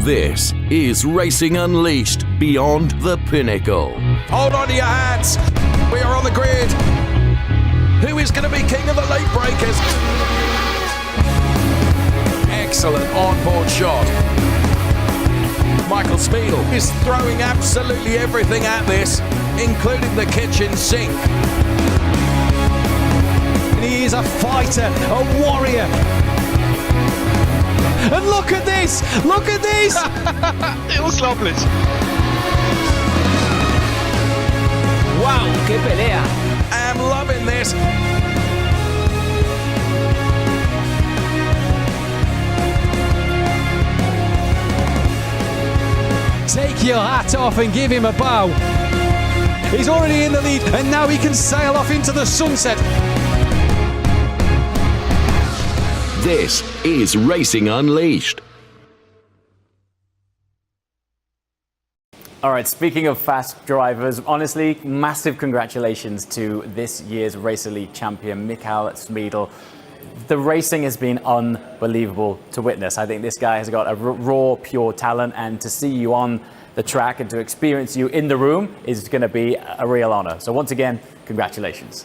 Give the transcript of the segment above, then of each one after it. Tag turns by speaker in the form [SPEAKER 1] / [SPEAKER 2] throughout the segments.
[SPEAKER 1] This is Racing Unleashed Beyond the Pinnacle.
[SPEAKER 2] Hold on to your hats. We are on the grid. Who is going to be king of the late breakers? Excellent onboard shot. Michael Spiegel is throwing absolutely everything at this, including the kitchen sink.
[SPEAKER 3] He is a fighter, a warrior. And look at this! Look at this!
[SPEAKER 4] Unglaublich!
[SPEAKER 5] Wow, qué pelea!
[SPEAKER 2] I'm loving this.
[SPEAKER 3] Take your hat off and give him a bow. He's already in the lead and now he can sail off into the sunset.
[SPEAKER 1] This is Racing Unleashed.
[SPEAKER 5] All right, speaking of fast drivers, honestly, massive congratulations to this year's Racer League champion, Michael Schmiedl. The racing has been unbelievable to witness. I think this guy has got a raw, pure talent, and to see you on the track and to experience you in the room is going to be a real honor. So once again, congratulations.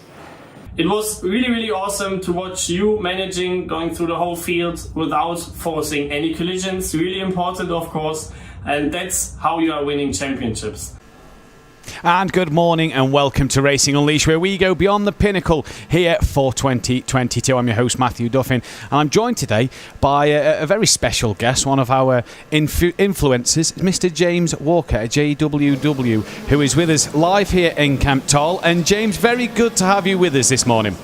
[SPEAKER 6] It was really awesome to watch you managing going through the whole field without forcing any collisions. Really important, of course, and that's how you are winning championships.
[SPEAKER 3] And good morning and welcome to Racing Unleashed, where we go beyond the pinnacle here for 2022. I'm your host, Matthew Duffin, and I'm joined today by a very special guest, one of our influencers, Mr. James Walker, JWW, who is with us live here in Camp Toll. And James, very good to have you with us this morning.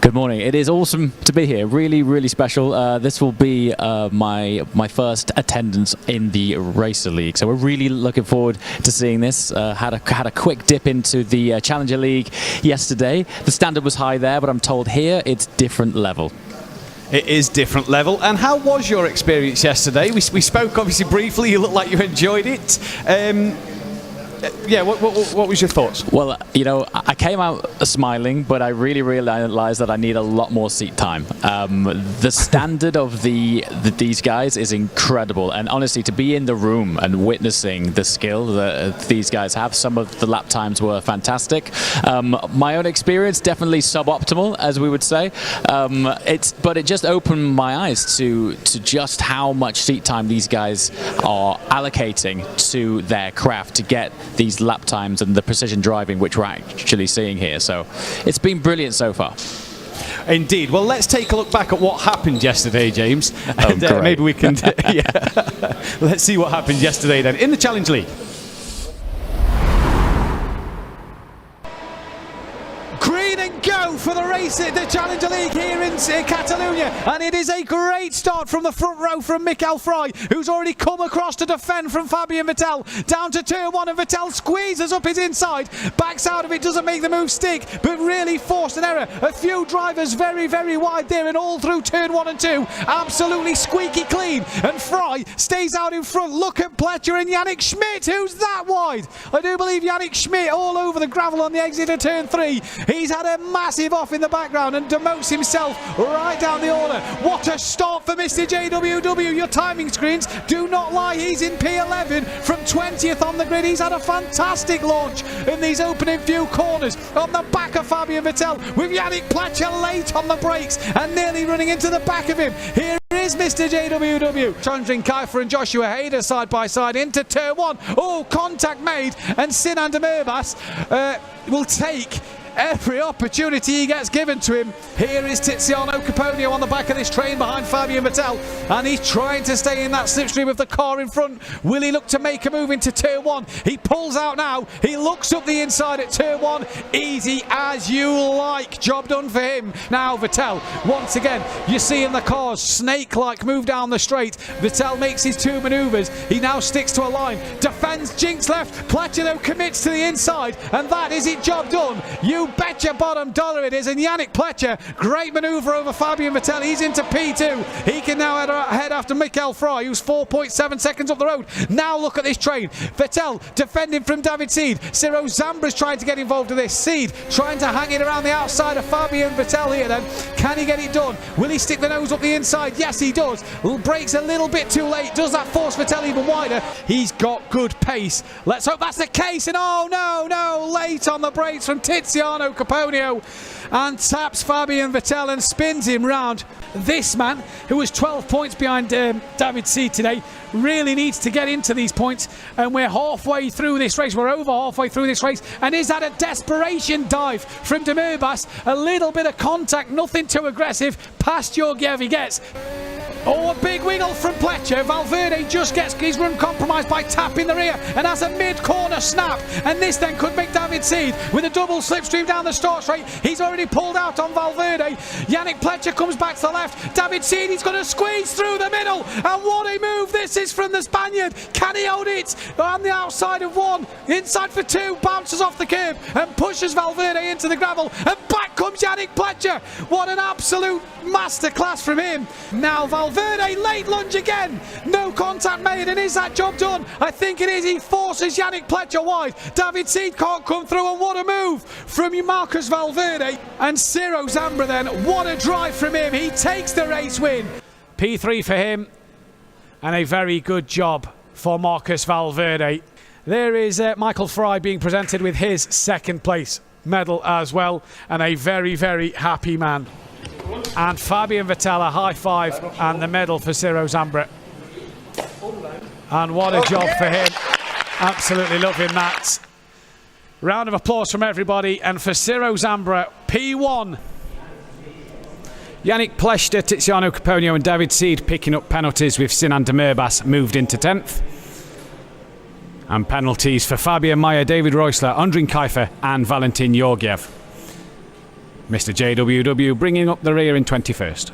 [SPEAKER 7] Good morning. It is awesome to be here. Really special. This will be my first attendance in the Racer League, so we're really looking forward to seeing this. Had a quick dip into the Challenger League yesterday. The standard was high there, but I'm told here it's different level.
[SPEAKER 3] It is different level. And how was your experience yesterday? We spoke obviously briefly. You look like you enjoyed it. Yeah, what was your thoughts?
[SPEAKER 7] Well, you know, I came out smiling, but I really realized that I need a lot more seat time. The standard of these guys is incredible, and honestly, to be in the room and witnessing the skill that these guys have, some of the lap times were fantastic. My own experience, definitely suboptimal, as we would say. But it just opened my eyes to just how much seat time these guys are allocating to their craft to get these lap times and the precision driving which we're actually seeing here. So it's been brilliant so far.
[SPEAKER 3] Indeed. Well, let's take a look back at what happened yesterday, James. And maybe we can let's see what happened yesterday then in the Challenge League. Green and go for the Challenger League here in Catalonia, and it is a great start from the front row from Michael Frey, who's already come across to defend from Fabian Vettel down to turn one, and Vettel squeezes up his inside, backs out of it, doesn't make the move stick, but really forced an error. A few drivers very wide there, and all through turn 1 and 2, absolutely squeaky clean, and Frey stays out in front. Look at Pletcher and Yannick Schmidt, who's that wide? I do believe Yannick Schmidt all over the gravel on the exit of turn 3. He's had a massive off in the background and demotes himself right down the order. What a start for Mr. JWW. Your timing screens do not lie. He's in P11 from 20th on the grid. He's had a fantastic launch in these opening few corners on the back of Fabian Vettel, with Yannick Pletcher late on the brakes and nearly running into the back of him. Here is Mr. JWW. Chandrin Kaifer and Joshua Hader side by side into turn 1. Oh, contact made, and Sinan Demirbaş will take every opportunity he gets given to him. Here is Tiziano Caponio on the back of this train behind Fabian Vettel, and he's trying to stay in that slipstream of the car in front. Will he look to make a move into turn 1? He pulls out now. He looks up the inside at turn 1. Easy as you like. Job done for him. Now Vettel, once again, you're seeing the cars snake-like move down the straight. Vettel makes his 2 manoeuvres. He now sticks to a line. Defends, jinx left. Pletcher though commits to the inside, and that is it. Job done. You You betcha bottom dollar it is. And Yannick Pletcher, great manoeuvre over Fabian Vettel. He's into P2. He can now head after Michael Fry, who's 4.7 seconds up the road. Now look at this train. Vettel defending from David Seed. Ciro Zambra's trying to get involved in this. Seed trying to hang it around the outside of Fabian Vettel here then. Can he get it done? Will he stick the nose up the inside? Yes, he does. Brakes a little bit too late. Does that force Vettel even wider? He's got good pace. Let's hope that's the case. And oh no, late on the brakes from Tiziano Caponio, and taps Fabian Vettel and spins him round. This man, who was 12 points behind David Seed today, really needs to get into these points, and we're halfway through this race. We're over halfway through this race, and is that a desperation dive from De Murbas? A little bit of contact, nothing too aggressive. Past Georgiev he gets. Oh, a big wiggle from Pletcher. Valverde just gets his run compromised by tapping the rear and has a mid-corner snap. And this then could make David Seed with a double slipstream down the start straight. He's already pulled out on Valverde. Yannick Pletcher comes back to the left. David Seed, he's going to squeeze through the middle. And what a move this is from the Spaniard. Can he hold it on the outside of one? Inside for two, bounces off the curb and pushes Valverde into the gravel. And back comes Yannick Pletcher. What an absolute masterclass from him. Now Valverde, late lunge again. No contact made, and is that job done? I think it is. He forces Yannick Pletcher wide. David Seed can't come through, and what a move from Marcus Valverde. And Ciro Zambra then, what a drive from him. He takes the race win. P3 for him, and a very good job for Marcus Valverde. There is Michael Fry being presented with his second place medal as well, and a very, very happy man. And Fabian Vettel, a high five, and the medal for Ciro Zambra. And what a job for him. Absolutely loving that. Round of applause from everybody. And for Ciro Zambra, P1. Yannick Pletcher, Tiziano Caponio and David Seed picking up penalties, with Sinan De Murbas moved into 10th. And penalties for Fabian Mayer, David Reusler, Andrin Kiefer and Valentin Georgiev. Mr. JWW bringing up the rear in 21st.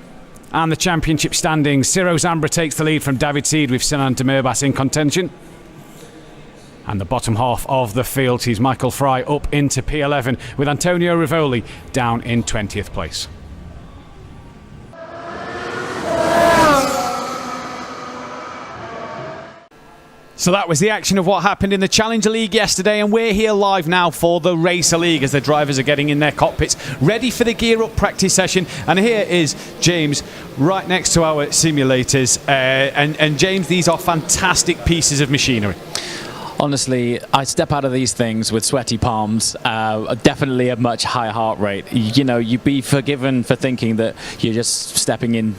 [SPEAKER 3] And the championship standings, Ciro Zambra takes the lead from David Seed with Sinan De Murbas in contention. And the bottom half of the field sees Michael Fry up into P11 with Antonio Rivoli down in 20th place. So that was the action of what happened in the Challenger League yesterday, and we're here live now for the Racer League as the drivers are getting in their cockpits ready for the gear up practice session. And here is James right next to our simulators, and James, these are fantastic pieces of machinery.
[SPEAKER 7] Honestly, I step out of these things with sweaty palms, definitely a much higher heart rate. You know, you'd be forgiven for thinking that you're just stepping in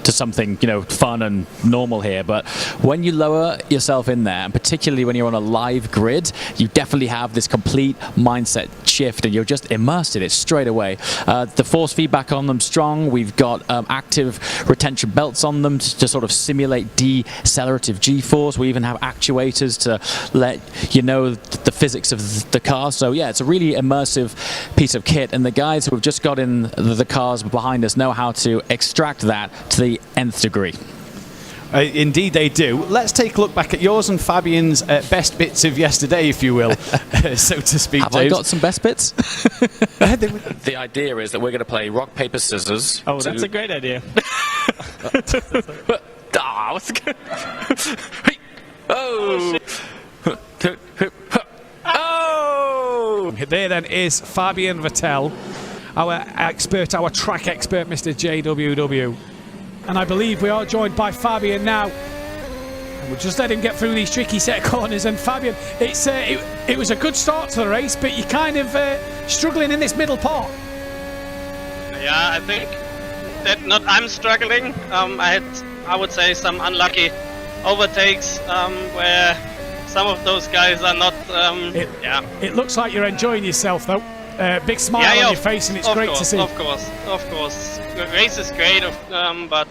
[SPEAKER 7] to something, you know, fun and normal here, but when you lower yourself in there, and particularly when you're on a live grid, you definitely have this complete mindset shift and you're just immersed in it straight away. The force feedback on them strong. We've got active retention belts on them to sort of simulate decelerative G-force. We even have actuators to let you know the physics of the car. So yeah, it's a really immersive piece of kit, and the guys who have just got in the cars behind us know how to extract that to the nth degree.
[SPEAKER 3] Indeed they do. Let's take a look back at yours and Fabian's best bits of yesterday, if you will, so to speak.
[SPEAKER 7] Have I got some best bits?
[SPEAKER 4] The idea is that we're going to play rock, paper, scissors.
[SPEAKER 6] Oh, that's a great idea.
[SPEAKER 4] Oh!
[SPEAKER 3] Oh! There then is Fabian Vettel, our expert, our track expert, Mr. JWW. And I believe we are joined by Fabian now. And we'll just let him get through these tricky set corners. And Fabian, it was a good start to the race, but you're kind of struggling in this middle part.
[SPEAKER 8] Yeah, I think that not I'm struggling. I would say, some unlucky overtakes where some of those guys are not.
[SPEAKER 3] It looks like you're enjoying yourself, though. Big smile on your face, and it's great to see.
[SPEAKER 8] Of course. The race is great, but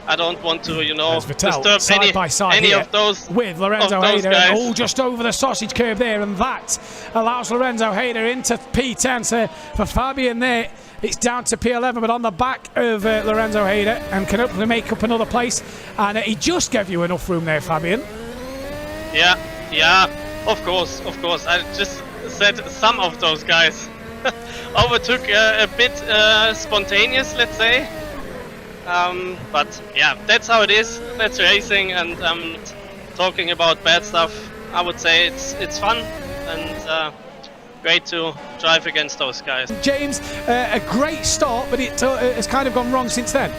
[SPEAKER 8] I don't want to, disturb
[SPEAKER 3] side by side
[SPEAKER 8] any of those
[SPEAKER 3] with Lorenzo Hayder.
[SPEAKER 8] Guys.
[SPEAKER 3] Oh, just over the sausage curve there, and that allows Lorenzo Hayder into P10. So for Fabian there, it's down to P11, but on the back of Lorenzo Hayder, and can hopefully make up another place. And he just gave you enough room there, Fabian.
[SPEAKER 8] Yeah, of course. I just said some of those guys overtook a bit spontaneous, let's say. But yeah, that's how it is. That's racing, and talking about bad stuff, I would say it's fun and great to drive against those guys.
[SPEAKER 3] James, a great start, but it has kind of gone wrong since then.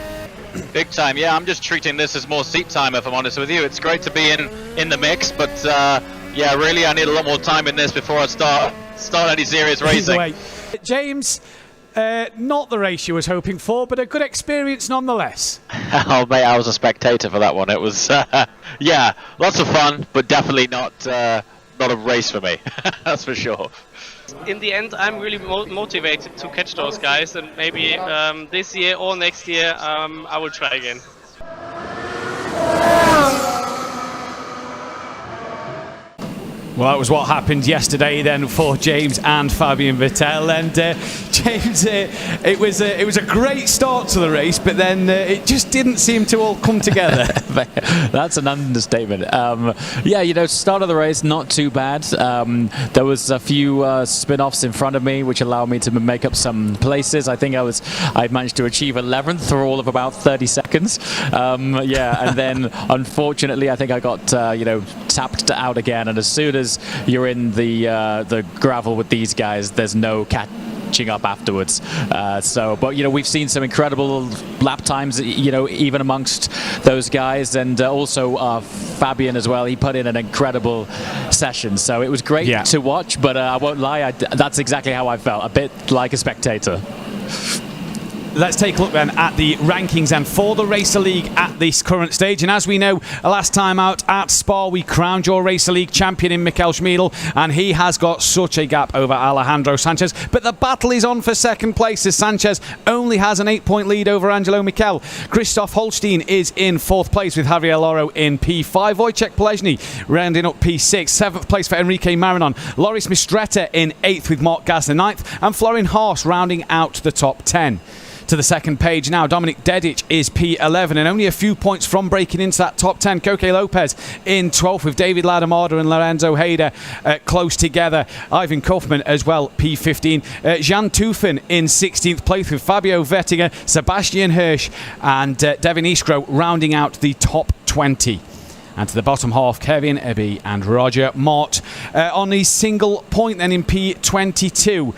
[SPEAKER 9] Big time, yeah. I'm just treating this as more seat time, if I'm honest with you. It's great to be in the mix, but yeah, really, I need a lot more time in this before I start any serious racing.
[SPEAKER 3] James, not the race you was hoping for, but a good experience nonetheless.
[SPEAKER 9] Oh, mate, I was a spectator for that one. It was, yeah, lots of fun, but definitely not a race for me. That's for sure.
[SPEAKER 8] In the end, I'm really motivated to catch those guys, and maybe this year or next year I will try again.
[SPEAKER 3] Well, that was what happened yesterday then for James and Fabian Vettel. And James, it was a great start to the race, but then it just didn't seem to all come together.
[SPEAKER 7] That's an understatement. Yeah, you know, start of the race, not too bad. There was a few spin-offs in front of me, which allowed me to make up some places. I think I managed to achieve 11th for all of about 30 seconds. Yeah, and then unfortunately, I think I got you know, tapped out again. And as soon as you're in the gravel with these guys, there's no catching up afterwards. But you know, we've seen some incredible lap times, you know, even amongst those guys, and also Fabian as well. He put in an incredible session, so it was great to watch. But I won't lie, that's exactly how I felt, a bit like a spectator.
[SPEAKER 3] Let's take a look then at the rankings and for the Racer League at this current stage. And as we know, last time out at Spa, we crowned your Racer League champion in Michael Schmiedl, and he has got such a gap over Alejandro Sanchez. But the battle is on for second place, as Sanchez only has an 8-point lead over Angelo Michel. Christoph Holstein is in 4th place with Javier Loro in P5. Wojciech Polezny rounding up P6. 7th place for Enrique Marinon. Loris Mistretta in 8th with Mark Gasner 9th. And Florin Haas rounding out the top 10. To the second page now, Dominic Dedic is P11 and only a few points from breaking into that top 10. Koke Lopez in 12th with David Ladamada and Lorenzo Hayder close together. Ivan Kaufman as well, P15. Jan Tufen in 16th place with Fabio Vettinger, Sebastian Hirsch and Devin Iskro rounding out the top 20. And to the bottom half, Kevin Ebby and Roger Mott on the single point then in P22.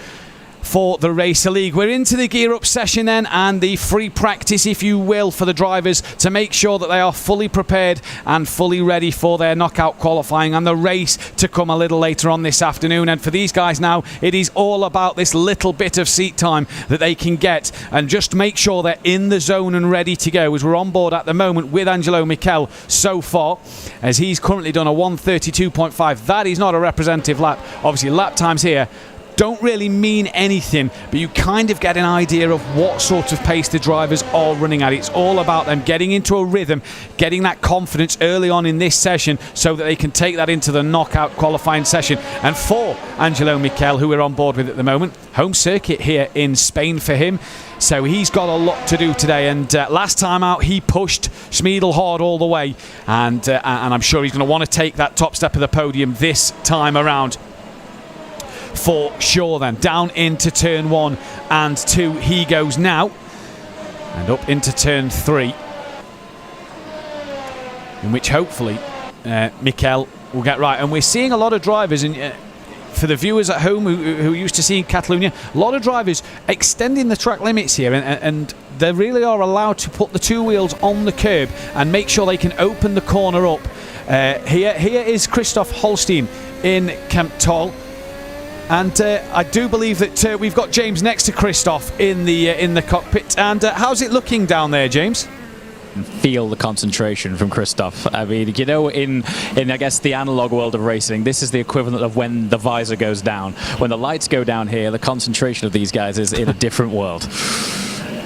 [SPEAKER 3] For the Racer League. We're into the gear up session then, and the free practice, if you will, for the drivers to make sure that they are fully prepared and fully ready for their knockout qualifying and the race to come a little later on this afternoon. And for these guys now, it is all about this little bit of seat time that they can get and just make sure they're in the zone and ready to go, as we're on board at the moment with Angelo Michel so far, as he's currently done a 1:32.5. That is not a representative lap. Obviously lap times here don't really mean anything, but you kind of get an idea of what sort of pace the drivers are running at. It's all about them getting into a rhythm, getting that confidence early on in this session so that they can take that into the knockout qualifying session. And for Angelo Michel, who we're on board with at the moment, home circuit here in Spain for him, so he's got a lot to do today. And last time out he pushed Schmiedl hard all the way, and I'm sure he's going to want to take that top step of the podium this time around. For sure then. Down into turn 1 and 2 he goes now, and up into turn 3, in which hopefully Michel will get right. And we're seeing a lot of drivers, and for the viewers at home who used to see Catalonia, a lot of drivers extending the track limits here, and they really are allowed to put the 2 wheels on the curb and make sure they can open the corner up. Here is Christoph Holstein in Kemptol. And I do believe that we've got James next to Christoph in the cockpit. And how's it looking down there, James?
[SPEAKER 7] Feel the concentration from Christoph. I mean, you know, in I guess the analog world of racing, this is the equivalent of when the visor goes down. When the lights go down here, the concentration of these guys is in a different world.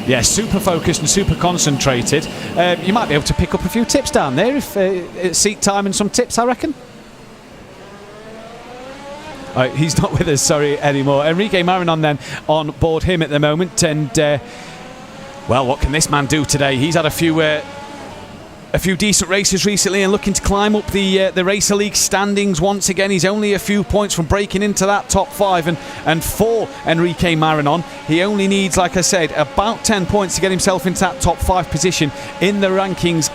[SPEAKER 3] Yeah, super focused and super concentrated. You might be able to pick up a few tips down there, if seat time and some tips, I reckon. He's not with us, sorry, anymore. Enrique Marinon then on board him at the moment. And, well, what can this man do today? He's had a few a few decent races recently and looking to climb up the Racer League standings once again. He's only a few points from breaking into that top 5, and for Enrique Marinon, he only needs, like I said, about 10 points to get himself into that top 5 position in the rankings.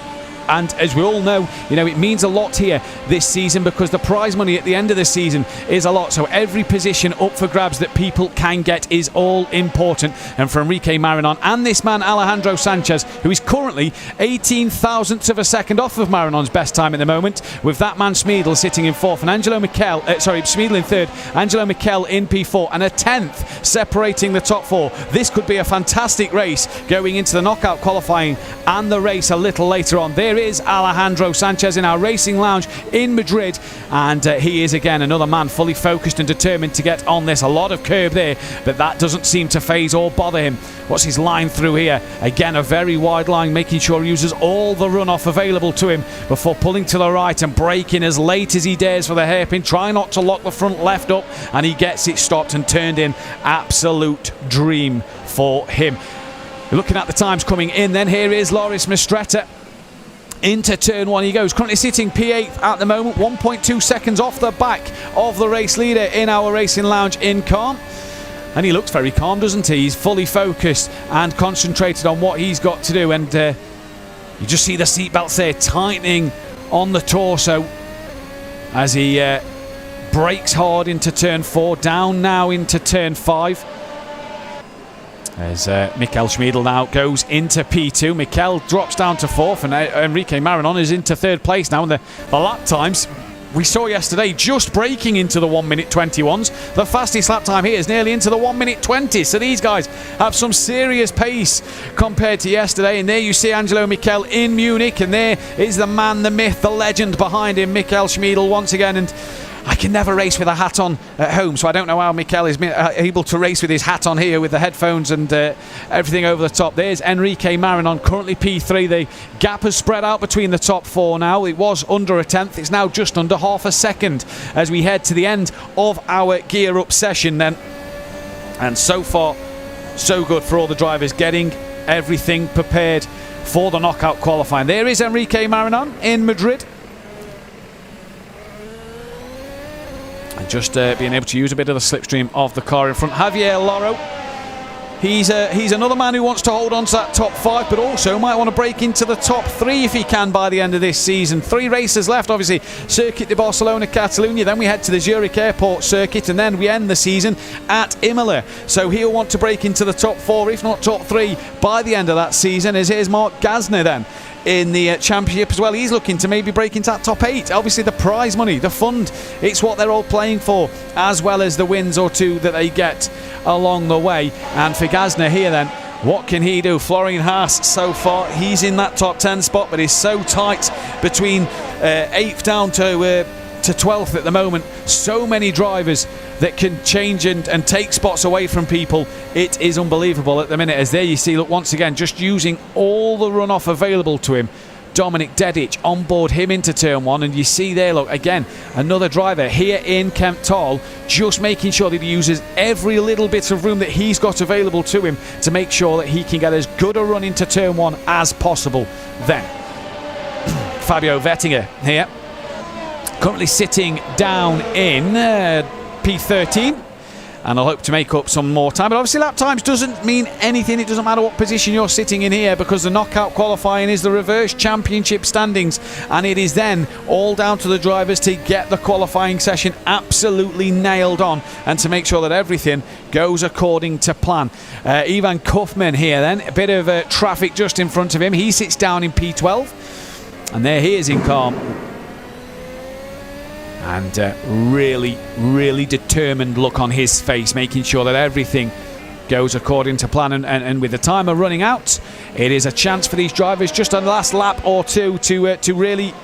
[SPEAKER 3] And as we all know, it means a lot here this season, because the prize money at the end of the season is a lot. So every position up for grabs that people can get is all important. And for Enrique Marinon and this man Alejandro Sanchez, who is currently 18 thousandths of a second off of Marinon's best time at the moment, with that man Schmiedel sitting in 4th and Schmiedel in 3rd, Angelo Mikel in P4, and a 10th separating the top 4. This could be a fantastic race going into the knockout qualifying and the race a little later on. There is Alejandro Sanchez in our racing lounge in Madrid, and he is again another man fully focused and determined to get on this. A lot of curb there, but that doesn't seem to faze or bother him. What's his line through here? Again, a very wide line, making sure he uses all the runoff available to him before pulling to the right and braking as late as he dares for the hairpin. Try not to lock the front left up, and he gets it stopped and turned in. Absolute dream for him. Looking at the times coming in, then here is Loris Mistretta. Into turn 1 he goes, currently sitting P8 at the moment, 1.2 seconds off the back of the race leader in our racing lounge in Calm. And he looks very calm, doesn't he? He's fully focused and concentrated on what he's got to do. And you just see the seatbelts there tightening on the torso as he brakes hard into turn 4, down now into turn 5. As Mikel Schmiedel now goes into P2. Mikel drops down to 4th, and Enrique Marinon is into 3rd place now. And the lap times we saw yesterday just breaking into the 1:21s. The fastest lap time here is nearly into the 1:20. So these guys have some serious pace compared to yesterday. And there you see Angelo Mikel in Munich, and there is the man, the myth, the legend behind him, Mikel Schmiedel once again. And I can never race with a hat on at home, so I don't know how Mikel is able to race with his hat on here with the headphones and everything over the top. There's Enrique Marinon, currently P3. The gap has spread out between the top 4 now. It was under a 10th. It's now just under half a second as we head to the end of our gear up session then. And so far, so good for all the drivers, getting everything prepared for the knockout qualifying. There is Enrique Marinon in Madrid. And just being able to use a bit of the slipstream of the car in front. Javier Loro, he's another man who wants to hold on to that top 5, but also might want to break into the top 3 if he can by the end of this season. 3 races left, obviously. Circuit de Barcelona, Catalunya, then we head to the Zurich Airport circuit, and then we end the season at Imola. So he'll want to break into the top 4, if not top 3, by the end of that season. As here's Mark Gasner then in the championship as well. He's looking to maybe break into that top 8. Obviously the prize money, the fund, it's what they're all playing for, as well as the wins or 2 that they get along the way. And for Gasner here then, what can he do? Florian Haas so far, he's in that top 10 spot, but is so tight between 8th down to 12th at the moment. So many drivers that can change and take spots away from people. It is unbelievable at the minute. As there you see, look, once again, just using all the runoff available to him. Dominic Dedic on board him into turn 1, and you see there, look, again, another driver here in Kemptal, just making sure that he uses every little bit of room that he's got available to him to make sure that he can get as good a run into turn 1 as possible. Then Fabio Vettinger here, currently sitting down in P13, and I'll hope to make up some more time. But obviously lap times doesn't mean anything. It doesn't matter what position you're sitting in here, because the knockout qualifying is the reverse championship standings, and it is then all down to the drivers to get the qualifying session absolutely nailed on and to make sure that everything goes according to plan. Ivan Kaufman here then, a bit of traffic just in front of him. He sits down in P12, and there he is in Calm. And really, really determined look on his face, making sure that everything goes according to plan. And with the timer running out, it is a chance for these drivers just on the last lap or 2 to really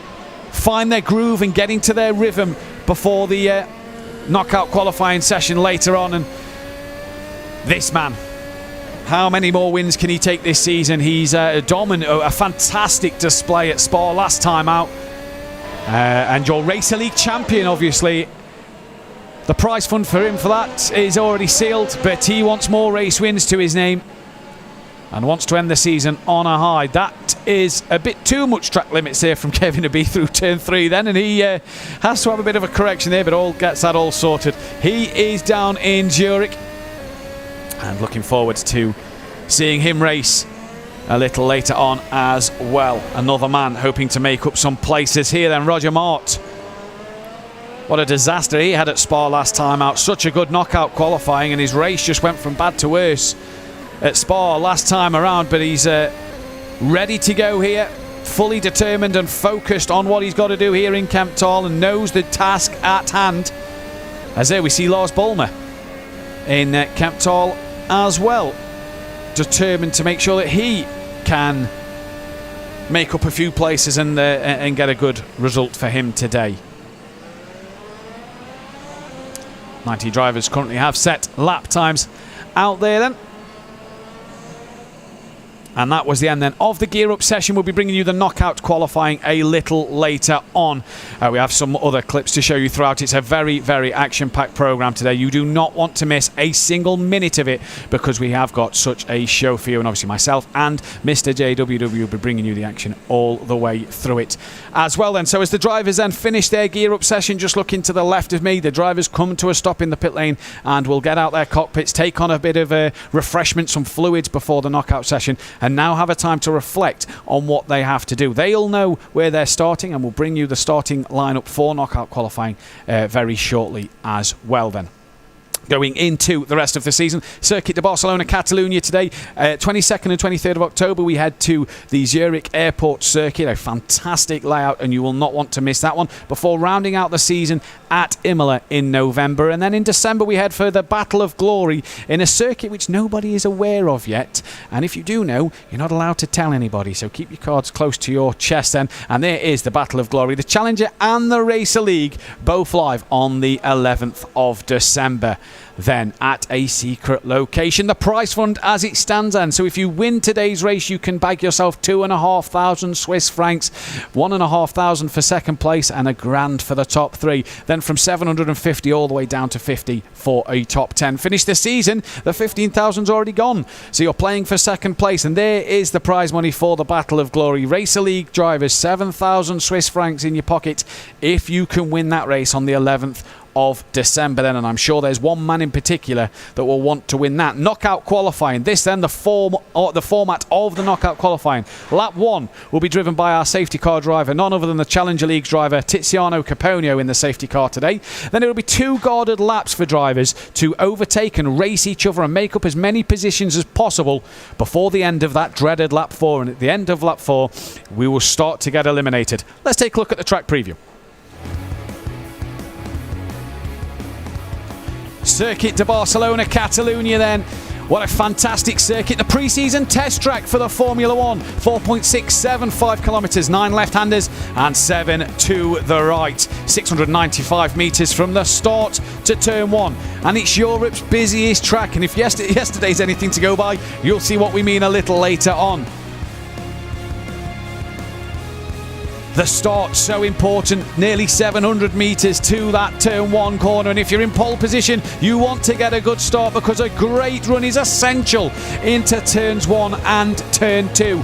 [SPEAKER 3] find their groove and get into their rhythm before the knockout qualifying session later on. And this man, how many more wins can he take this season? He's dominant, a fantastic display at Spa last time out. And your Racer League champion, obviously. The prize fund for him for that is already sealed, but he wants more race wins to his name. and wants to end the season on a high. That is a bit too much track limits here from Kevin to be through turn 3 then, and he has to have a bit of a correction there, but gets that all sorted. He is down in Zurich, and looking forward to seeing him race a little later on as well. Another man hoping to make up some places here then, Roger Mart. What a disaster he had at Spa last time out. Such a good knockout qualifying, and his race just went from bad to worse at Spa last time around, but he's ready to go here, fully determined and focused on what he's got to do here in Kemptthal, and knows the task at hand. As there we see Lars Bolmer in Kemptthal as well, determined to make sure that he can make up a few places and get a good result for him today. 90 drivers currently have set lap times out there then. And that was the end then of the Gear Up session. We'll be bringing you the knockout qualifying a little later on. We have some other clips to show you throughout. It's a very, very action-packed program today. You do not want to miss a single minute of it, because we have got such a show for you. And obviously myself and Mr. JWW will be bringing you the action all the way through it as well then. So as the drivers then finish their Gear Up session, just looking to the left of me, the drivers come to a stop in the pit lane and will get out their cockpits, take on a bit of refreshment, some fluids before the knockout session, and now have a time to reflect on what they have to do. They'll know where they're starting, and we'll bring you the starting lineup for knockout qualifying very shortly as well then. Going into the rest of the season, Circuit de Barcelona, Catalunya today, 22nd and 23rd of October, we head to the Zurich Airport Circuit, a fantastic layout, and you will not want to miss that one, before rounding out the season at Imola in November. And then in December we head for the Battle of Glory in a circuit which nobody is aware of yet, and if you do know, you're not allowed to tell anybody, so keep your cards close to your chest then. And there is the Battle of Glory, the Challenger and the Racer League, both live on the 11th of December. Then at a secret location, the prize fund as it stands, and so if you win today's race, you can bag yourself 2,500 Swiss francs, 1,500 for second place, and £1,000 for the top 3. Then from 750 all the way down to 50 for a top 10. Finish the season, the 15,000's already gone, so you're playing for second place, and there is the prize money for the Battle of Glory. Racer League drivers, 7,000 Swiss francs in your pocket if you can win that race on the 11th of December then, and I'm sure there's one man in particular that will want to win that. Knockout qualifying, this then the format of the knockout qualifying. Lap 1 will be driven by our safety car driver, none other than the Challenger League's driver Tiziano Caponio in the safety car today. Then it will be 2 guarded laps for drivers to overtake and race each other and make up as many positions as possible before the end of that dreaded lap 4, and at the end of lap 4 we will start to get eliminated. Let's take a look at the track preview. Circuit de Barcelona, Catalunya then. What a fantastic circuit. The pre-season test track for the Formula 1. 4.675 kilometres, 9 left-handers and 7 to the right. 695 metres from the start to turn 1. And it's Europe's busiest track. And if yesterday's anything to go by, you'll see what we mean a little later on. The start so important, nearly 700 metres to that turn 1 corner, and if you're in pole position you want to get a good start, because a great run is essential into turns 1 and turn 2.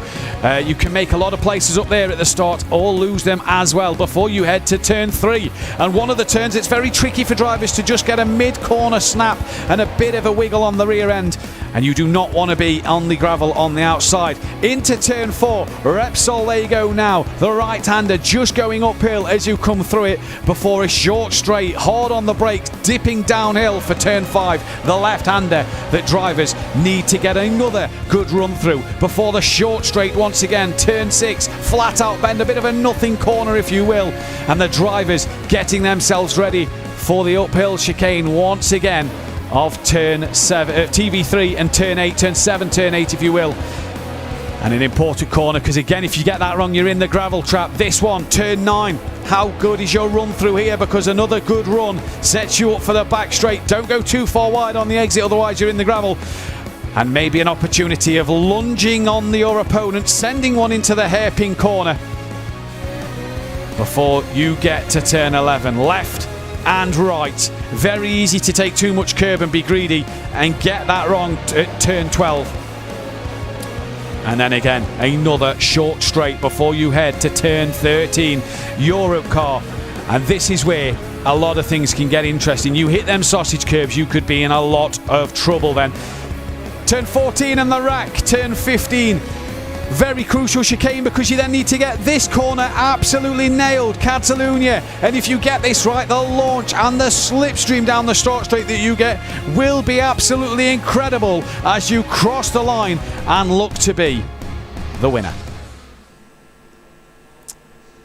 [SPEAKER 3] You can make a lot of places up there at the start, or lose them as well before you head to turn 3. And one of the turns, it's very tricky for drivers to just get a mid-corner snap and a bit of a wiggle on the rear end, and you do not want to be on the gravel on the outside. Into turn 4, Repsol, there you go now, the right-hander just going uphill as you come through it, before a short straight, hard on the brakes, dipping downhill for turn 5, the left-hander that drivers need to get another good run through before the short straight once again, turn 6, flat out bend, a bit of a nothing corner if you will, and the drivers getting themselves ready for the uphill chicane once again of turn 7, TV3 and turn 8, turn 7, turn 8 if you will. And an important corner, because again, if you get that wrong, you're in the gravel trap. This one, turn 9. How good is your run through here? Because another good run sets you up for the back straight. Don't go too far wide on the exit, otherwise you're in the gravel. And maybe an opportunity of lunging on your opponent, sending one into the hairpin corner before you get to turn 11. Left and right. Very easy to take too much curb and be greedy and get that wrong at turn 12. And then again, another short straight before you head to turn 13. Europe car. And this is where a lot of things can get interesting. You hit them sausage curbs, you could be in a lot of trouble then. Turn 14 and the rack. Turn 15. Very crucial chicane because you then need to get this corner absolutely nailed, Catalunya. And if you get this right, the launch and the slipstream down the start straight that you get will be absolutely incredible as you cross the line and look to be the winner.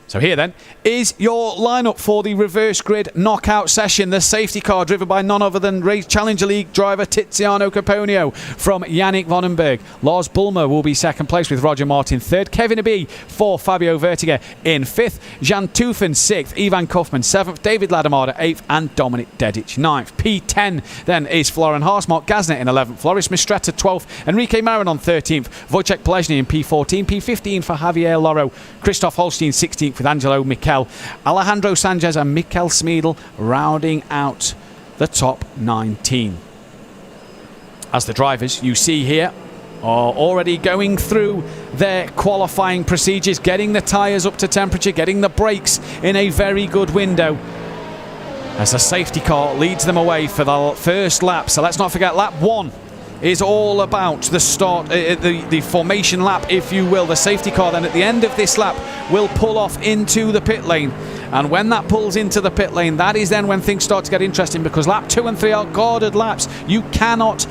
[SPEAKER 3] So here then is your lineup for the reverse grid knockout session. The safety car driven by none other than Race Challenger League driver Tiziano Caponio from Yannick Vandenberg. Lars Bulmer will be second place with Roger Martin third. Kevin Abbe for Fabio Vertiger in fifth. Jan Tufen sixth. Ivan Kaufman seventh. David Ladamada eighth. And Dominic Dedic ninth. P10 then is Florian Haas. Mark Gasner in 11th. Floris Mistretta 12th. Enrique Marin on 13th. Wojciech Plezny in P14. P15 for Javier Loro. Christoph Holstein 16th. With Angelo Mikel, Alejandro Sanchez and Mikel Schmiedl rounding out the top 19. As the drivers you see here are already going through their qualifying procedures, getting the tyres up to temperature, getting the brakes in a very good window, as the safety car leads them away for the first lap. So let's not forget, lap 1 is all about the start, the formation lap, if you will. The safety car then at the end of this lap will pull off into the pit lane. And when that pulls into the pit lane, that is then when things start to get interesting, because lap 2 and 3 are guarded laps. You cannot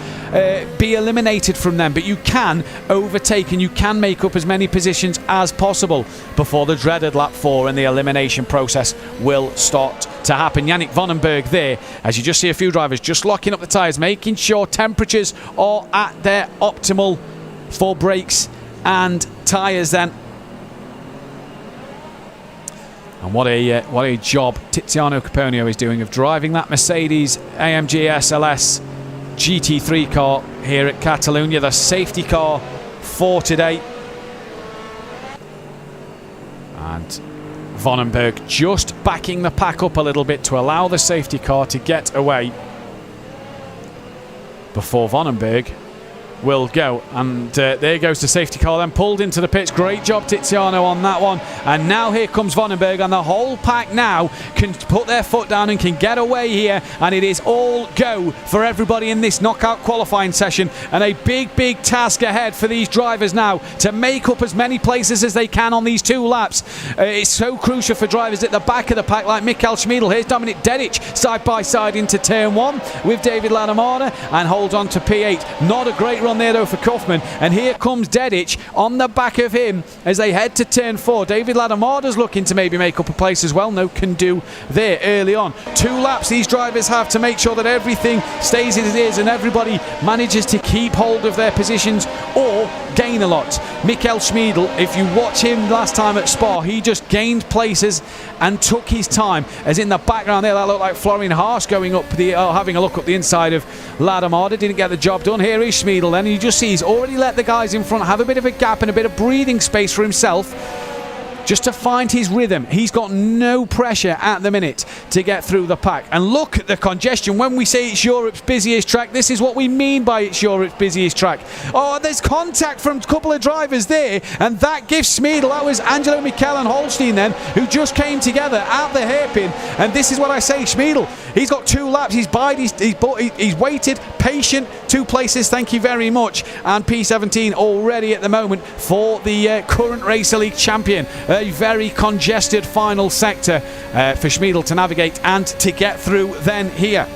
[SPEAKER 3] be eliminated from them, but you can overtake and you can make up as many positions as possible before the dreaded lap 4 and the elimination process will start to happen. Yannick Vandenberg there, as you just see a few drivers just locking up the tyres, making sure temperatures are at their optimal for brakes and tyres then. And what a job Tiziano Caponio is doing of driving that Mercedes AMG SLS GT3 car here at Catalunya, the safety car for today. And Vandenberg just backing the pack up a little bit to allow the safety car to get away before Vandenberg will go. And there goes the safety car then, pulled into the pits. Great job Tiziano on that one. And now here comes Vandenberg, and the whole pack now can put their foot down and can get away here, and it is all go for everybody in this knockout qualifying session. And a big task ahead for these drivers now to make up as many places as they can on these 2 laps. It's so crucial for drivers at the back of the pack like Mikel Schmiedl. Here's Dominic Dedic side by side into turn 1 with David Ladamada and holds on to P8. Not a great run there though for Kaufman, and here comes Dedic on the back of him as they head to turn 4. David Ladamada's looking to maybe make up a place as well. No can do there early on. 2 laps these drivers have to make sure that everything stays as it is and everybody manages to keep hold of their positions or gain a lot. Mikel Schmiedl, if you watch him last time at Spa, he just gained places and took his time, as in the background there that looked like Florian Haas going up the having a look up the inside of Ladamada. Didn't get the job done. Here is Schmiedl then, and you just see he's already let the guys in front have a bit of a gap and a bit of breathing space for himself just to find his rhythm. He's got no pressure at the minute to get through the pack. And look at the congestion. When we say it's Europe's busiest track, this is what we mean by it's Europe's busiest track. Oh, there's contact from a couple of drivers there, and that gives Schmiedl, that was Angelo Mikel and Holstein then, who just came together at the hairpin. And this is what I say, Schmiedl, he's got 2 laps, he's waited, patient, 2 places, thank you very much. And P17 already at the moment for the current Racer League champion. A very congested final sector for Schmiedl to navigate and to get through then here.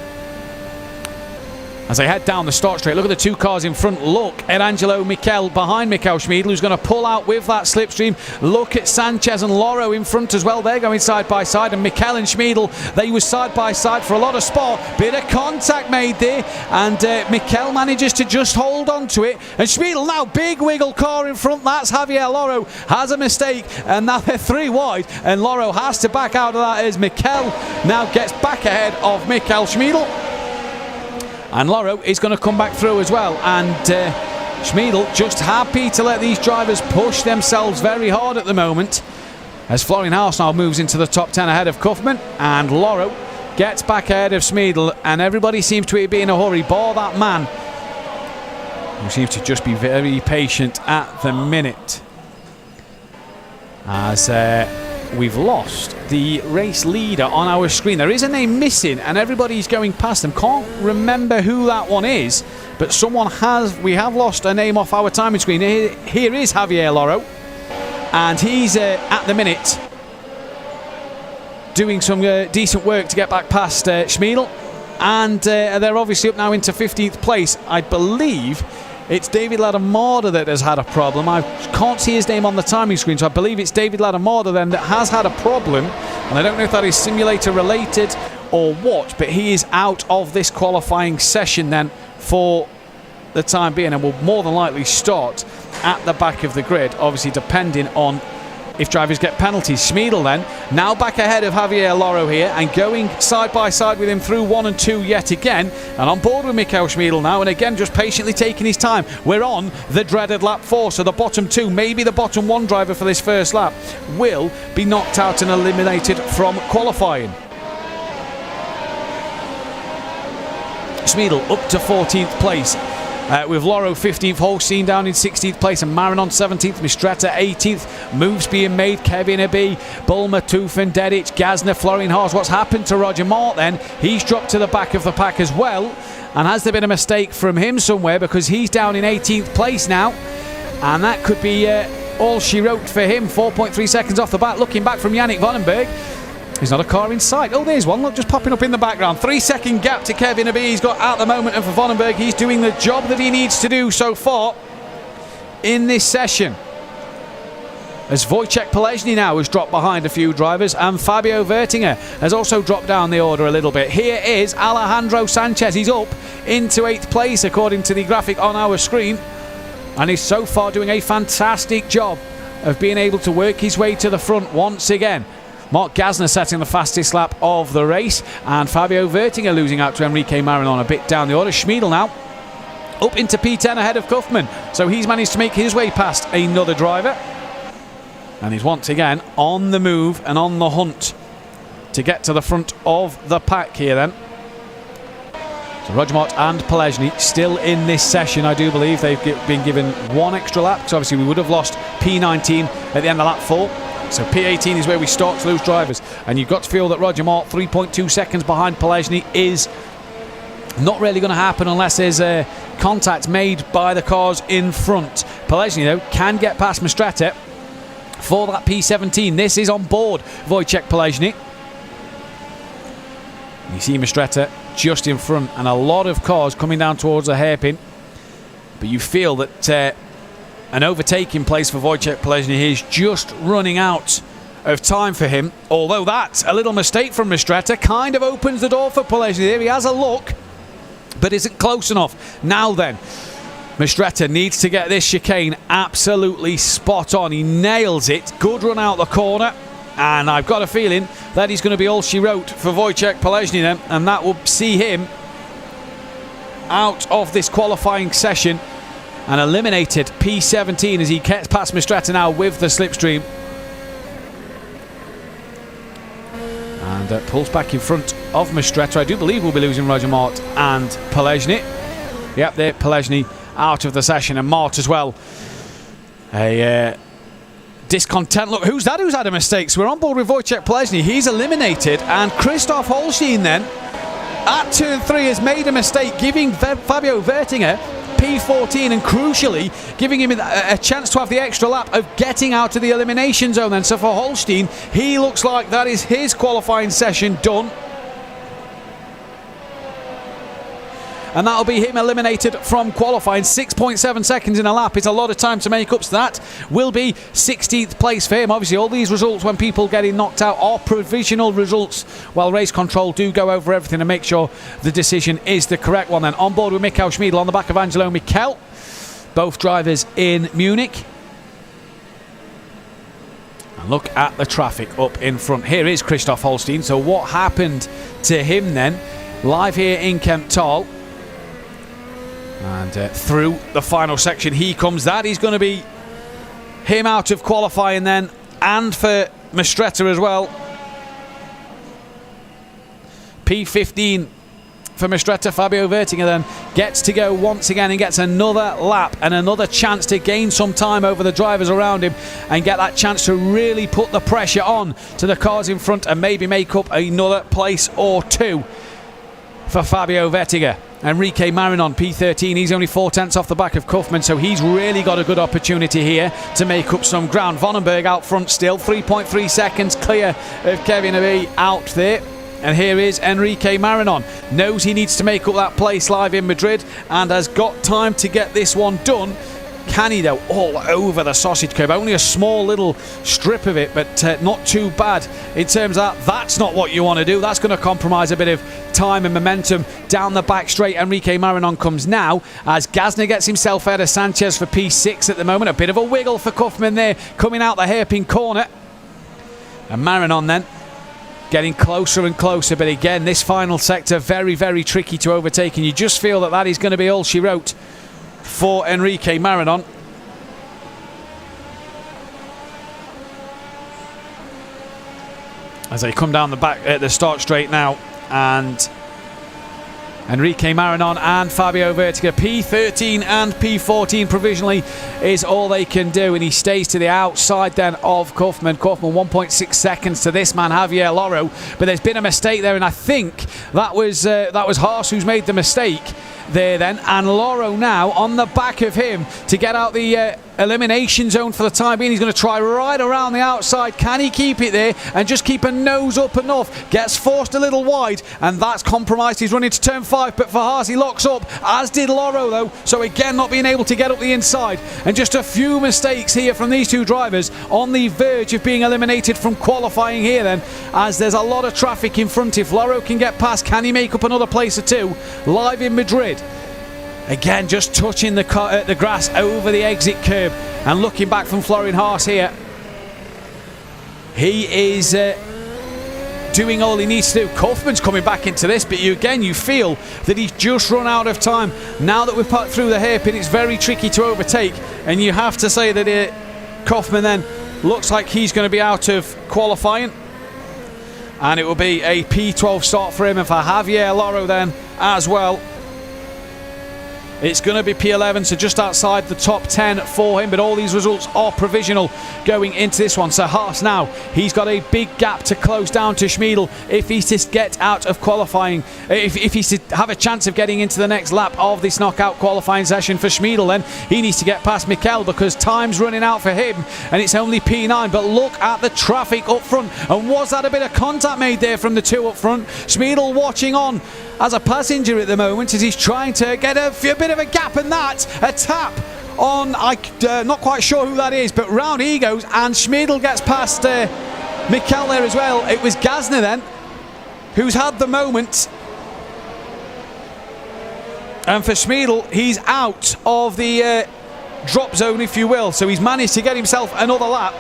[SPEAKER 3] As they head down the start straight, look at the 2 cars in front. Look at Angelo Mikel behind Mikel Schmiedl, who's going to pull out with that slipstream. Look at Sanchez and Loro in front as well. They're going side by side, and Mikel and Schmiedl, they were side by side for a lot of spot. Bit of contact made there, and Mikel manages to just hold on to it. And Schmiedl now, big wiggle car in front. That's Javier Loro, has a mistake, and now they're 3 wide, and Loro has to back out of that as Mikel now gets back ahead of Mikel Schmiedl. And Loro is going to come back through as well. And Schmiedl just happy to let these drivers push themselves very hard at the moment, as Florian Haas now moves into the top 10 ahead of Kaufman. And Loro gets back ahead of Schmiedl. And everybody seems to be in a hurry, bar that man who seems to just be very patient at the minute. As we've lost the race leader on our screen. There is a name missing and everybody's going past them. Can't remember who that one is, but we have lost a name off our timing screen. Here is Javier Loro, and he's at the minute doing some decent work to get back past Schmiedel, and they're obviously up now into 15th place. I believe it's David Ladomada that has had a problem. I can't see his name on the timing screen, so I believe it's David Ladomada then that has had a problem, and I don't know if that is simulator related or what, but he is out of this qualifying session then for the time being, and will more than likely start at the back of the grid, obviously depending on if drivers get penalties. Schmiedel then, now back ahead of Javier Loro here and going side by side with him through 1 and 2 yet again, and on board with Michael Schmiedel now, and again just patiently taking his time. We're on the dreaded lap 4, so the bottom 2, maybe the bottom 1 driver for this first lap will be knocked out and eliminated from qualifying. Schmiedel up to 14th place. With Loro 15th, Holstein down in 16th place, and Marin on 17th, Mistretta 18th. Moves being made, Kevin Abbey, Bulmer, Tufen, Dedic, Gazner, Florian Haas. What's happened to Roger Mart then? He's dropped to the back of the pack as well. And has there been a mistake from him somewhere, because he's down in 18th place now, and that could be all she wrote for him. 4.3 seconds off the bat. Looking back from Yannick Vandenberg. There's not a car in sight. Oh, there's one. Look, just popping up in the background. 3-second gap to Kevin Abbey he's got at the moment, and for Vandenberg, he's doing the job that he needs to do so far in this session. As Wojciech Polezny now has dropped behind a few drivers, and Fabio Vertinger has also dropped down the order a little bit. Here is Alejandro Sanchez. He's up into 8th place according to the graphic on our screen, and he's so far doing a fantastic job of being able to work his way to the front once again. Mark Gazner setting the fastest lap of the race, and Fabio Vertinger losing out to Enrique Marinon a bit down the order. Schmiedel now up into P10 ahead of Kaufman, so he's managed to make his way past another driver, and he's once again on the move and on the hunt to get to the front of the pack here then. So Roger Mart and Polezny still in this session. I do believe they've been given one extra lap, because obviously we would have lost P19 at the end of lap 4. So P18 is where we start to lose drivers, and you've got to feel that Roger Mart 3.2 seconds behind Polezny is not really going to happen unless there's a contact made by the cars in front. Polezny though can get past Mistretta for that P17. This is on board Wojciech Polezny. You see Mistretta just in front, and a lot of cars coming down towards the hairpin, but you feel that an overtaking place for Wojciech Polezny is just running out of time for him. Although that, a little mistake from Mistretta, kind of opens the door for Polezny there. He has a look, but isn't close enough. Now then, Mistretta needs to get this chicane absolutely spot on. He nails it. Good run out the corner. And I've got a feeling that he's going to be all she wrote for Wojciech Polezny then, and that will see him out of this qualifying session and eliminated P17 as he gets past Mistretta now with the slipstream. And pulls back in front of Mistretta. I do believe we'll be losing Roger Mart and Polezny. Yep, there, Polezny out of the session, and Mart as well. A discontent look. Who's that who's had a mistake? So we're on board with Wojciech Polezny. He's eliminated, and Christoph Holstein then at turn 3 has made a mistake, giving Fabio Vertinger P14, and crucially giving him a chance to have the extra lap of getting out of the elimination zone then. So for Holstein, he looks like that is his qualifying session done, and that'll be him eliminated from qualifying. 6.7 seconds in a lap is a lot of time to make up, so that will be 16th place for him. Obviously all these results when people getting knocked out are provisional results, while race control do go over everything and make sure the decision is the correct one. Then on board with Michael Schmiedel on the back of Angelo Mikel, both drivers in Munich. And look at the traffic up in front. Here is Christoph Holstein. So what happened to him then? Live here in Kemptal. And through the final section he comes. That is going to be him out of qualifying then, and for Mistretta as well. P15 for Mistretta. Fabio Vertinger then gets to go once again and gets another lap and another chance to gain some time over the drivers around him and get that chance to really put the pressure on to the cars in front and maybe make up another place or two for Fabio Vertinger. Enrique Marinon, P13, he's only 4 tenths off the back of Kaufman, so he's really got a good opportunity here to make up some ground. Vonenberg out front still, 3.3 seconds clear of Kevin Abbe out there. And here is Enrique Marinon. Knows he needs to make up that place live in Madrid and has got time to get this one done. Can he though? All over the sausage curb. Only a small little strip of it, but not too bad in terms of that. That's not what you want to do. That's going to compromise a bit of time and momentum down the back straight. Enrique Marinon comes now as Gasner gets himself out of Sanchez for P6 at the moment. A bit of a wiggle for Kaufman there coming out the hairpin corner. And Marinon then getting closer and closer, but again this final sector very, very tricky to overtake, and you just feel that that is going to be all she wrote for Enrique Marinon. As they come down the back at the start straight now, and Enrique Marinon and Fabio Vertiger, P13 and P14 provisionally is all they can do, and he stays to the outside then of Kaufman. Kaufman 1.6 seconds to this man Javier Loro, but there's been a mistake there, and I think that was Haas who's made the mistake there then, and Loro now on the back of him to get out the elimination zone for the time being. He's going to try right around the outside. Can he keep it there and just keep a nose up enough? Gets forced a little wide, and that's compromised. He's running to turn 5, but for Haas he locks up, as did Loro though, so again not being able to get up the inside, and just a few mistakes here from these two drivers on the verge of being eliminated from qualifying here then, as there's a lot of traffic in front. If Loro can get past, can he make up another place or two live in Madrid? Again, just touching the grass over the exit curb, and looking back from Florian Haas here. He is doing all he needs to do. Kaufman's coming back into this, but you feel that he's just run out of time. Now that we've put through the hairpin, it's very tricky to overtake, and you have to say that Kaufman then looks like he's going to be out of qualifying, and it will be a P12 start for him, and for Javier Loro then as well. It's going to be P11, so just outside the top 10 for him, but all these results are provisional going into this one. So Haas now, he's got a big gap to close down to Schmiedl if he's to get out of qualifying, if he's to have a chance of getting into the next lap of this knockout qualifying session. For Schmiedl then, he needs to get past Mikel because time's running out for him, and it's only P9, but look at the traffic up front, and was that a bit of contact made there from the two up front? Schmiedl watching on as a passenger at the moment as he's trying to get a bit of a gap, and that's a tap on, not quite sure who that is, but round he goes, and Schmiedl gets past Mikel there as well. It was Gasner then who's had the moment, and for Schmiedl, he's out of the drop zone, if you will, so he's managed to get himself another lap.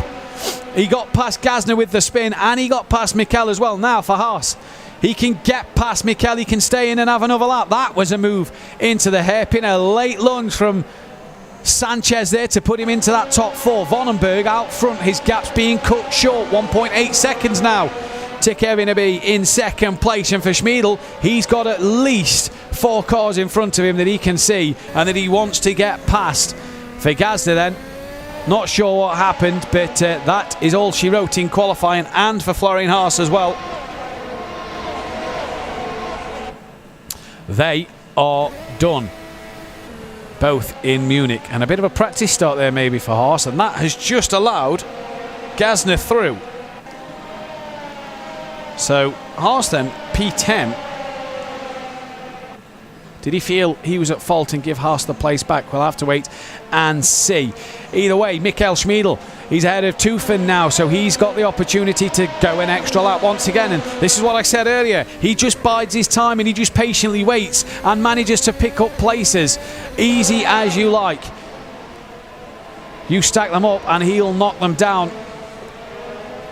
[SPEAKER 3] He got past Gasner with the spin, and he got past Mikel as well. Now for Haas, he can get past Mikel, he can stay in and have another lap. That was a move into the hairpin, a late lunge from Sanchez there to put him into that top 4. Vonenberg out front, his gap's being cut short, 1.8 seconds now to Kevin Abbe in second place. And for Schmiedl, he's got at least 4 cars in front of him that he can see and that he wants to get past. For Gasner then, not sure what happened, but that is all she wrote in qualifying, and for Florian Haas as well. They are done, both in Munich, and a bit of a practice start there maybe for Haas, and that has just allowed Gasner through. So Haas then P10. Did he feel he was at fault and give Haas the place back? We'll have to wait and see. Either way, Michael Schmiedl, he's ahead of Teufen now, so he's got the opportunity to go an extra lap once again. And this is what I said earlier. He just bides his time and he just patiently waits and manages to pick up places. Easy as you like. You stack them up and he'll knock them down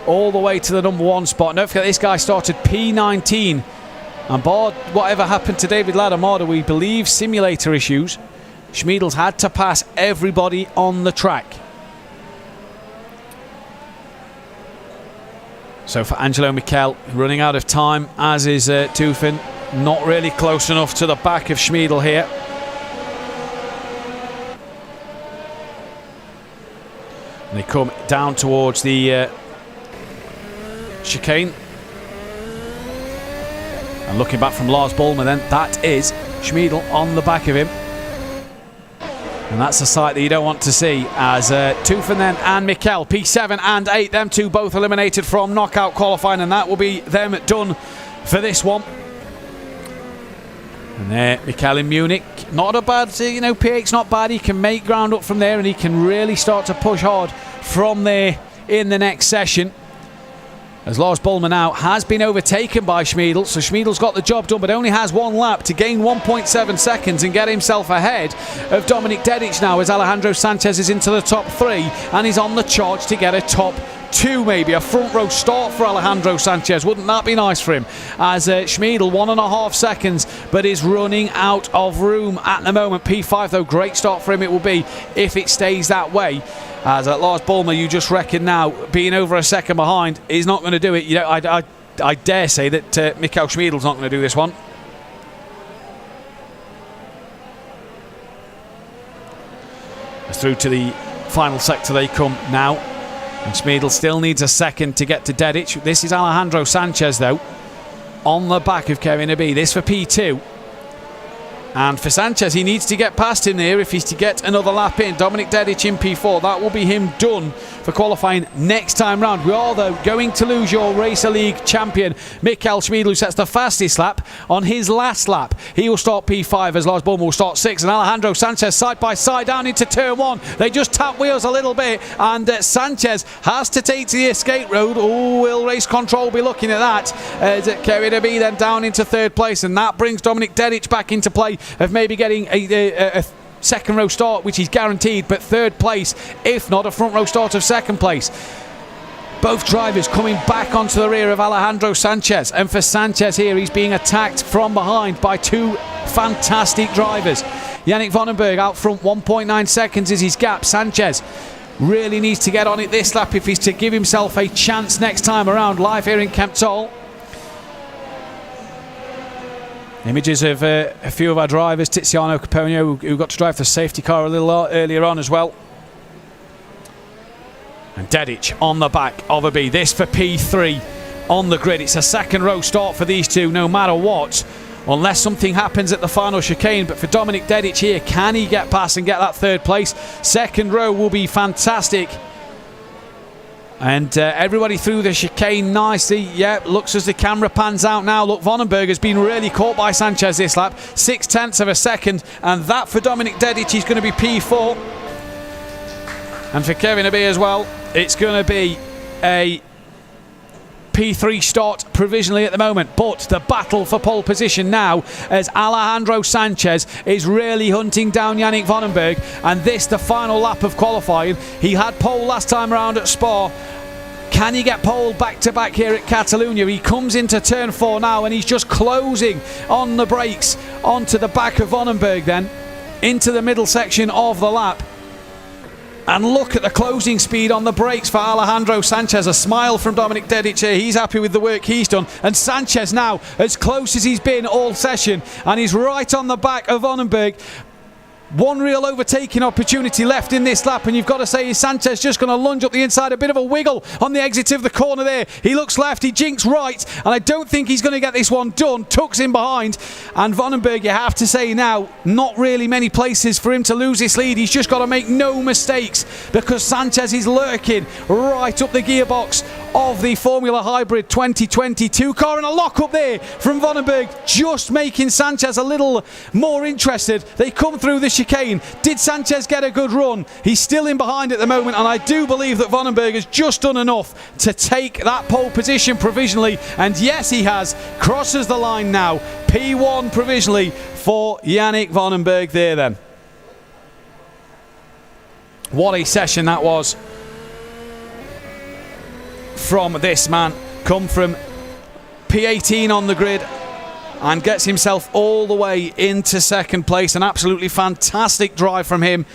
[SPEAKER 3] all the way to the number 1 spot. And don't forget, this guy started P19. And bar whatever happened to David Ladomada, we believe simulator issues, Schmiedl's had to pass everybody on the track. So for Angelo Mikel, running out of time, as is Teufen. not really close enough to the back of Schmiedl here. And they come down towards the chicane. And looking back from Lars Bollmer then, that is Schmiedl on the back of him. And that's a sight that you don't want to see, as Toofen then and Mikkel, P7 and 8, them two both eliminated from knockout qualifying, and that will be them done for this one. And there, Mikkel in Munich, not a bad, P8's not bad. He can make ground up from there, and he can really start to push hard from there in the next session. As Lars Bollmer now has been overtaken by Schmiedl, so Schmiedel's got the job done, but only has one lap to gain 1.7 seconds and get himself ahead of Dominic Dedic now, as Alejandro Sanchez is into the top 3 and he's on the charge to get a top 2, maybe a front row start for Alejandro Sanchez. Wouldn't that be nice for him? As Schmiedl 1.5 seconds, but is running out of room at the moment. P5 though, great start for him it will be if it stays that way. As Lars Bollmer, you just reckon now, being over a second behind, is not going to do it. I dare say that Mikkel Schmiedel's not going to do this one. As through to the final sector they come now. And Schmiedl still needs a second to get to Dedic. This is Alejandro Sanchez though, on the back of Kevin Abbe. This for P2. And for Sanchez, he needs to get past him there if he's to get another lap in. Dominic Dedic in P4. That will be him done for qualifying next time round. We are, though, going to lose your Racer League champion, Mikkel Schmiedl, who sets the fastest lap on his last lap. He will start P5 as Lars Bollmer will start 6. And Alejandro Sanchez side by side down into turn 1. They just tap wheels a little bit. And Sanchez has to take to the escape road. Oh, will race control be looking at that? As Kevin Abbe then down into 3rd place. And that brings Dominic Dedic back into play of maybe getting a second row start, which he's guaranteed, but 3rd place, if not a front row start of 2nd place. Both drivers coming back onto the rear of Alejandro Sanchez, and for Sanchez here, he's being attacked from behind by 2 fantastic drivers. Yannick Vandenberg out front, 1.9 seconds is his gap. Sanchez really needs to get on it this lap if he's to give himself a chance next time around. Live here in Kemptol. Images of a few of our drivers, Tiziano Caponio, who got to drive the safety car a little earlier on as well. And Dedic on the back of Abbe. This for P3 on the grid. It's a 2nd row start for these two, no matter what, unless something happens at the final chicane. But for Dominic Dedic here, can he get past and get that 3rd place? 2nd row will be fantastic. And everybody through the chicane nicely. Yeah, looks as the camera pans out now. Look, Vandenberg has been really caught by Sanchez this lap. 0.6 of a second. And that for Dominic Dedic, he's going to be P4. And for Kevin Abbe as well, it's going to be a P3 start provisionally at the moment, but the battle for pole position now as Alejandro Sanchez is really hunting down Yannick Vandenberg, and this the final lap of qualifying. He had pole last time around at Spa. Can he get pole back to back here at Catalonia? He comes into turn 4 now and he's just closing on the brakes onto the back of Vandenberg, then into the middle section of the lap. And look at the closing speed on the brakes for Alejandro Sanchez. A smile from Dominic Dedic here. He's happy with the work he's done. And Sanchez now as close as he's been all session. And he's right on the back of Vandenberg. One real overtaking opportunity left in this lap, and you've got to say, is Sanchez just going to lunge up the inside? A bit of a wiggle on the exit of the corner there. He looks left, he jinks right, and I don't think he's going to get this one done. Tucks in behind, and Vandenberg, you have to say now, not really many places for him to lose this lead. He's just got to make no mistakes, because Sanchez is lurking right up the gearbox of the Formula Hybrid 2022 car, and a lock up there from Vandenberg, just making Sanchez a little more interested. They come through the chicane. Did Sanchez get a good run? He's still in behind at the moment, and I do believe that Vandenberg has just done enough to take that pole position provisionally, and yes, he has. Crosses the line now. P1 provisionally for Yannick Vandenberg there then. What a session that was from this man. Come from P18 on the grid and gets himself all the way into 2nd place. An absolutely fantastic drive from him,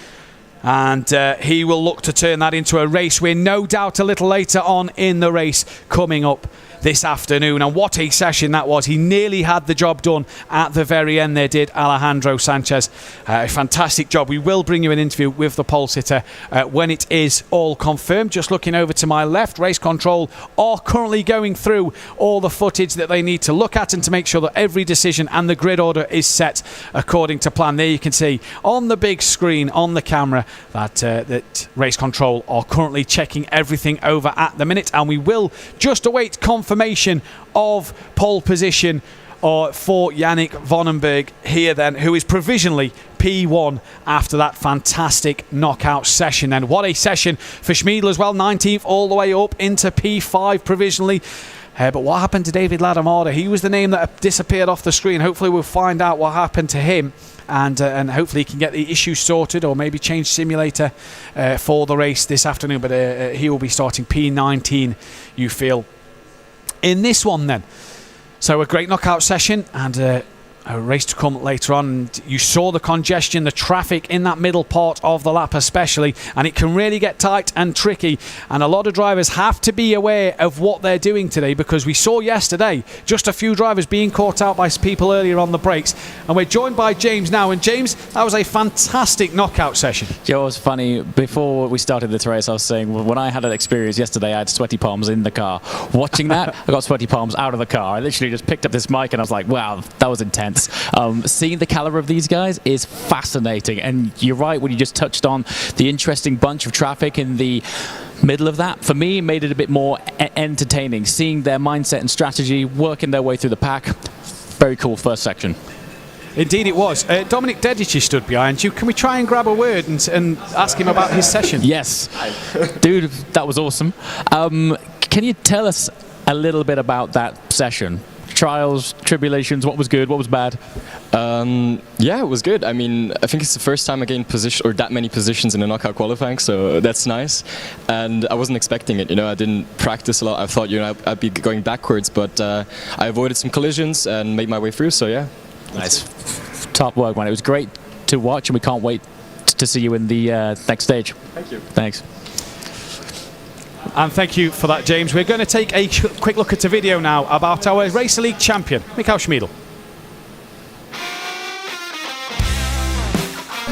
[SPEAKER 3] and he will look to turn that into a race win, no doubt, a little later on in the race coming up this afternoon. And what a session that was. He nearly had the job done at the very end there, did Alejandro Sanchez. A fantastic job. We will bring you an interview with the pole sitter when it is all confirmed. Just looking over to my left, Race Control are currently going through all the footage that they need to look at and to make sure that every decision and the grid order is set according to plan. There you can see on the big screen on the camera that Race Control are currently checking everything over at the minute, and we will just await confirmation of pole position for Yannick Vonenberg here then, who is provisionally P1 after that fantastic knockout session. And what a session for Schmiedl as well, 19th all the way up into P5 provisionally. But what happened to David Ladomada? He was the name that disappeared off the screen. Hopefully we'll find out what happened to him, and hopefully he can get the issue sorted or maybe change simulator for the race this afternoon. But he will be starting P19, you feel, in this one then. So a great knockout session and a race to come later on. And you saw the congestion, the traffic in that middle part of the lap especially, and it can really get tight and tricky, and a lot of drivers have to be aware of what they're doing today, because we saw yesterday just a few drivers being caught out by people earlier on the brakes. And we're joined by James now, and James, that was a fantastic knockout session.
[SPEAKER 7] Joe, it was funny, before we started this race I was saying when I had an experience yesterday I had sweaty palms in the car. Watching that I got sweaty palms out of the car. I literally just picked up this mic and I was like, wow, that was intense. Seeing the caliber of these guys is fascinating, and you're right when you just touched on the interesting bunch of traffic in the middle of that. For me, it made it a bit more entertaining, seeing their mindset and strategy working their way through the pack. Very cool first section.
[SPEAKER 3] Indeed it was. Dominic Dedici stood behind you. Can we try and grab a word and ask him about his session?
[SPEAKER 7] Yes. Dude, that was awesome. Can you tell us a little bit about that session? Trials, tribulations, what was good, what was bad?
[SPEAKER 10] Yeah, it was good. I mean, I think it's the first time I gained position or that many positions in a knockout qualifying, so that's nice. And I wasn't expecting it, you know, I didn't practice a lot. I thought, you know, I'd be going backwards, but I avoided some collisions and made my way through, so yeah.
[SPEAKER 7] Nice. Top work, man. It was great to watch, and we can't wait to see you in the next stage.
[SPEAKER 10] Thank you.
[SPEAKER 7] Thanks.
[SPEAKER 3] And thank you for that, James. We're going to take a quick look at a video now about our Racer League champion, Michael Schmiedl.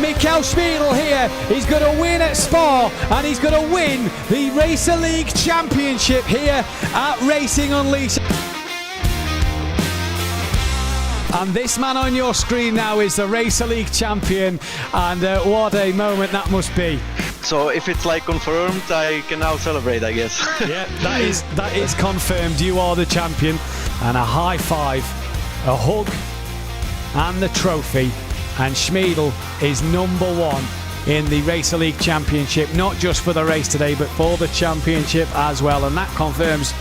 [SPEAKER 3] Michael Schmiedl here. He's going to win at Spa, and he's going to win the Racer League Championship here at Racing Unleashed. And this man on your screen now is the Racer League champion, and what a moment that must be.
[SPEAKER 11] So if it's like confirmed, I can now celebrate, I guess.
[SPEAKER 3] Yeah, that is confirmed. You are the champion. And a high five, a hug, and the trophy. And Schmiedl is #1 in the Racer League Championship, not just for the race today, but for the championship as well. And that confirms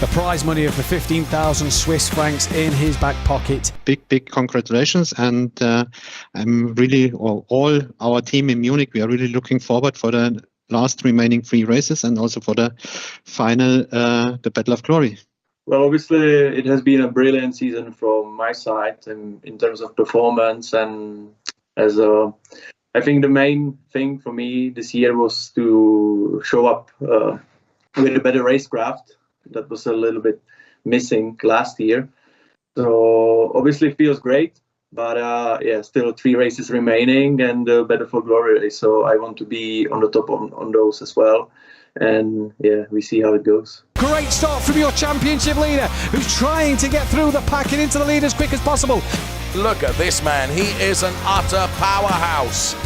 [SPEAKER 3] the prize money of the 15,000 Swiss francs in his back pocket.
[SPEAKER 12] Big congratulations, and I'm really, all our team in Munich, we are really looking forward for the last remaining 3 races and also for the final, the Battle of Glory.
[SPEAKER 13] Well, obviously it has been a brilliant season from my side in terms of performance, and I think the main thing for me this year was to show up with a better racecraft. That was a little bit missing last year. So obviously it feels great, but yeah, still 3 races remaining and Battle for Glory race. So I want to be on the top on those as well. And yeah, we see how it goes.
[SPEAKER 3] Great start from your championship leader, who's trying to get through the pack and into the lead as quick as possible.
[SPEAKER 2] Look at this man. He is an utter powerhouse.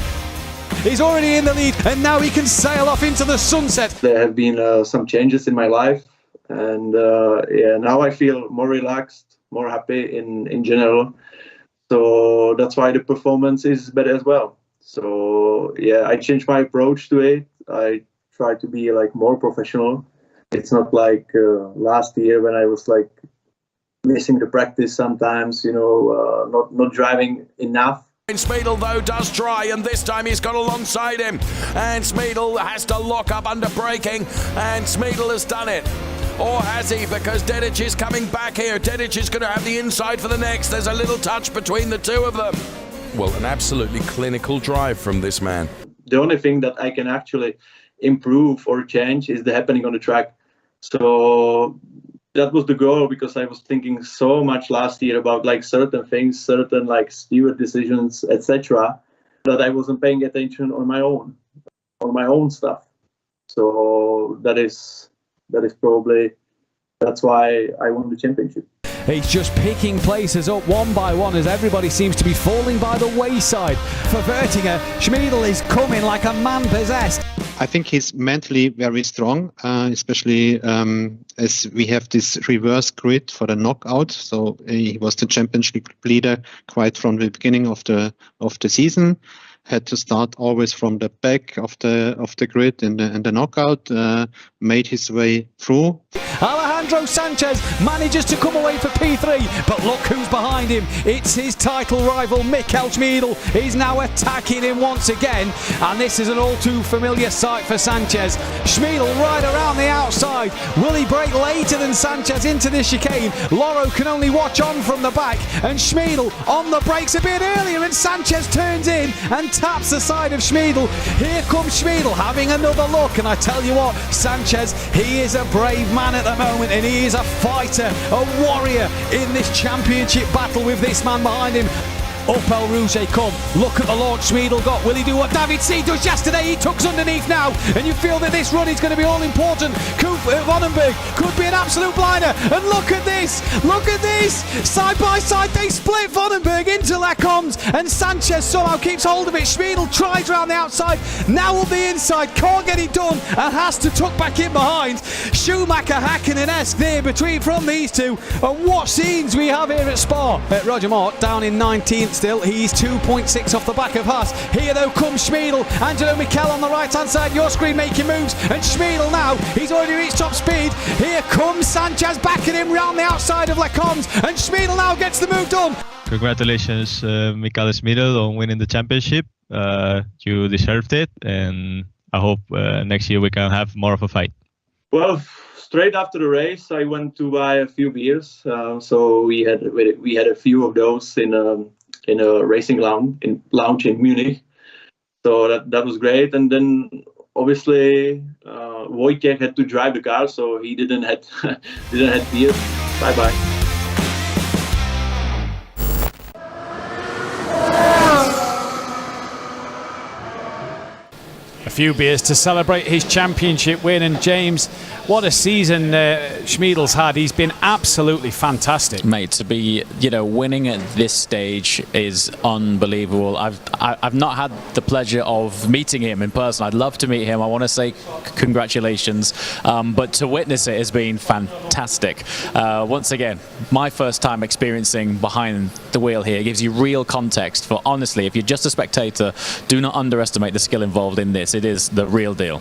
[SPEAKER 3] He's already in the lead, and now he can sail off into the sunset.
[SPEAKER 13] There have been some changes in my life. And yeah, now I feel more relaxed, more happy in general. So that's why the performance is better as well. So yeah, I changed my approach to it. I try to be like more professional. It's not like last year when I was like missing the practice sometimes, you know, not driving enough.
[SPEAKER 2] Schmiedl though does try, and this time he's got alongside him, and Schmiedl has to lock up under braking, and Schmiedl has done it. Or has he? Because Dedic is coming back here. Dedic is going to have the inside for the next. There's a little touch between the two of them. Well, an absolutely clinical drive from this man.
[SPEAKER 13] The only thing that I can actually improve or change is the happening on the track. So that was the goal, because I was thinking so much last year about like certain things, certain like steward decisions, etc., that I wasn't paying attention on my own stuff. So that is probably, that's why I won the championship.
[SPEAKER 3] He's just picking places up one by one as everybody seems to be falling by the wayside. For Wertinger, Schmiedl is coming like a man possessed.
[SPEAKER 12] I think he's mentally very strong, especially as we have this reverse grid for the knockout. So he was the championship leader quite from the beginning of the season. Had to start always from the back of the grid in the knockout. Made his way through.
[SPEAKER 3] Alejandro Sanchez manages to come away for P3, but look who's behind him. It's his title rival, Michael Schmiedl. He's now attacking him once again, and this is an all too familiar sight for Sanchez. Schmiedl right around the outside. Will he break later than Sanchez into the chicane? Loro can only watch on from the back, and Schmiedl on the brakes a bit earlier, and Sanchez turns in and taps the side of Schmiedl. Here comes Schmiedl having another look, and I tell you what, Sanchez, he is a brave man at the moment, and he is a fighter, a warrior in this championship battle with this man behind him. Up El Rouge come. Look at the launch Schmiedl got. Will he do what David C does yesterday? He tucks underneath now, and you feel that this run is going to be all important. Vandenberg could be an absolute blinder, and look at this, side by side they split Vandenberg into Lecombe, and Sanchez somehow keeps hold of it. Schmiedl tries around the outside, now on the inside, can't get it done, and has to tuck back in behind. Schumacher, Hakkinen-esque there from these two, and what scenes we have here at Spa. Roger Mort down in 19th still, he's 2.6 off the back of Haas. Here though comes Schmiedl, Angelo Michel on the right hand side, your screen making moves, and Schmiedl now, he's already reached top speed. Here comes Sanchez backing him round the outside of Lecombe, and Schmiedl now gets the move done.
[SPEAKER 14] Congratulations, Michael Schmiedl, on winning the championship. You deserved it, and I hope next year we can have more of a fight.
[SPEAKER 13] Well, straight after the race, I went to buy a few beers. So we had a few of those in a racing lounge in Munich. So that was great. And then obviously Wojciech had to drive the car, so he didn't have beer. Bye bye.
[SPEAKER 3] A few beers to celebrate his championship win, and James, what a season Schmiedl's had. He's been absolutely fantastic,
[SPEAKER 7] mate. To be winning at this stage is unbelievable. I've not had the pleasure of meeting him in person. I'd love to meet him. I want to say congratulations, but to witness it has been fantastic. Once again, my first time experiencing behind the wheel here gives you real context for, honestly, if you're just a spectator, do not underestimate the skill involved in this. It is the real deal.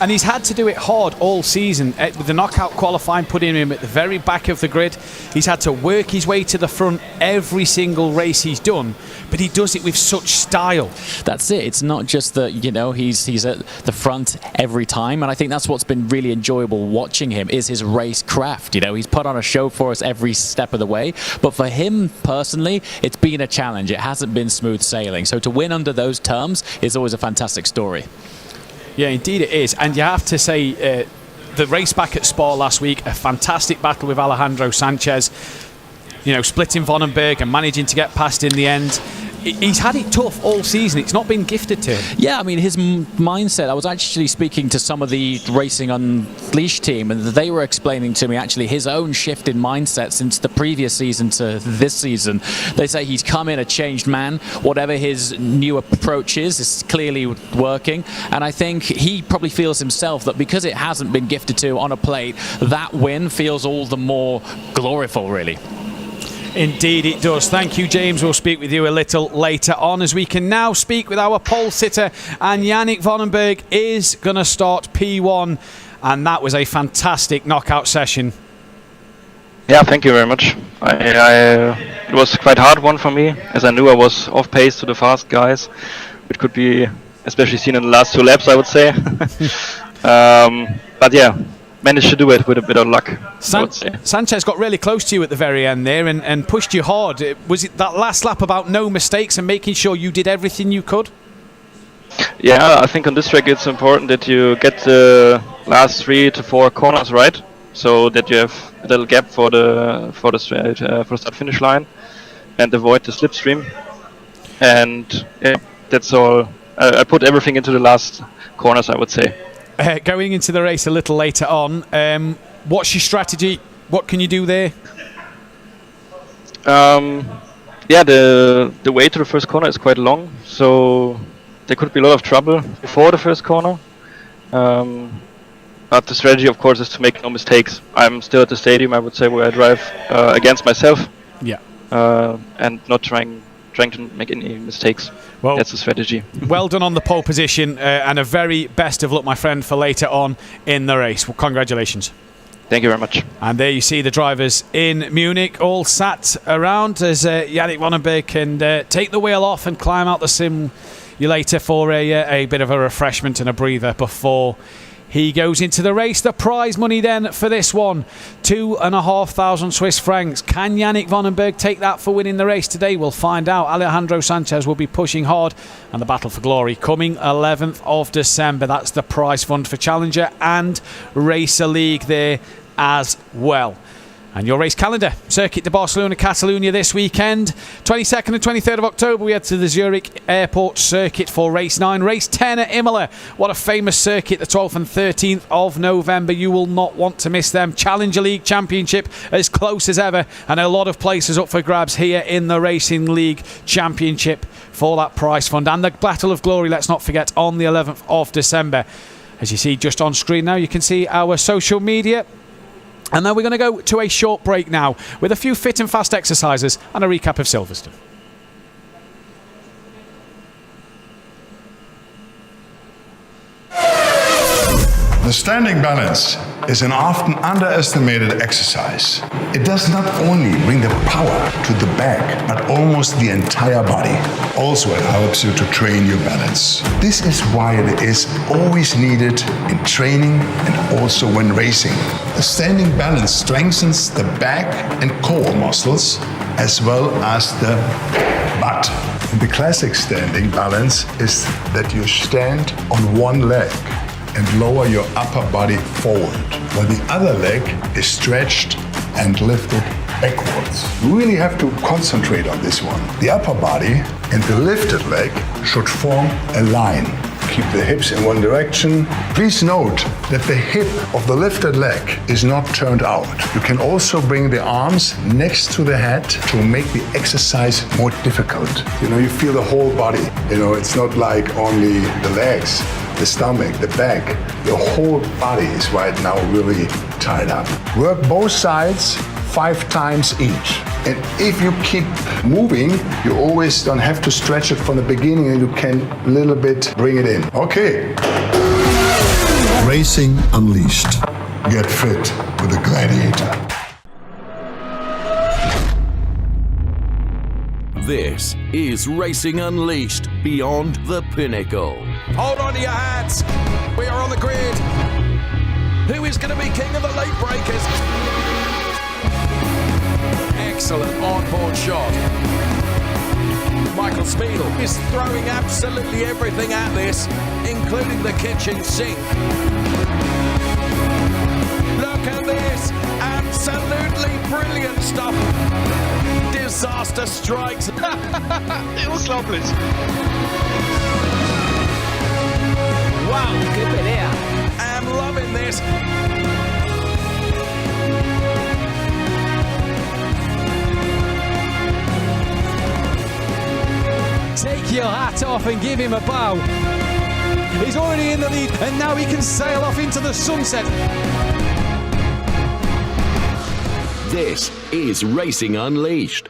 [SPEAKER 3] And he's had to do it hard all season. With the knockout qualifying putting him at the very back of the grid, he's had to work his way to the front every single race he's done, but he does it with such style.
[SPEAKER 7] That's it. It's not just that, he's at the front every time, and I think that's what's been really enjoyable watching him, is his race craft. He's put on a show for us every step of the way, but for him personally, it's been a challenge. It hasn't been smooth sailing, so to win under those terms is always a fantastic story.
[SPEAKER 3] Yeah, indeed it is. And you have to say, the race back at Spa last week, a fantastic battle with Alejandro Sanchez, splitting Vandenberg and managing to get past in the end. He's had it tough all season. It's not been gifted to him.
[SPEAKER 7] Yeah, I mean, his mindset, I was actually speaking to some of the Racing Unleashed team, and they were explaining to me actually his own shift in mindset since the previous season to this season. They say he's come in a changed man. Whatever his new approach is clearly working, and I think he probably feels himself that because it hasn't been gifted to on a plate, that win feels all the more gloriful, really.
[SPEAKER 3] Indeed it does. Thank you, James. We'll speak with you a little later on, as we can now speak with our pole sitter, and Yannick Vandenberg is going to start P1, and that was a fantastic knockout session.
[SPEAKER 11] Yeah, thank you very much. It was quite hard one for me, as I knew I was off pace to the fast guys, which could be especially seen in the last 2 laps, I would say. But yeah, managed to do it with a bit of luck.
[SPEAKER 3] Sanchez got really close to you at the very end there and pushed you hard. Was it that last lap about no mistakes and making sure you did everything you could?
[SPEAKER 11] Yeah, I think on this track it's important that you get the last 3 to 4 corners right, so that you have a little gap for the start finish line, and avoid the slipstream. And yeah, that's all. I put everything into the last corners, I would say.
[SPEAKER 3] Going into the race a little later on, what's your strategy? What can you do there?
[SPEAKER 11] Yeah, the way to the first corner is quite long, so there could be a lot of trouble before the first corner. But the strategy, of course, is to make no mistakes. I'm still at the stadium, I would say, where I drive against myself.
[SPEAKER 3] Yeah.
[SPEAKER 11] And not trying to make any mistakes. Well, that's the strategy.
[SPEAKER 3] Well done on the pole position, and a very best of luck, my friend, for later on in the race. Well, congratulations.
[SPEAKER 11] Thank you very much.
[SPEAKER 3] And there you see the drivers in Munich all sat around as Yannick Vandenberg can take the wheel off and climb out the simulator for a bit of a refreshment and a breather before he goes into the race. The prize money then for this one, 2,500 Swiss francs. Can Yannick Vandenberg take that for winning the race today? We'll find out. Alejandro Sanchez will be pushing hard, and the Battle for Glory coming 11th of December. That's the prize fund for Challenger and Racer League there as well. And your race calendar: Circuit de Barcelona, Catalonia this weekend. 22nd and 23rd of October, we head to the Zurich Airport Circuit for race 9. Race 10 at Imola. What a famous circuit, the 12th and 13th of November. You will not want to miss them. Challenger League Championship as close as ever, and a lot of places up for grabs here in the Racing League Championship for that prize fund. And the Battle of Glory, let's not forget, on the 11th of December. As you see just on screen now, you can see our social media. And then we're going to go to a short break now with a few fit and fast exercises and a recap of Silverstone.
[SPEAKER 15] The standing balance is an often underestimated exercise. It does not only bring the power to the back, but almost the entire body. Also, it helps you to train your balance. This is why it is always needed in training and also when racing. The standing balance strengthens the back and core muscles as well as the butt. And the classic standing balance is that you stand on one leg and lower your upper body forward, while the other leg is stretched and lifted backwards. You really have to concentrate on this one. The upper body and the lifted leg should form a line. Keep the hips in one direction. Please note that the hip of the lifted leg is not turned out. You can also bring the arms next to the head to make the exercise more difficult. You feel the whole body. It's not like only the legs, the stomach, the back. The whole body is right now really tied up. Work both sides 5 times each. And if you keep moving, you always don't have to stretch it from the beginning, and you can a little bit bring it in. Okay. Racing Unleashed. Get fit with a Gladiator.
[SPEAKER 1] This is Racing Unleashed Beyond the Pinnacle.
[SPEAKER 2] Hold on to your hats. We are on the grid. Who is going to be king of the late breakers? Excellent on-board shot. Michael Speedle is throwing absolutely everything at this, including the kitchen sink. Look at this. Absolutely brilliant stuff. Disaster strikes.
[SPEAKER 8] Unglaublich.
[SPEAKER 2] Wow, qué pelea. I'm loving this.
[SPEAKER 3] Take your hat off and give him a bow. He's already in the lead, and now he can sail off into the sunset.
[SPEAKER 1] This is Racing Unleashed.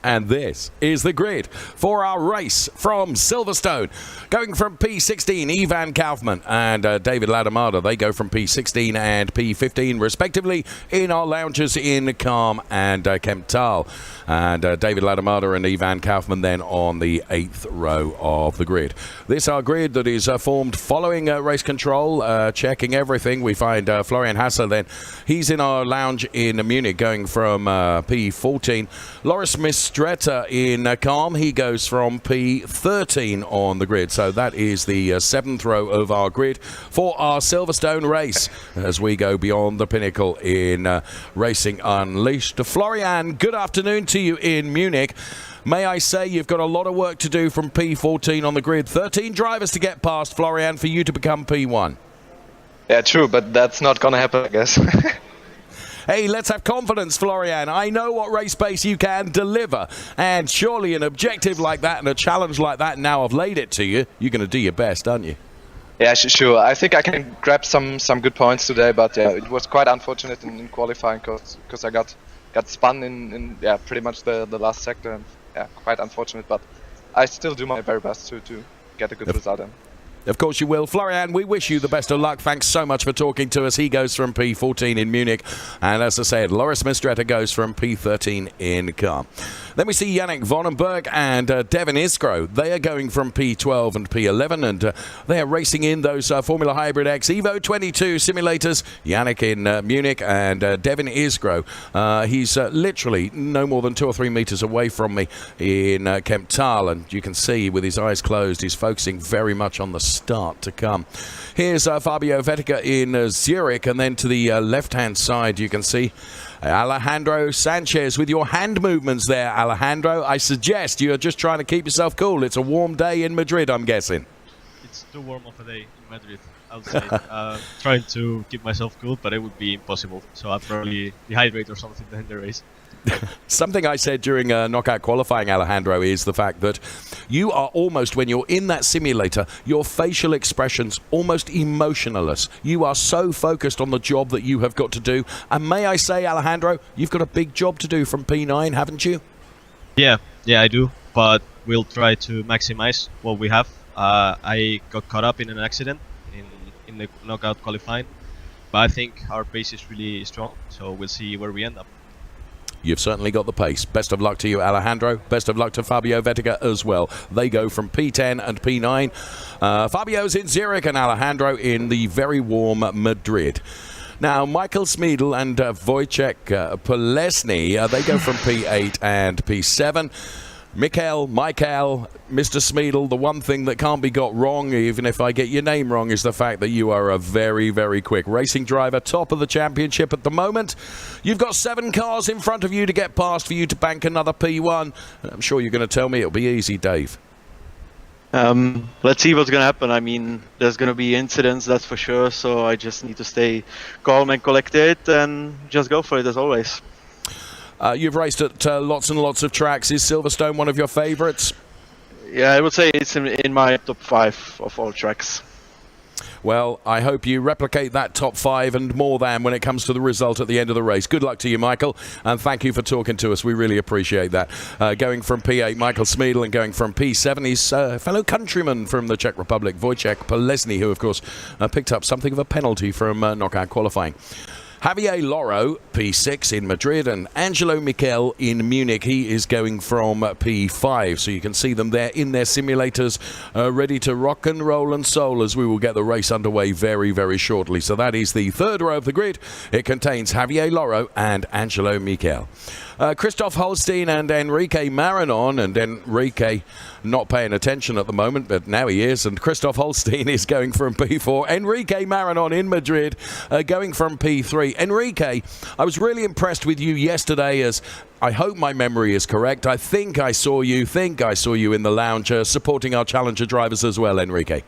[SPEAKER 2] And this is the grid for our race from Silverstone. Going from P16, Ivan Kaufman and David Ladamada. They go from P16 and P15 respectively in our lounges in Calm and Kemptal. And David Ladamada and Ivan Kaufman then on the 8th row of the grid. This our grid that is formed following race control, checking everything. We find Florian Hasser then. He's in our lounge in Munich going from P14. Loris Smith Mistretta in calm. He goes from P13 on the grid. So that is the 7th row of our grid for our Silverstone race as we go beyond the Pinnacle in Racing Unleashed. Florian, good afternoon to you in Munich. May I say you've got a lot of work to do from P14 on the grid. 13 drivers to get past, Florian, for you to become P1.
[SPEAKER 11] Yeah, true, but that's not gonna happen, I guess.
[SPEAKER 2] Hey, let's have confidence, Florian. I know what race pace you can deliver. And surely an objective like that and a challenge like that, now I've laid it to you, you're going to do your best, aren't you?
[SPEAKER 11] Yeah, sure. I think I can grab some good points today, but yeah, it was quite unfortunate in qualifying because I got spun in pretty much the last sector. And, yeah, quite unfortunate, but I still do my very best to get a good result in.
[SPEAKER 2] Of course you will. Florian, we wish you the best of luck. Thanks so much for talking to us. He goes from P14 in Munich. And as I said, Loris Mistretta goes from P13 in Calm. Then we see Yannick Vonenberg and Devin Isgro. They are going from P12 and P11, and they are racing in those Formula Hybrid X Evo 22 simulators. Yannick in Munich and Devin Isgro. He's literally no more than 2 or 3 meters away from me in Kemptal, and you can see with his eyes closed, he's focusing very much on the start to come. Here's Fabio Vettiger in Zurich, and then to the left-hand side you can see Alejandro Sanchez with your hand movements there, Alejandro. I suggest you're just trying to keep yourself cool. It's a warm day in Madrid, I'm guessing.
[SPEAKER 14] It's too warm of a day in Madrid, I'll say. Trying to keep myself cool, but it would be impossible. So I'll probably dehydrate or something in the race.
[SPEAKER 2] Something I said during knockout qualifying, Alejandro, is the fact that you are almost, when you're in that simulator, your facial expressions almost emotionless. You are so focused on the job that you have got to do. And may I say, Alejandro, you've got a big job to do from P9, haven't you?
[SPEAKER 14] Yeah, I do. But we'll try to maximize what we have. I got caught up in an accident in the knockout qualifying, but I think our pace is really strong. So we'll see where we end up.
[SPEAKER 2] You've certainly got the pace. Best of luck to you, Alejandro. Best of luck to Fabio Vettiger as well. They go from P10 and P9. Fabio's in Zurich and Alejandro in the very warm Madrid. Now, Michael Smeedel and Wojciech Polesny, they go from P8 and P7. Michael, Mr. Smeedel, the one thing that can't be got wrong, even if I get your name wrong, is the fact that you are a very, very quick racing driver, top of the championship at the moment. You've got 7 cars in front of you to get past for you to bank another P1. I'm sure you're going to tell me it'll be easy, Dave.
[SPEAKER 16] Let's see what's going to happen. I mean, there's going to be incidents, that's for sure, so I just need to stay calm and collected and just go for it as always.
[SPEAKER 2] You've raced at lots and lots of tracks. Is Silverstone one of your favourites?
[SPEAKER 16] Yeah, I would say it's in my top 5 of all tracks.
[SPEAKER 2] Well, I hope you replicate that top 5 and more than when it comes to the result at the end of the race. Good luck to you, Michael, and thank you for talking to us. We really appreciate that. Going from P8, Michael Smeedel, and going from P7, his fellow countryman from the Czech Republic, Wojciech Polesny, who, of course, picked up something of a penalty from knockout qualifying. Javier Loro, P6 in Madrid, and Angelo Michel in Munich. He is going from P5, so you can see them there in their simulators, ready to rock and roll and soul as we will get the race underway very, very shortly. So that is the 3rd row of the grid. It contains Javier Loro and Angelo Michel. Christoph Holstein and Enrique Marinon, and Enrique not paying attention at the moment, but now he is, and Christoph Holstein is going from P4. Enrique Marinon in Madrid, going from P3. Enrique, I was really impressed with you yesterday, as I hope my memory is correct. I think I saw you in the lounge supporting our Challenger drivers as well, Enrique.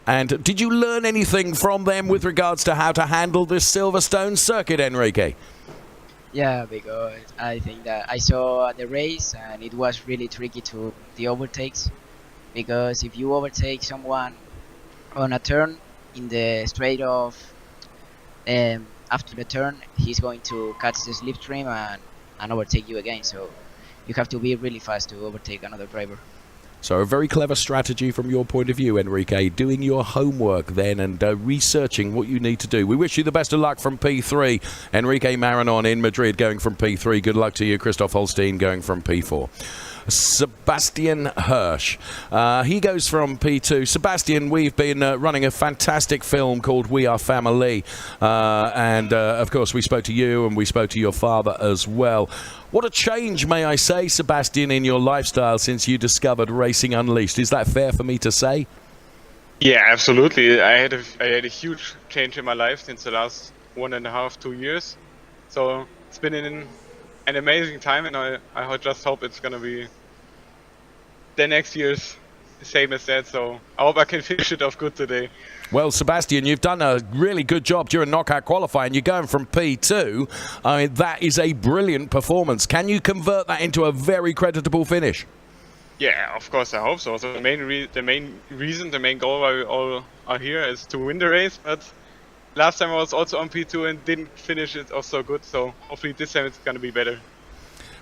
[SPEAKER 2] And did you learn anything from them with regards to how to handle this Silverstone circuit, Enrique?
[SPEAKER 17] Yeah, because I think that I saw the race and it was really tricky to the overtakes, because if you overtake someone on a turn in the straight of after the turn, he's going to catch the slipstream and overtake you again, so you have to be really fast to overtake another driver.
[SPEAKER 2] So a very clever strategy from your point of view, Enrique, doing your homework then and researching what you need to do. We wish you the best of luck from P3. Enrique Maranon in Madrid going from P3. Good luck to you. Christoph Holstein going from P4. Sebastian Hirsch. He goes from P2. Sebastian, we've been running a fantastic film called We Are Family. And, of course, we spoke to you and we spoke to your father as well. What a change, may I say, Sebastian, in your lifestyle since you discovered Racing Unleashed. Is that fair for me to say?
[SPEAKER 18] Yeah, absolutely. I had a huge change in my life since the last 1.5, 2 years. So it's been an amazing time, and I just hope it's going to be the next year's the same as that. So I hope I can finish it off good today.
[SPEAKER 2] Well, Sebastian, you've done a really good job during knockout qualifying. You're going from P2. I mean, that is a brilliant performance. Can you convert that into a very creditable finish?
[SPEAKER 18] Yeah, of course, I hope so. So the main goal why we all are here is to win the race. But last time I was also on P2 and didn't finish it off so good. So hopefully this time it's going to be better.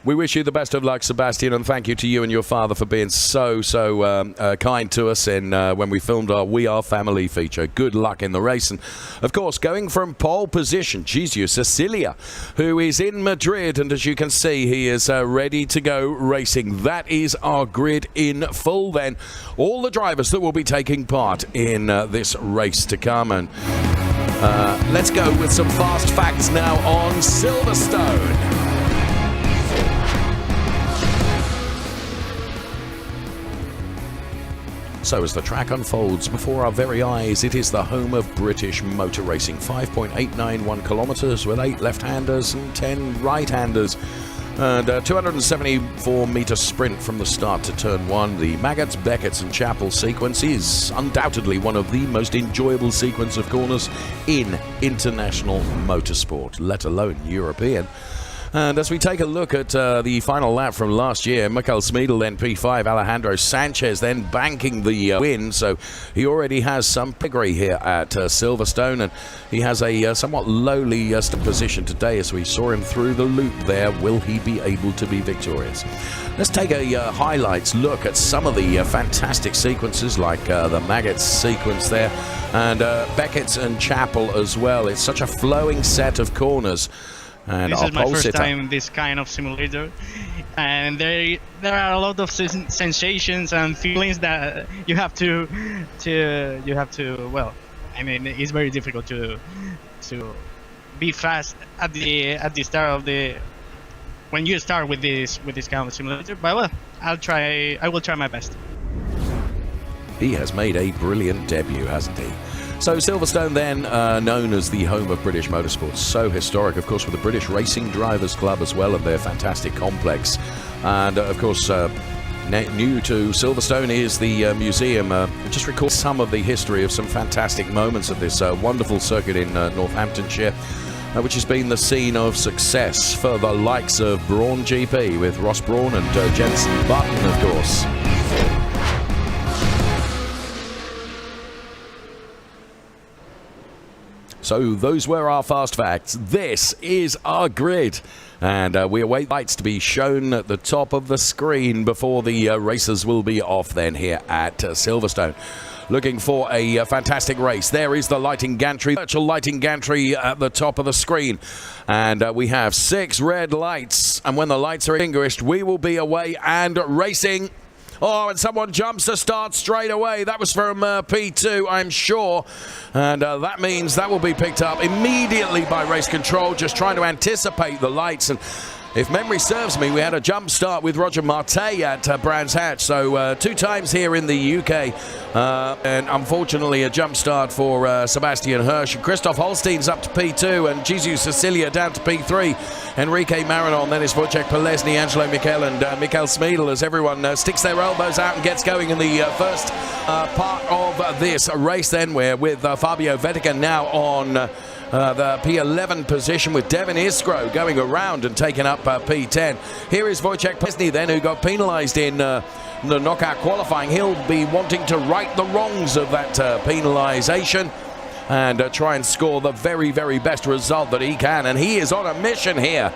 [SPEAKER 2] We wish you the best of luck, Sebastian, and thank you to you and your father for being so kind to us when we filmed our We Are Family feature. Good luck in the race. And, of course, going from pole position, Jesus Cecilia, who is in Madrid, and as you can see, he is ready to go racing. That is our grid in full then. All the drivers that will be taking part in this race to come. And let's go with some fast facts now on Silverstone. So as the track unfolds before our very eyes, it is the home of British motor racing. 5.891 kilometres with 8 left-handers and 10 right-handers. And a 274-metre sprint from the start to turn 1. The Maggots, Beckett's and Chapel sequence is undoubtedly one of the most enjoyable sequence of corners in international motorsport, let alone European. And as we take a look at the final lap from last year, Michael Smeedel then P5, Alejandro Sanchez then banking the win. So he already has some pedigree here at Silverstone, and he has a somewhat lowly position today as we saw him through the loop there. Will he be able to be victorious? Let's take a highlights look at some of the fantastic sequences like the Maggots sequence there and Beckett's and Chapel as well. It's such a flowing set of corners. And
[SPEAKER 19] this is my first time in this kind of simulator, and there are a lot of sensations and feelings that you have to well, I mean, it's very difficult to be fast at the start of the when you start with this kind of simulator. But well, I will try my best.
[SPEAKER 2] He has made a brilliant debut, hasn't he? So Silverstone then, known as the home of British motorsport, so historic, of course, with the British Racing Drivers Club as well and their fantastic complex. And, of course, new to Silverstone is the museum. Just recall some of the history of some fantastic moments at this wonderful circuit in Northamptonshire, which has been the scene of success for the likes of Brawn GP with Ross Brawn and Jenson Button, of course. So those were our fast facts. This is our grid. And we await lights to be shown at the top of the screen before the racers will be off then here at Silverstone. Looking for a fantastic race. There is the lighting gantry, virtual lighting gantry at the top of the screen. And we have 6 red lights. And when the lights are extinguished, we will be away and racing. Oh, and someone jumps to start straight away. That was from P2, I'm sure. And that means that will be picked up immediately by race control, just trying to anticipate the lights. And if memory serves me, we had a jump start with Roger Marte at Brands Hatch. So 2 times here in the UK. And unfortunately, a jump start for Sebastian Hirsch. Christoph Holstein's up to P2 and Jesus Cecilia down to P3. Enrique Maranon, then is Wojciech Polesny, Angelo Michel and Michael Smeedel as everyone sticks their elbows out and gets going in the first part of this race. Then we're with Fabio Vettigan now on the P11 position with Devin Iskro going around and taking up P10. Here is Wojciech Polesny then, who got penalised in the knockout qualifying. He'll be wanting to right the wrongs of that penalisation and try and score the very, very best result that he can. And he is on a mission here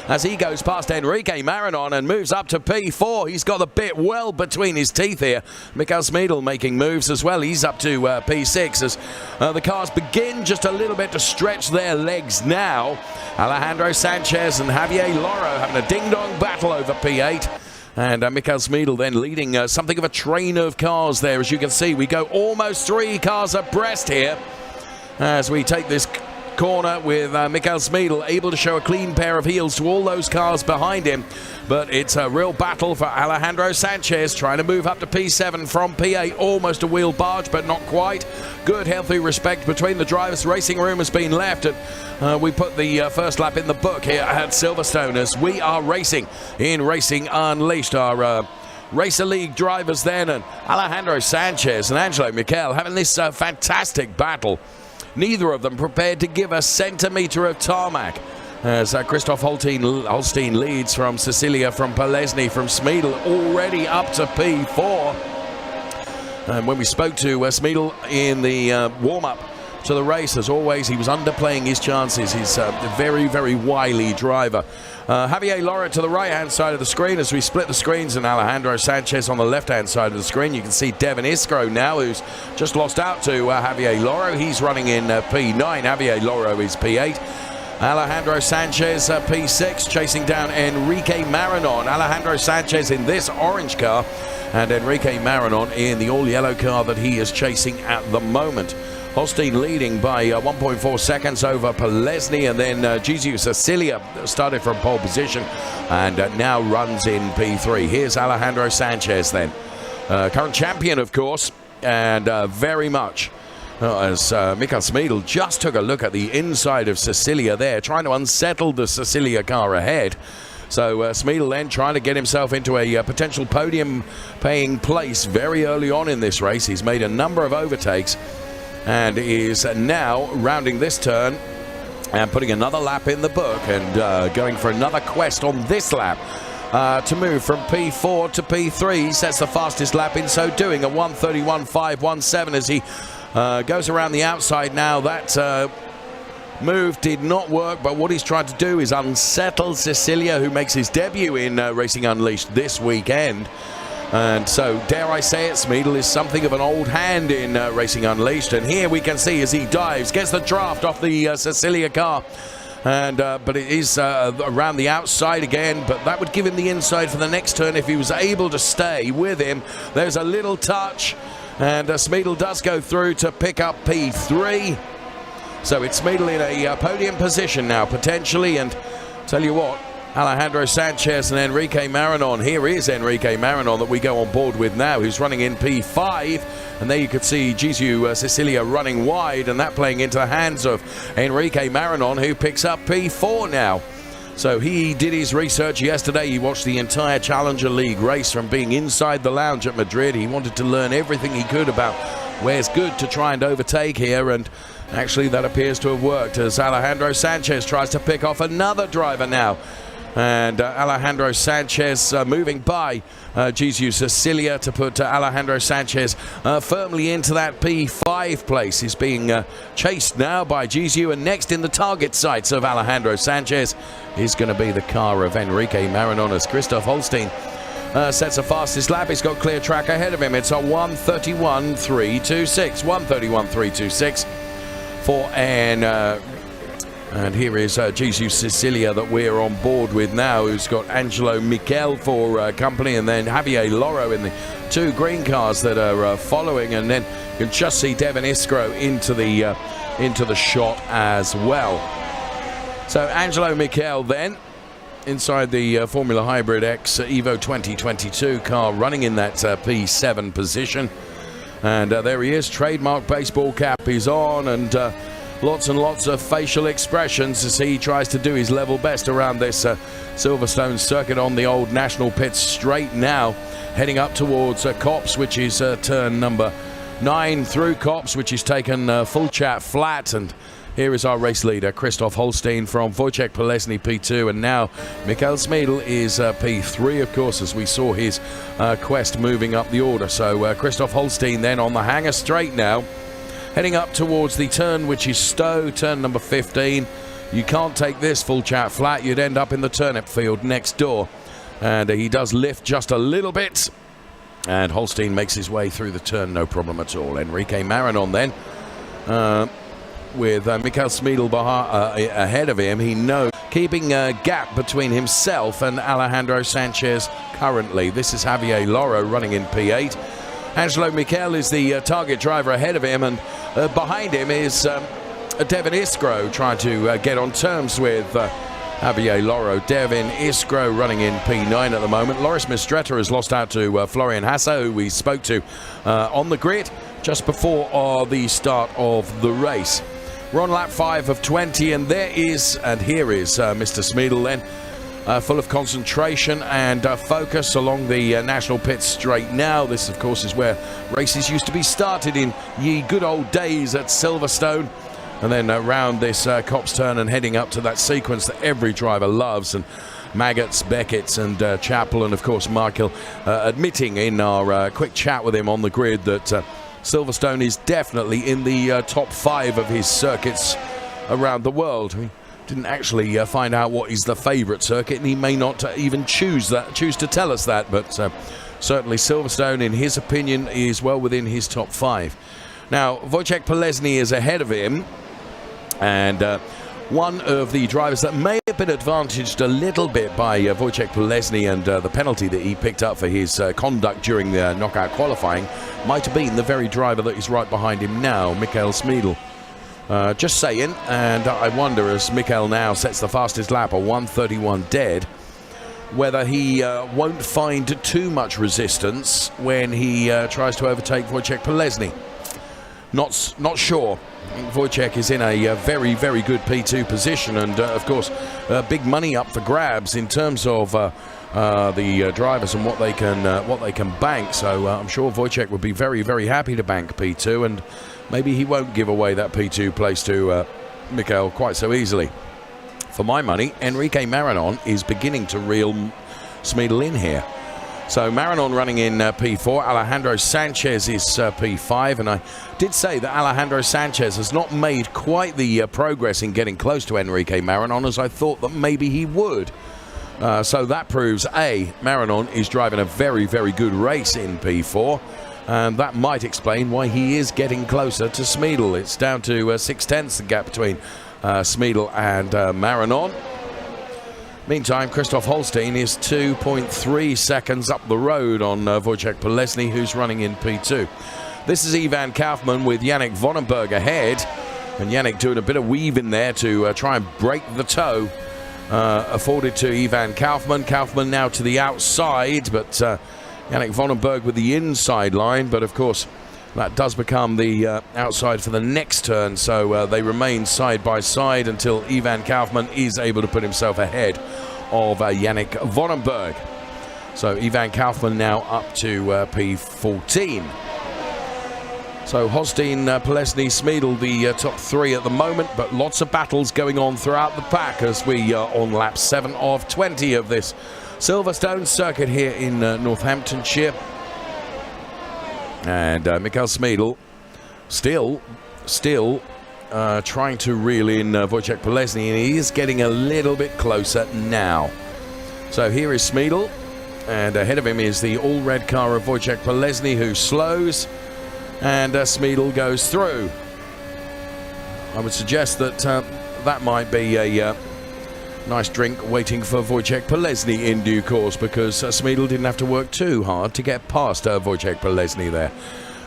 [SPEAKER 2] as he goes past Enrique Marinon and moves up to P4. He's got the bit well between his teeth here. Mikael Smedel making moves as well. He's up to P6 as the cars begin just a little bit to stretch their legs now. Alejandro Sanchez and Javier Loro having a ding-dong battle over P8. And Mikael Smedel then leading something of a train of cars there. As you can see, we go almost 3 cars abreast here as we take this corner with Mikael Smedel able to show a clean pair of heels to all those cars behind him. But it's a real battle for Alejandro Sanchez trying to move up to P7 from P8. Almost a wheel barge, but not quite. Good, healthy respect between the drivers. Racing room has been left, and we put the first lap in the book here at Silverstone as we are racing in Racing Unleashed. Our Racer League drivers then, and Alejandro Sanchez and Angelo Michel having this fantastic battle. Neither of them prepared to give a centimetre of tarmac. As Christoph Holstein leads from Cecilia, from Polesny, from Smedel, already up to P4. And when we spoke to Smedel in the warm-up to the race, as always, he was underplaying his chances. He's a very, very wily driver. Javier Loro to the right-hand side of the screen as we split the screens, and Alejandro Sanchez on the left-hand side of the screen. You can see Devin Iskro now, who's just lost out to Javier Loro. He's running in P9. Javier Loro is P8. Alejandro Sanchez P6, chasing down Enrique Marinon. Alejandro Sanchez in this orange car, and Enrique Marinon in the all-yellow car that he is chasing at the moment. Holstein leading by 1.4 seconds over Polesny, and then Jesus Cecilia started from pole position and now runs in P3. Here's Alejandro Sanchez then. Current champion, of course, and very much as Mikael Smedel just took a look at the inside of Cecilia there, trying to unsettle the Cecilia car ahead. So Smedel then trying to get himself into a potential podium-paying place very early on in this race. He's made a number of overtakes and is now rounding this turn and putting another lap in the book and going for another quest on this lap to move from P4 to P3. He sets the fastest lap in so doing, a 1:31.517 as he goes around the outside now. That move did not work, but what he's trying to do is unsettle Cecilia, who makes his debut in Racing Unleashed this weekend. And so, dare I say it, Smedel is something of an old hand in Racing Unleashed. And here we can see as he dives, gets the draft off the Cecilia car. And but it is around the outside again, but that would give him the inside for the next turn if he was able to stay with him. There's a little touch, and Smedel does go through to pick up P3. So it's Smedel in a podium position now, potentially. And tell you what, Alejandro Sanchez and Enrique Marinon. Here is Enrique Marinon that we go on board with now, who's running in P5. And there you could see Jesus Cecilia running wide, and that playing into the hands of Enrique Marinon, who picks up P4 now. So he did his research yesterday. He watched the entire Challenger League race from being inside the lounge at Madrid. He wanted to learn everything he could about where's good to try and overtake here, and actually that appears to have worked as Alejandro Sanchez tries to pick off another driver now. And Alejandro Sanchez moving by Jesus Cecilia to put Alejandro Sanchez firmly into that P5 place. He's being chased now by Jesus, and next in the target sights of Alejandro Sanchez is going to be the car of Enrique Marinon as Christoph Holstein sets the fastest lap. He's got clear track ahead of him. It's a 1:31.326. 1:31.326 for and here is Jesus Cecilia that we're on board with now, who's got Angelo Michel for company, and then Javier Loro in the two green cars that are following, and then you can just see Devin Iskro into the shot as well. So Angelo Michel then inside the Formula Hybrid X Evo 2022 car, running in that P7 position, and there he is, trademark baseball cap is on, and lots and lots of facial expressions as he tries to do his level best around this Silverstone circuit on the old National Pit straight now, heading up towards Copse, which is turn number 9 through Copse, which is taken full chat flat. And here is our race leader, Christoph Holstein from Wojciech Polesny P2, and now Mikael Smedel is P3, of course, as we saw his quest moving up the order. So Christoph Holstein then on the hanger straight now, heading up towards the turn which is Stowe, turn number 15. You can't take this full chat flat. You'd end up in the turnip field next door. And he does lift just a little bit. And Holstein makes his way through the turn, no problem at all. Enrique Maranon then, with Mikael Smeedel ahead of him. He knows, keeping a gap between himself and Alejandro Sanchez currently. This is Javier Loro running in P8. Angelo Miquel is the target driver ahead of him, and behind him is Devin Iskro trying to get on terms with Javier Loro. Devin Iskro running in P9 at the moment. Loris Mistretta has lost out to Florian Hasso, who we spoke to on the grid just before the start of the race. We're on lap 5 of 20, and here is Mr. Smeedel then, full of concentration and focus along the national pit straight now. This, of course, is where races used to be started in ye good old days at Silverstone. And then around this Copse turn and heading up to that sequence that every driver loves. And Maggots, Beckett and Chappell, and of course Michael admitting in our quick chat with him on the grid that Silverstone is definitely in the top 5 of his circuits around the world. We didn't actually find out what is the favourite circuit, and he may not even choose to tell us that, but certainly Silverstone, in his opinion, is well within his top 5. Now, Wojciech Polesny is ahead of him, and one of the drivers that may have been advantaged a little bit by Wojciech Polesny and the penalty that he picked up for his conduct during the knockout qualifying might have been the very driver that is right behind him now, Mikael Smeedel. Just saying, and I wonder, as Mikael now sets the fastest lap, a 1:31 dead, whether he won't find too much resistance when he tries to overtake Wojciech Polesny. Not sure. Wojciech is in a very, very good P2 position, and of course big money up for grabs in terms of the drivers and what they can bank. So I'm sure Wojciech would be very, very happy to bank P2, and maybe he won't give away that P2 place to Mikael quite so easily. For my money, Enrique Maranon is beginning to reel Smeedel in here. So Maranon running in P4, Alejandro Sanchez is P5, and I did say that Alejandro Sanchez has not made quite the progress in getting close to Enrique Maranon as I thought that maybe he would. So that proves, A, Maranon is driving a very, very good race in P4, and that might explain why he is getting closer to Smeedel. It's down to 6/10 the gap between Smeedel and Maranon. Meantime, Christoph Holstein is 2.3 seconds up the road on Wojciech Polesny, who's running in P2. This is Ivan Kaufman with Yannick Vonenberg ahead, and Yannick doing a bit of weave in there to try and break the toe afforded to Ivan Kaufman. Kaufman now to the outside, but Yannick Vonenberg with the inside line, but of course that does become the outside for the next turn, so they remain side by side until Ivan Kaufman is able to put himself ahead of Yannick Vonenberg. So Ivan Kaufman now up to P14. So Holstein, Polesny, Smeedel, the top 3 at the moment, but lots of battles going on throughout the pack as we are on lap 7 of 20 of this Silverstone circuit here in Northamptonshire. And Mikael Smeedel still trying to reel in Wojciech Polesny, and he is getting a little bit closer now. So here is Smeedel, and ahead of him is the all-red car of Wojciech Polesny, who slows, and Smeedel goes through. I would suggest that that might be a nice drink waiting for Wojciech Polesny in due course, because Smeedel didn't have to work too hard to get past Wojciech Polesny there.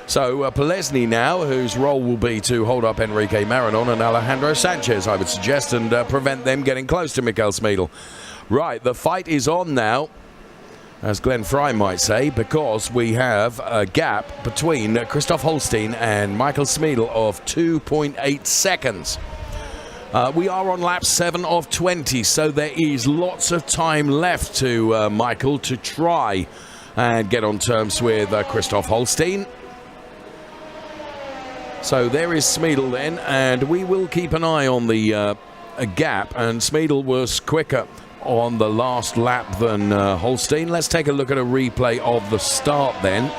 [SPEAKER 2] So Polesny now, whose role will be to hold up Enrique Maranon and Alejandro Sanchez, I would suggest, and prevent them getting close to Mikael Smeedel. Right, the fight is on now, as Glenn Fry might say, because we have a gap between Christoph Holstein and Michael Smeedel of 2.8 seconds. We are on lap 7 of 20, so there is lots of time left to Michael to try and get on terms with Christoph Holstein. So there is Smeedel then, and we will keep an eye on the gap, and Smeedel was quicker on the last lap than Holstein. Let's take a look at a replay of the start then,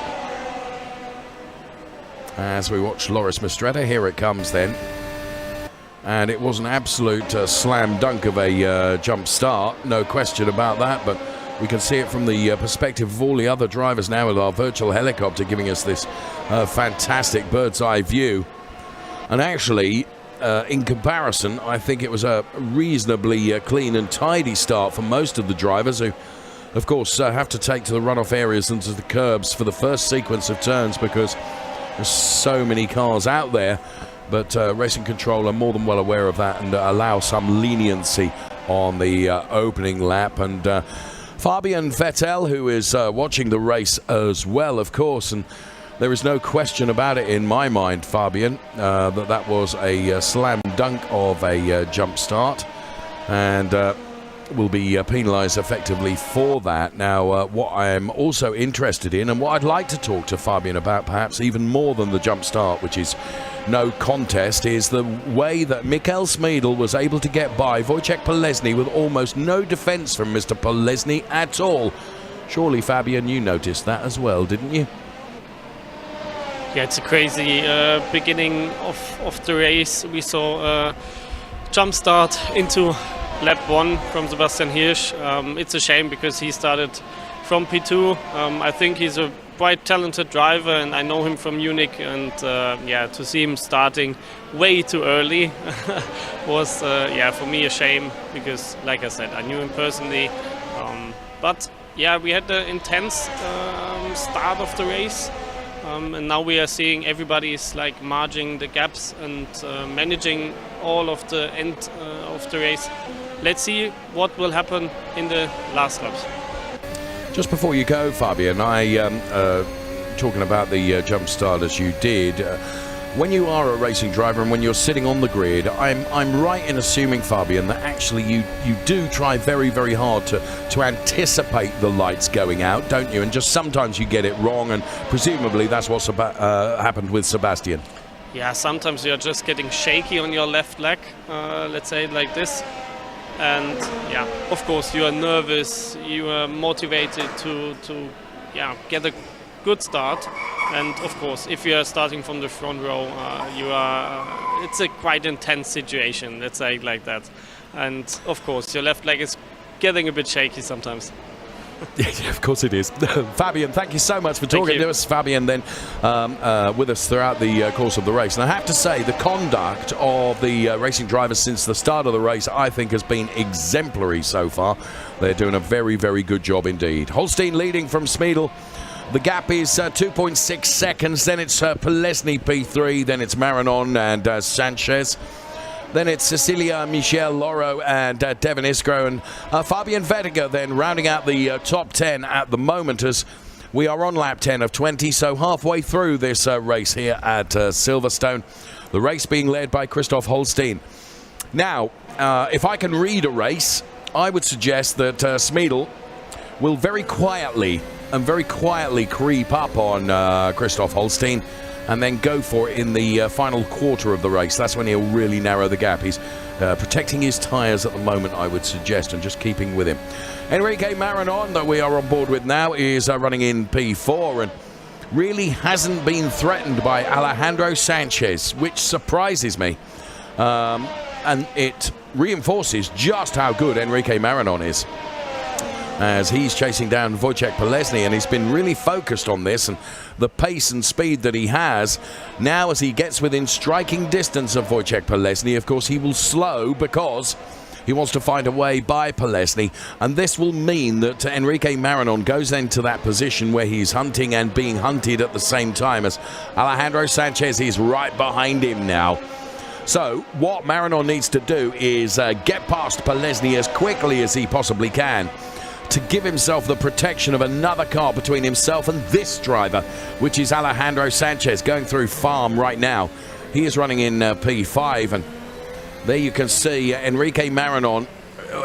[SPEAKER 2] as we watch Loris Mistretta. Here it comes then. And it was an absolute slam dunk of a jump start, no question about that, but we can see it from the perspective of all the other drivers now with our virtual helicopter giving us this fantastic bird's eye view. And actually, in comparison, I think it was a reasonably clean and tidy start for most of the drivers who, of course, have to take to the runoff areas and to the curbs for the first sequence of turns because there's so many cars out there. But Racing Control are more than well aware of that and allow some leniency on the opening lap. And Fabian Vettel, who is watching the race as well, of course, and there is no question about it in my mind, Fabian, that was a slam dunk of a jump start and will be penalised effectively for that. Now, what I am also interested in and what I'd like to talk to Fabian about perhaps even more than the jump start, which is no contest, is the way that Michael Smeedel was able to get by Wojciech Polesny with almost no defence from Mr. Polesny at all. Surely, Fabian, you noticed that as well, didn't you?
[SPEAKER 6] Yeah, it's a crazy beginning of the race. We saw a jump start into lap 1 from Sebastian Hirsch. It's a shame because he started from P2. I think he's a quite talented driver and I know him from Munich, and yeah, to see him starting way too early was yeah, for me a shame because, like I said, I knew him personally. But yeah, we had the intense start of the race. And now we are seeing everybody is like marging the gaps and managing all of the end of the race. Let's see what will happen in the last laps.
[SPEAKER 2] Just before you go, Fabian, talking about the jump start as you did, when you are a racing driver and when you're sitting on the grid, I'm right in assuming, Fabian, that actually you do try very, very hard to anticipate the lights going out, don't you? And just sometimes you get it wrong, and presumably that's what's happened with Sebastian.
[SPEAKER 6] Yeah, sometimes you're just getting shaky on your left leg, let's say it like this. And yeah, of course you are nervous, you are motivated to yeah, get a good start. And of course, if you are starting from the front row, it's a quite intense situation, let's say it like that. And of course, your left leg is getting a bit shaky sometimes.
[SPEAKER 2] Yeah, of course it is. Fabian, thank you so much for talking to us. Fabian then with us throughout the course of the race. And I have to say, the conduct of the racing drivers since the start of the race, I think, has been exemplary so far. They're doing a very, very good job indeed. Holstein leading from Smeedel. The gap is 2.6 seconds. Then it's Polesny P3. Then it's Marinon and Sanchez. Then it's Cecilia, Michel Loro and Devin Iskro, and Fabian Vettel then rounding out the top 10 at the moment as we are on lap 10 of 20, so halfway through this race here at Silverstone. The race being led by Christoph Holstein. Now, if I can read a race, I would suggest that Smeedel will very quietly creep up on Christoph Holstein and then go for it in the final quarter of the race. That's when he'll really narrow the gap. He's protecting his tyres at the moment, I would suggest, and just keeping with him. Enrique Marinon, that we are on board with now, is running in P4 and really hasn't been threatened by Alejandro Sanchez, which surprises me. And it reinforces just how good Enrique Marinon is, as he's chasing down Wojciech Polesny, and he's been really focused on this and the pace and speed that he has. Now, as he gets within striking distance of Wojciech Polesny, of course he will slow because he wants to find a way by Polesny, and this will mean that Enrique Marinon goes then to that position where he's hunting and being hunted at the same time, as Alejandro Sanchez is right behind him now. So what Marinon needs to do is get past Polesny as quickly as he possibly can to give himself the protection of another car between himself and this driver, which is Alejandro Sanchez, going through Farm right now. He is running in P5, and there you can see Enrique Marinon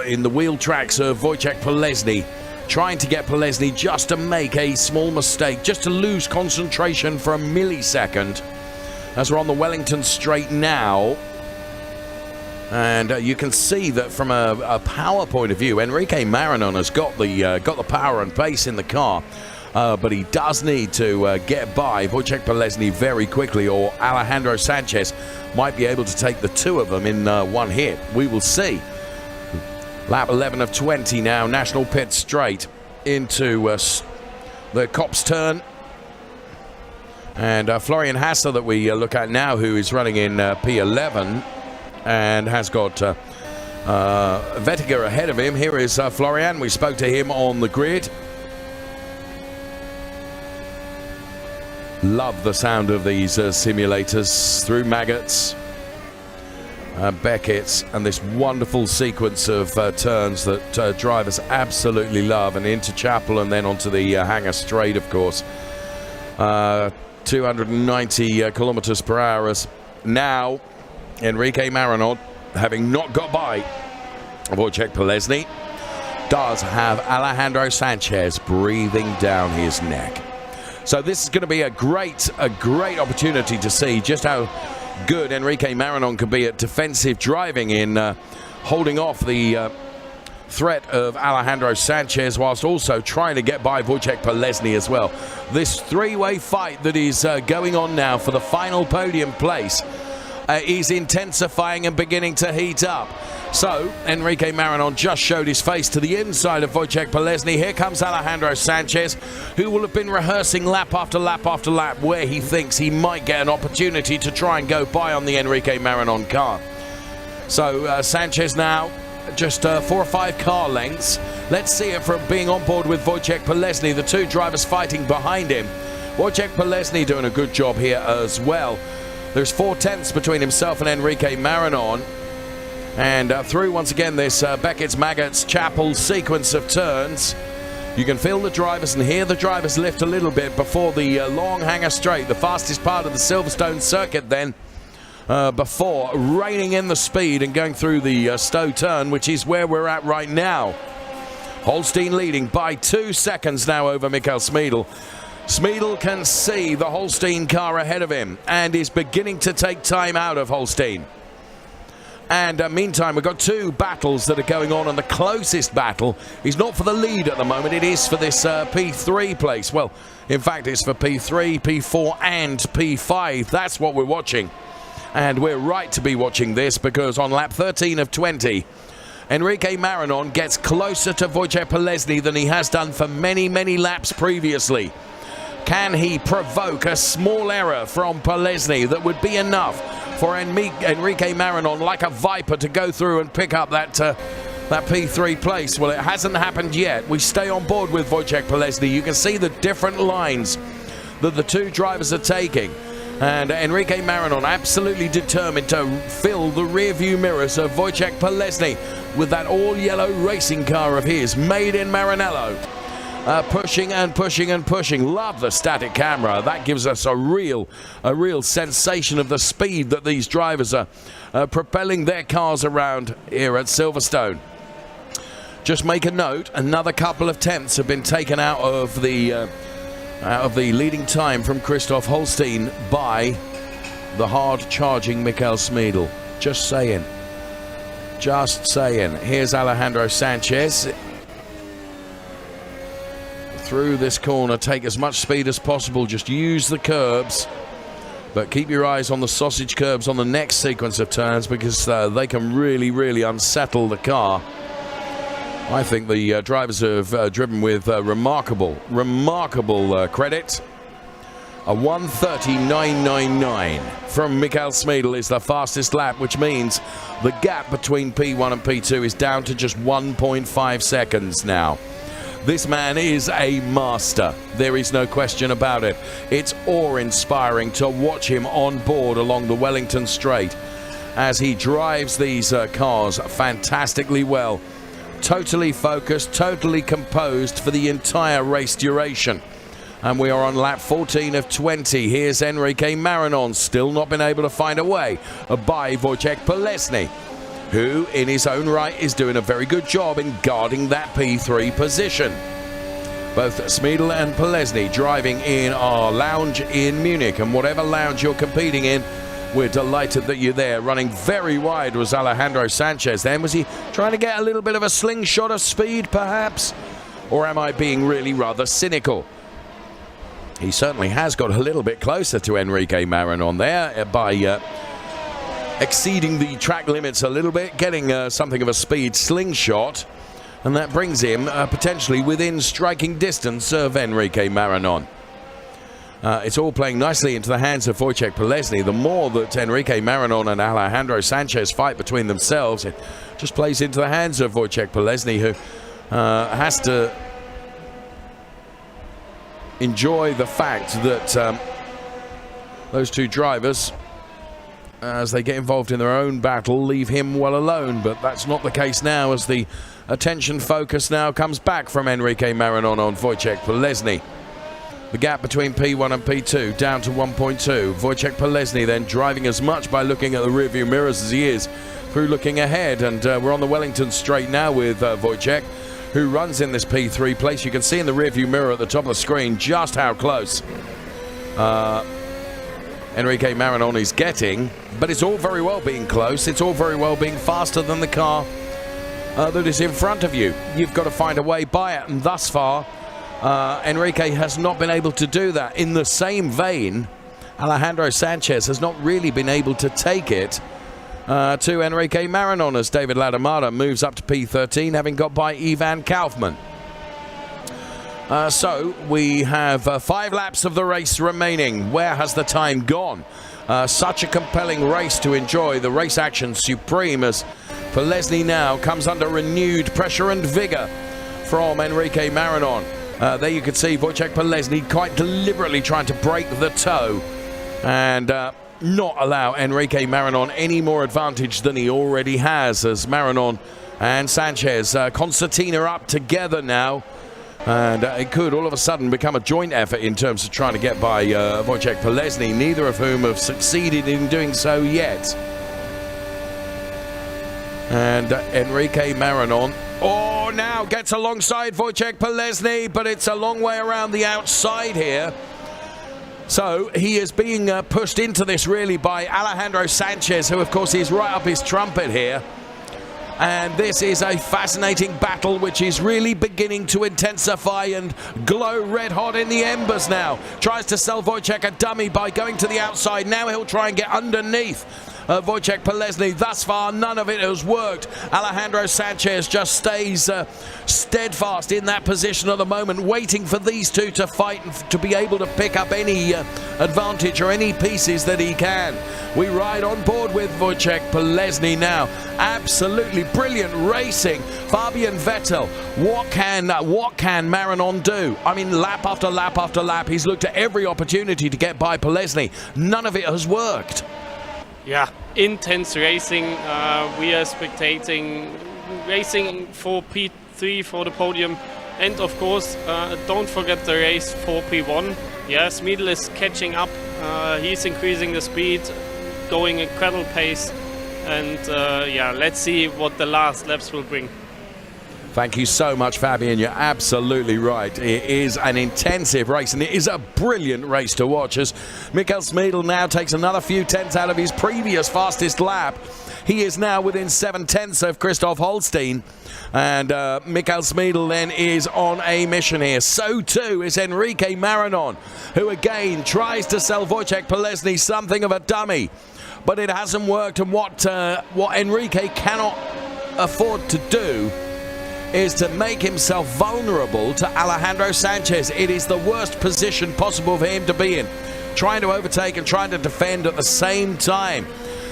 [SPEAKER 2] in the wheel tracks of Wojciech Polesny, trying to get Polesny just to make a small mistake, just to lose concentration for a millisecond, as we're on the Wellington Straight now. And you can see that from a power point of view, Enrique Marinon has got the power and pace in the car. but he does need to get by Wojciech Polesny very quickly, or Alejandro Sanchez might be able to take the two of them in one hit. We will see. Lap 11 of 20 now, national pit straight into the Copse turn. And Florian Hassler that we look at now, who is running in P11 and has got Vettiger ahead of him. Here is Florian. We spoke to him on the grid. Love the sound of these simulators through Maggots, Beckett's, and this wonderful sequence of turns that drivers absolutely love, and into Chapel and then onto the Hangar Straight, of course. 290 kilometers per hour. Now, Enrique Marinot, having not got by Wojciech Polesny, does have Alejandro Sanchez breathing down his neck. So this is going to be a great opportunity to see just how good Enrique Marinot can be at defensive driving in holding off the threat of Alejandro Sanchez, whilst also trying to get by Wojciech Polesny as well. This three-way fight that is going on now for the final podium place is intensifying and beginning to heat up. So Enrique Marinot just showed his face to the inside of Wojciech Polesny. Here comes Alejandro Sanchez, who will have been rehearsing lap after lap after lap where he thinks he might get an opportunity to try and go by on the Enrique Marinot car. So Sanchez now just 4 or 5 car lengths. Let's see it from being on board with Wojciech Polesny, the two drivers fighting behind him. Wojciech Polesny doing a good job here as well. There's 4 tenths between himself and Enrique Marinot. And through once again this Beckett's, Maggots, Chapel sequence of turns. You can feel the drivers and hear the drivers lift a little bit before the long Hangar Straight, the fastest part of the Silverstone circuit then, before reining in the speed and going through the Stowe turn, which is where we're at right now. Holstein leading by 2 seconds now over Michael Smeedel. Smeedel can see the Holstein car ahead of him and is beginning to take time out of Holstein. And meantime, we've got 2 battles that are going on, and the closest battle is not for the lead at the moment. It is for this P3 place. Well, in fact, it's for P3, P4 and P5. That's what we're watching. And we're right to be watching this, because on lap 13 of 20, Enrique Marinot gets closer to Wojciech Polesny than he has done for many, many laps previously. Can he provoke a small error from Polesny that would be enough for Enrique Marinot, like a viper, to go through and pick up that P3 place? Well, it hasn't happened yet. We stay on board with Wojciech Polesny. You can see the different lines that the two drivers are taking. And Enrique Marinot absolutely determined to fill the rear-view mirrors of Wojciech Polesny with that all-yellow racing car of his, made in Maranello. Pushing and pushing and pushing. Love the static camera. That gives us a real sensation of the speed that these drivers are propelling their cars around here at Silverstone. Just make a note, another couple of tenths have been taken out of the leading time from Christoph Holstein by the hard-charging Michael Smeedel. Just saying. Just saying. Here's Alejandro Sanchez. Through this corner, take as much speed as possible. Just use the curbs. But keep your eyes on the sausage curbs on the next sequence of turns, because they can really unsettle the car. I think the drivers have driven with remarkable credit. A 1:39.99 from Michael Smeedel is the fastest lap, which means the gap between P1 and P2 is down to just 1.5 seconds now. This man is a master. There is no question about it. It's awe-inspiring to watch him on board along the Wellington Straight as he drives these cars fantastically well. Totally focused, totally composed for the entire race duration. And we are on lap 14 of 20. Here's Enrique Marinot, still not been able to find a way by Wojciech Polesny, who in his own right is doing a very good job in guarding that P3 position. Both Smeedel and Polesny driving in our lounge in Munich, and whatever lounge you're competing in, we're delighted that you're there. Running very wide was Alejandro Sanchez then. Was he trying to get a little bit of a slingshot of speed perhaps? Or am I being really rather cynical? He certainly has got a little bit closer to Enrique Maranon there by exceeding the track limits a little bit, getting something of a speed slingshot, and that brings him potentially within striking distance of Enrique Maranon. It's all playing nicely into the hands of Wojciech Polesny. The more that Enrique Maranon and Alejandro Sanchez fight between themselves, it just plays into the hands of Wojciech Polesny, who has to enjoy the fact that those two drivers, as they get involved in their own battle, leave him well alone. But that's not the case now, as the attention focus now comes back from Enrique Maranon on Wojciech Polesny. The gap between P1 and P2 down to 1.2. Wojciech Polesny then driving as much by looking at the rearview mirrors as he is through looking ahead. And we're on the Wellington Straight now with Wojciech, who runs in this P3 place. You can see in the rearview mirror at the top of the screen just how close Enrique Maranon is getting. But it's all very well being close. It's all very well being faster than the car that is in front of you. You've got to find a way by it. And thus far, Enrique has not been able to do that. In the same vein, Alejandro Sanchez has not really been able to take it to Enrique Maranon as David Ladamada moves up to P13, having got by Ivan Kaufman. So we have 5 laps of the race remaining. Where has the time gone? Such a compelling race to enjoy. The race action supreme as Polesny now comes under renewed pressure and vigor from Enrique Maranon. There you can see Wojciech Polesny quite deliberately trying to break the toe and not allow Enrique Maranon any more advantage than he already has, as Maranon and Sanchez concertina up together now, and it could all of a sudden become a joint effort in terms of trying to get by Wojciech Polesny, neither of whom have succeeded in doing so yet. And Enrique Maranon now gets alongside Wojciech Polesny, but it's a long way around the outside here. So he is being pushed into this really by Alejandro Sanchez, who of course is right up his trumpet here. And this is a fascinating battle which is really beginning to intensify and glow red hot in the embers now. Tries to sell Wojciech a dummy by going to the outside. Now he'll try and get underneath Wojciech Polesny. Thus far, none of it has worked. Alejandro Sanchez just stays steadfast in that position at the moment, waiting for these two to fight and to be able to pick up any advantage or any pieces that he can. We ride on board with Wojciech Polesny now. Absolutely brilliant racing. Fabian Vettel, what can Maranon do? I mean, lap after lap after lap, he's looked at every opportunity to get by Polesny. None of it has worked.
[SPEAKER 6] Yeah, intense racing. We are spectating racing for P3 for the podium. And of course, don't forget the race for P1. Yes, Smeedel is catching up. He's increasing the speed, going incredible pace. And yeah, let's see what the last laps will bring.
[SPEAKER 2] Thank you so much, Fabian. You're absolutely right. It is an intensive race, and it is a brilliant race to watch as Michael Smeedel now takes another few tenths out of his previous fastest lap. He is now within 7 tenths of Christoph Holstein, and Michael Smeedel then is on a mission here. So too is Enrique Maranon, who again tries to sell Wojciech Polesny something of a dummy, but it hasn't worked. And what Enrique cannot afford to do is to make himself vulnerable to Alejandro Sanchez. It is the worst position possible for him to be in, trying to overtake and trying to defend at the same time.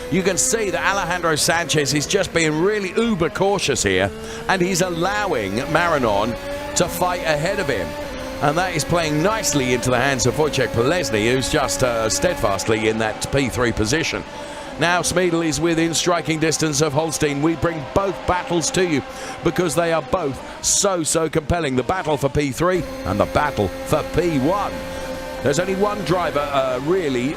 [SPEAKER 2] You can see that Alejandro Sanchez is just being really uber cautious here, and he's allowing Maranon to fight ahead of him. And that is playing nicely into the hands of Wojciech Polesny, who's just steadfastly in that P3 position. Now Smeedel is within striking distance of Holstein. We bring both battles to you because they are both so compelling. The battle for P3 and the battle for P1. There's only one driver really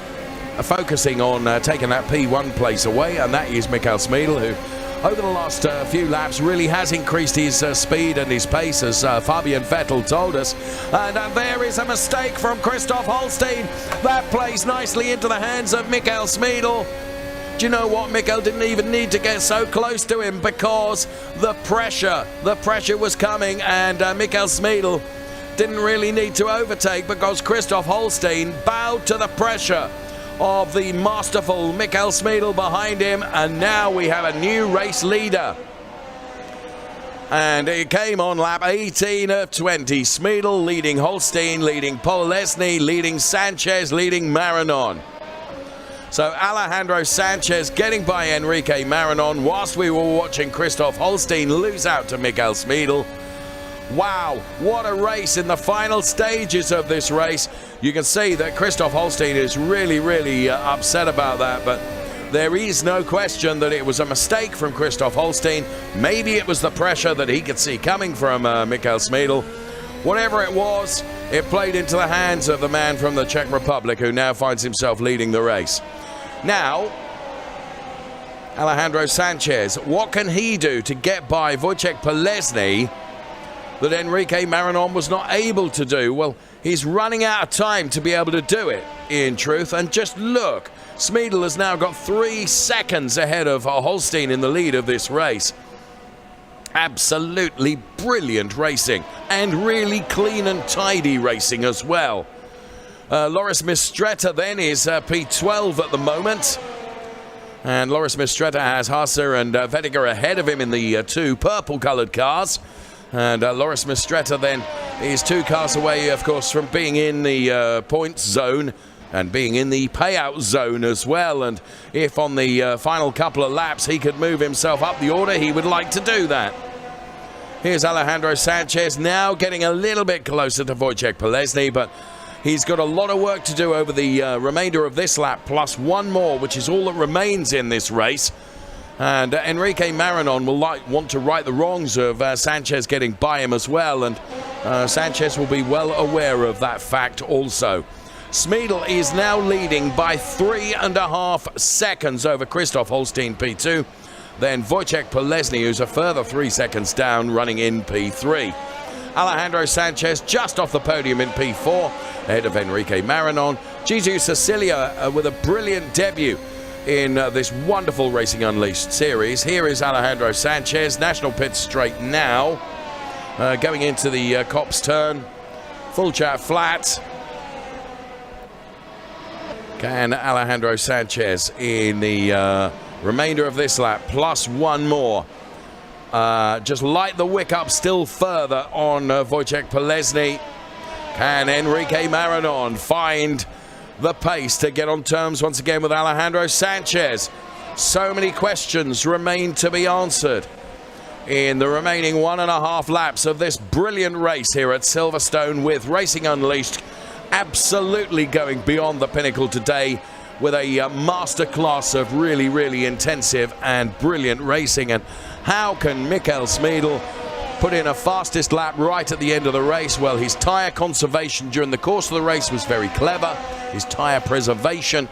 [SPEAKER 2] focusing on taking that P1 place away, and that is Michael Smeedel, who over the last few laps really has increased his speed and his pace, as Fabian Vettel told us. And there is a mistake from Christoph Holstein. That plays nicely into the hands of Michael Smeedel. Do you know what? Michael didn't even need to get so close to him because the pressure was coming, and Michael Smeedel didn't really need to overtake because Christoph Holstein bowed to the pressure of the masterful Michael Smeedel behind him, and now we have a new race leader. And it came on lap 18 of 20. Smeedel leading Holstein, leading Polesny, leading Sanchez, leading Marinon. So Alejandro Sanchez getting by Enrique Marinon whilst we were watching Christoph Holstein lose out to Michael Smeedel. Wow, what a race in the final stages of this race. You can see that Christoph Holstein is really upset about that, but there is no question that it was a mistake from Christoph Holstein. Maybe it was the pressure that he could see coming from Michael Smeedel. Whatever it was, it played into the hands of the man from the Czech Republic who now finds himself leading the race. Now, Alejandro Sanchez, what can he do to get by Wojciech Polesny that Enrique Marinon was not able to do? Well, he's running out of time to be able to do it, in truth. And just look, Smeedel has now got 3 seconds ahead of Holstein in the lead of this race. Absolutely brilliant racing, and really clean and tidy racing as well. Loris Mistretta then is P12 at the moment. And Loris Mistretta has Haase and Vettiger ahead of him in the 2 purple-coloured cars. And Loris Mistretta then is 2 cars away, of course, from being in the points zone and being in the payout zone as well. And if on the final couple of laps he could move himself up the order, he would like to do that. Here's Alejandro Sanchez now getting a little bit closer to Wojciech Polesny, but he's got a lot of work to do over the remainder of this lap, plus 1 more, which is all that remains in this race. And Enrique Marinon will want to right the wrongs of Sanchez getting by him as well, and Sanchez will be well aware of that fact also. Smeedel is now leading by 3.5 seconds over Christoph Holstein P2. Then Wojciech Polesny, who's a further 3 seconds down, running in P3. Alejandro Sanchez just off the podium in P4, ahead of Enrique Marinon. Jesus Cecilia with a brilliant debut in this wonderful Racing Unleashed series. Here is Alejandro Sanchez, national pit straight now, going into the Copse turn, full chat flat. Can Alejandro Sanchez in the remainder of this lap, plus 1 more, just light the wick up still further on Wojciech Polesny? Can Enrique Marinon find the pace to get on terms once again with Alejandro Sanchez? So many questions remain to be answered in the remaining 1.5 laps of this brilliant race here at Silverstone, with Racing Unleashed absolutely going beyond the Pinnacle today with a masterclass of really intensive and brilliant racing. And how can Michael Smeedel put in a fastest lap right at the end of the race? Well, his tyre conservation during the course of the race was very clever, his tyre preservation,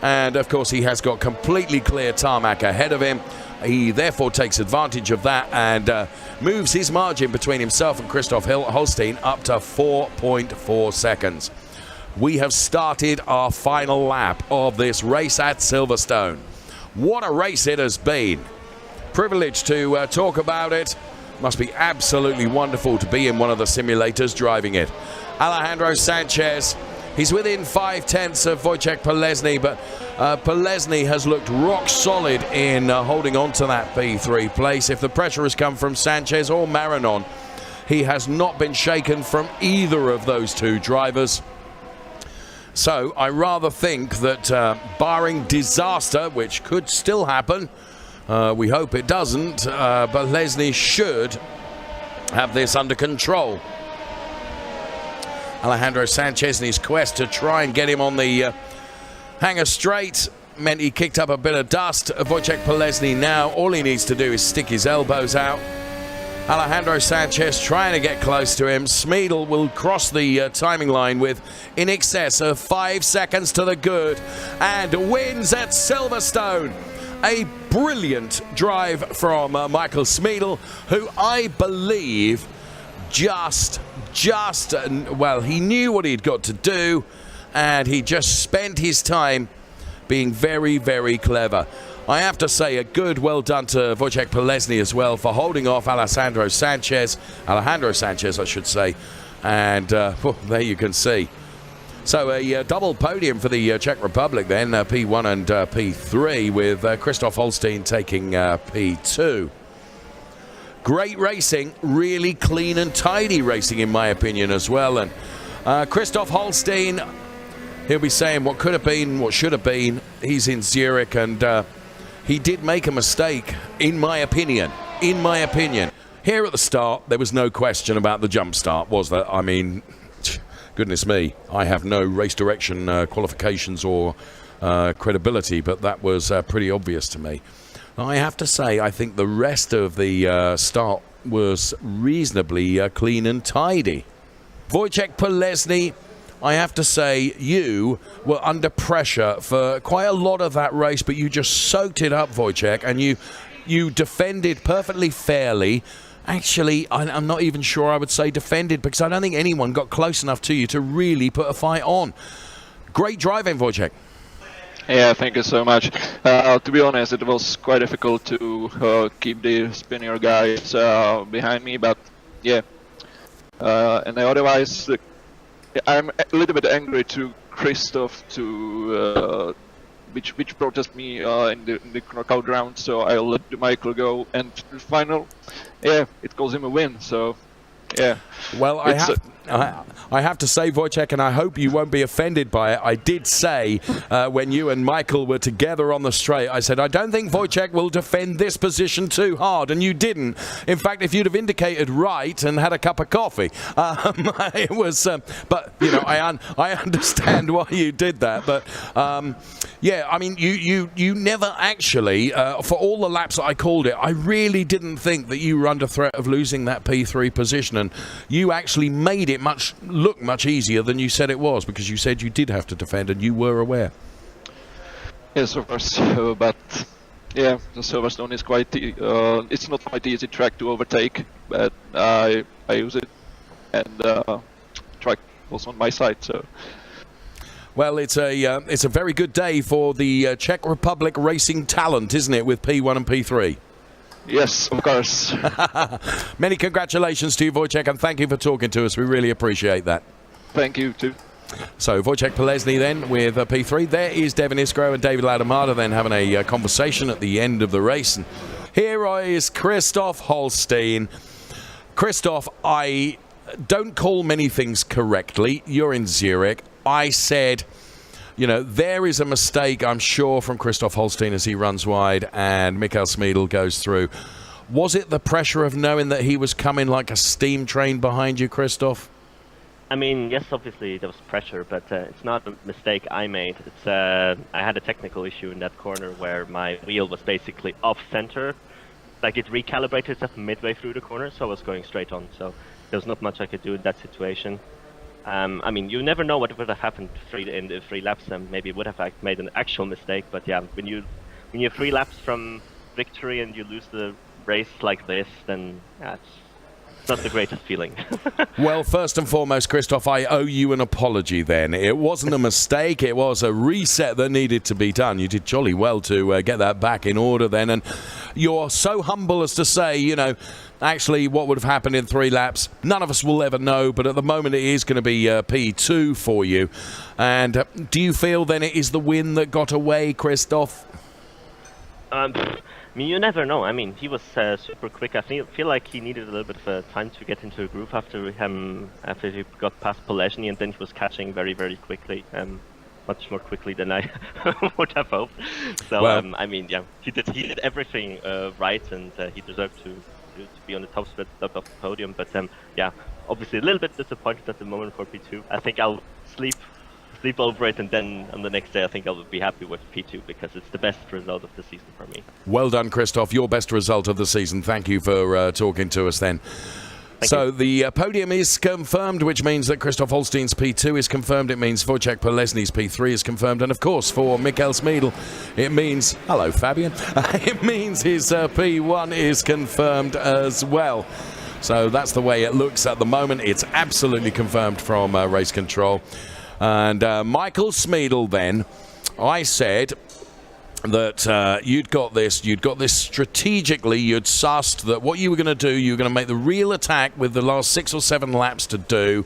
[SPEAKER 2] and of course he has got completely clear tarmac ahead of him. He therefore takes advantage of that and moves his margin between himself and Christoph Holstein up to 4.4 seconds. We have started our final lap of this race at Silverstone. What a race it has been. Privileged to talk about it. Must be absolutely wonderful to be in one of the simulators driving it. Alejandro Sanchez, he's within 0.5 of Wojciech Polesny, but Polesny has looked rock solid in holding on to that P3 place. If the pressure has come from Sanchez or Marinon, he has not been shaken from either of those 2 drivers. So I rather think that barring disaster, which could still happen, we hope it doesn't, Polesny should have this under control. Alejandro Sanchez in his quest to try and get him on the hanger straight meant he kicked up a bit of dust. Wojciech Polesny now, all he needs to do is stick his elbows out. Alejandro Sanchez trying to get close to him. Smeedel will cross the timing line with in excess of 5 seconds to the good and wins at Silverstone. A brilliant drive from Michael Smeedel, who I believe well, he knew what he'd got to do, and he just spent his time being very clever. I have to say a good well done to Wojciech Polesny as well for holding off Alejandro Sanchez, I should say, And there you can see. So a double podium for the Czech Republic then, P1 and P3, with Christoph Holstein taking P2. Great racing, really clean and tidy racing in my opinion as well. And Christoph Holstein, he'll be saying what could have been, what should have been. He's in Zurich, and he did make a mistake, in my opinion. In my opinion. Here at the start, there was no question about the jump start, was there? I mean, goodness me, I have no race direction qualifications or credibility, but that was pretty obvious to me. I have to say, I think the rest of the start was reasonably clean and tidy. Wojciech Polesny, I have to say, you were under pressure for quite a lot of that race, but you just soaked it up, Wojciech, and you defended perfectly fairly. Actually, I'm not even sure I would say defended, because I don't think anyone got close enough to you to really put a fight on. Great driving, Wojciech.
[SPEAKER 11] Yeah, thank you so much. To be honest, it was quite difficult to keep the Spaniard guys behind me, but yeah. And otherwise, I'm a little bit angry to Christoph which protested me in the knockout round, so I'll let Michael go. And the final, yeah, it calls him a win. So yeah.
[SPEAKER 2] Well, I have to say, Wojciech, and I hope you won't be offended by it, I did say when you and Michael were together on the straight, I said, I don't think Wojciech will defend this position too hard, and you didn't. In fact, if you'd have indicated right and had a cup of coffee, it was, but, you know, I understand why you did that, but, yeah, I mean, you never actually, for all the laps that I called it, I really didn't think that you were under threat of losing that P3 position, and you actually made it look much easier than you said it was, because you said you did have to defend and you were aware.
[SPEAKER 11] Yes, of course, but yeah, the Silverstone is quite it's not quite easy track to overtake, but I use it, and track was on my side, so.
[SPEAKER 2] Well, it's a very good day for the Czech Republic racing talent, isn't it, with P1 and P3?
[SPEAKER 11] Yes, of course.
[SPEAKER 2] Many congratulations to you, Wojciech, and thank you for talking to us. We really appreciate that.
[SPEAKER 11] Thank you, too.
[SPEAKER 2] So, Wojciech Polesny then with P3. There is Devin Iskro and David Laudamata then having a conversation at the end of the race. And here is Christoph Holstein. Christoph, I don't call many things correctly. You're in Zurich. I said, you know, there is a mistake, I'm sure, from Christoph Holstein as he runs wide and Michael Smeedel goes through. Was it the pressure of knowing that he was coming like a steam train behind you, Christoph?
[SPEAKER 20] I mean, yes, obviously there was pressure, but it's not a mistake I made. It's I had a technical issue in that corner where my wheel was basically off-center. Like, it recalibrated itself midway through the corner, so I was going straight on. So there was not much I could do in that situation. I mean, you never know what would have happened in the 3 laps, and maybe would have made an actual mistake. But yeah, when you're 3 laps from victory and you lose the race like this, then yeah, it's not the greatest feeling.
[SPEAKER 2] Well, first and foremost, Christoph, I owe you an apology then. It wasn't a mistake, it was a reset that needed to be done. You did jolly well to get that back in order then, and you're so humble as to say, you know, actually what would have happened in 3 laps, none of us will ever know, but at the moment it is going to be P2 for you. And do you feel then it is the win that got away, Christoph?
[SPEAKER 20] I mean, you never know. I mean, he was super quick. I feel like he needed a little bit of time to get into a groove after he got past Polesny, and then he was catching very, very quickly, much more quickly than I would have hoped. So, well, I mean, yeah, he did everything right, and he deserved to be on the top of the podium. But yeah, obviously a little bit disappointed at the moment for P2. I think I'll sleep over it, and then on the next day I think I'll be happy with P2 because it's the best result of the season for me.
[SPEAKER 2] Well done, Christoph. Your best result of the season. Thank you for talking to us then. So the podium is confirmed, which means that Christoph Holstein's P2 is confirmed. It means Wojciech Polesny's P3 is confirmed. And of course, for Michael Smeedel, it means, hello Fabian, it means his P1 is confirmed as well. So that's the way it looks at the moment. It's absolutely confirmed from race control. And Michael Smeedel then, I said, that you'd got this strategically. You'd sussed that what you were going to do, you were going to make the real attack with the last 6 or 7 laps to do,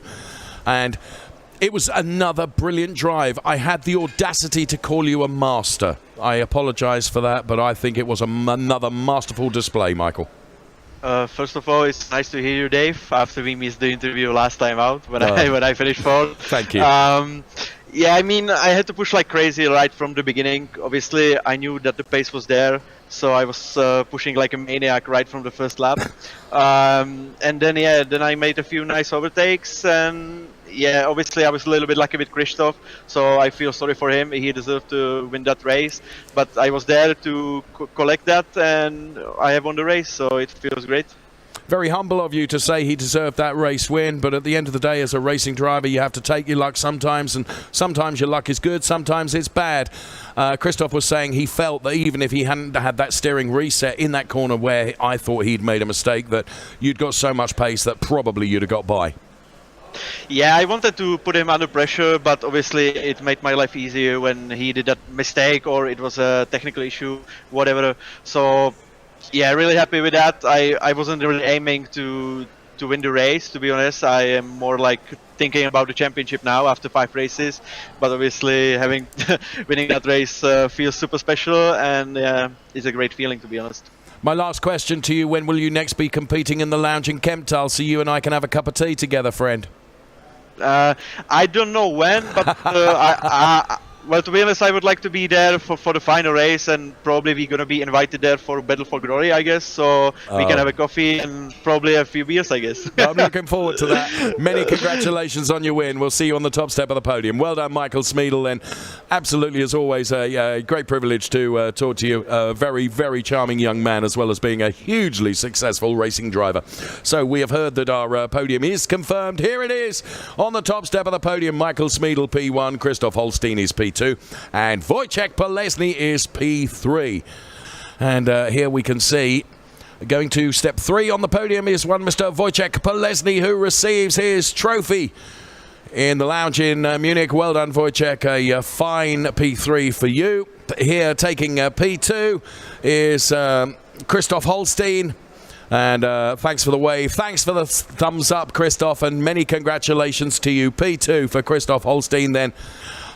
[SPEAKER 2] and it was another brilliant drive. I had the audacity to call you a master. I apologise for that, but I think it was another masterful display, Michael.
[SPEAKER 16] First of all, it's nice to hear you, Dave, after we missed the interview last time out when I finished fourth.
[SPEAKER 2] Thank you.
[SPEAKER 16] Yeah, I mean, I had to push like crazy right from the beginning. Obviously, I knew that the pace was there, so I was pushing like a maniac right from the first lap. And then I made a few nice overtakes, and yeah, obviously I was a little bit lucky with Christoph, so I feel sorry for him. He deserved to win that race, but I was there to collect that, and I have won the race, so it feels great.
[SPEAKER 2] Very humble of you to say he deserved that race win, but at the end of the day, as a racing driver, you have to take your luck sometimes, and sometimes your luck is good, sometimes it's bad. Christoph was saying he felt that even if he hadn't had that steering reset in that corner where I thought he'd made a mistake, that you'd got so much pace that probably you'd have got by.
[SPEAKER 16] Yeah, I wanted to put him under pressure, but obviously it made my life easier when he did that mistake or it was a technical issue, whatever. So yeah, really happy with that. I wasn't really aiming to win the race, to be honest. I am more like thinking about the championship now after 5 races, but obviously winning that race feels super special, and it's a great feeling, to be honest.
[SPEAKER 2] My last question to you, when will you next be competing in the lounge in Kemptal so you and I can have a cup of tea together, friend?
[SPEAKER 16] I don't know when, but well, to be honest, I would like to be there for the final race, and probably we're going to be invited there for Battle for Glory, I guess, so we can have a coffee and probably a few beers, I guess.
[SPEAKER 2] I'm looking forward to that. Many congratulations on your win. We'll see you on the top step of the podium. Well done, Michael Smeedel, and absolutely, as always, a great privilege to talk to you. A very, very charming young man, as well as being a hugely successful racing driver. So we have heard that our podium is confirmed. Here it is on the top step of the podium. Michael Smeedel, P1, Christoph Holstein is P2. And Wojciech Polesny is P3. And here we can see, going to step 3 on the podium is one Mr. Wojciech Polesny, who receives his trophy in the lounge in Munich. Well done, Wojciech. A fine P3 for you. Here taking P2 is Christoph Holstein. And thanks for the wave. Thanks for the thumbs up, Christoph. And many congratulations to you. P2 for Christoph Holstein then.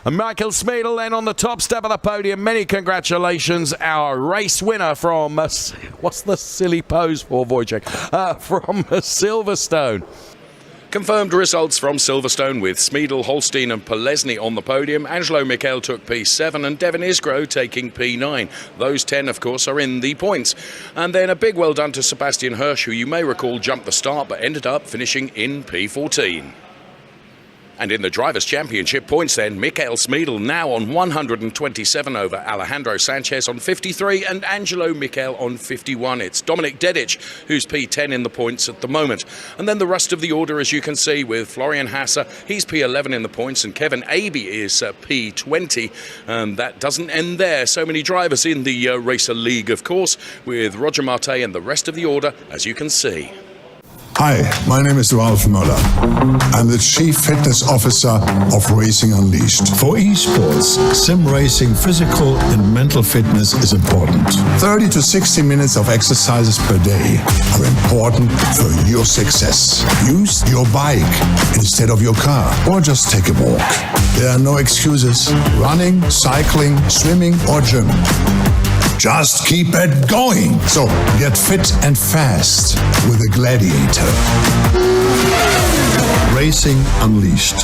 [SPEAKER 2] And Michael Smeedel then on the top step of the podium. Many congratulations. Our race winner from, what's the silly pose for, Wojciech? From Silverstone. Confirmed results from Silverstone with Smeedel, Holstein and Polesny on the podium. Angelo Michel took P7 and Devin Isgro taking P9. Those 10, of course, are in the points. And then a big well done to Sebastian Hirsch, who you may recall jumped the start but ended up finishing in P14. And in the Drivers' Championship points then, Michael Smeedel now on 127 over Alejandro Sanchez on 53 and Angelo Michel on 51. It's Dominic Dedic who's P10 in the points at the moment. And then the rest of the order, as you can see, with Florian Hasse, he's P11 in the points, and Kevin Abey is P20. And that doesn't end there. So many drivers in the Racer League, of course, with Roger Marte and the rest of the order, as you can see.
[SPEAKER 15] Hi, my name is Ralf Möller. I'm the Chief Fitness Officer of Racing Unleashed. For esports, sim racing, physical and mental fitness is important. 30 to 60 minutes of exercises per day are important for your success. Use your bike instead of your car, or just take a walk. There are no excuses. Running, cycling, swimming or gym. Just keep it going. So get fit and fast with a Gladiator. Racing Unleashed.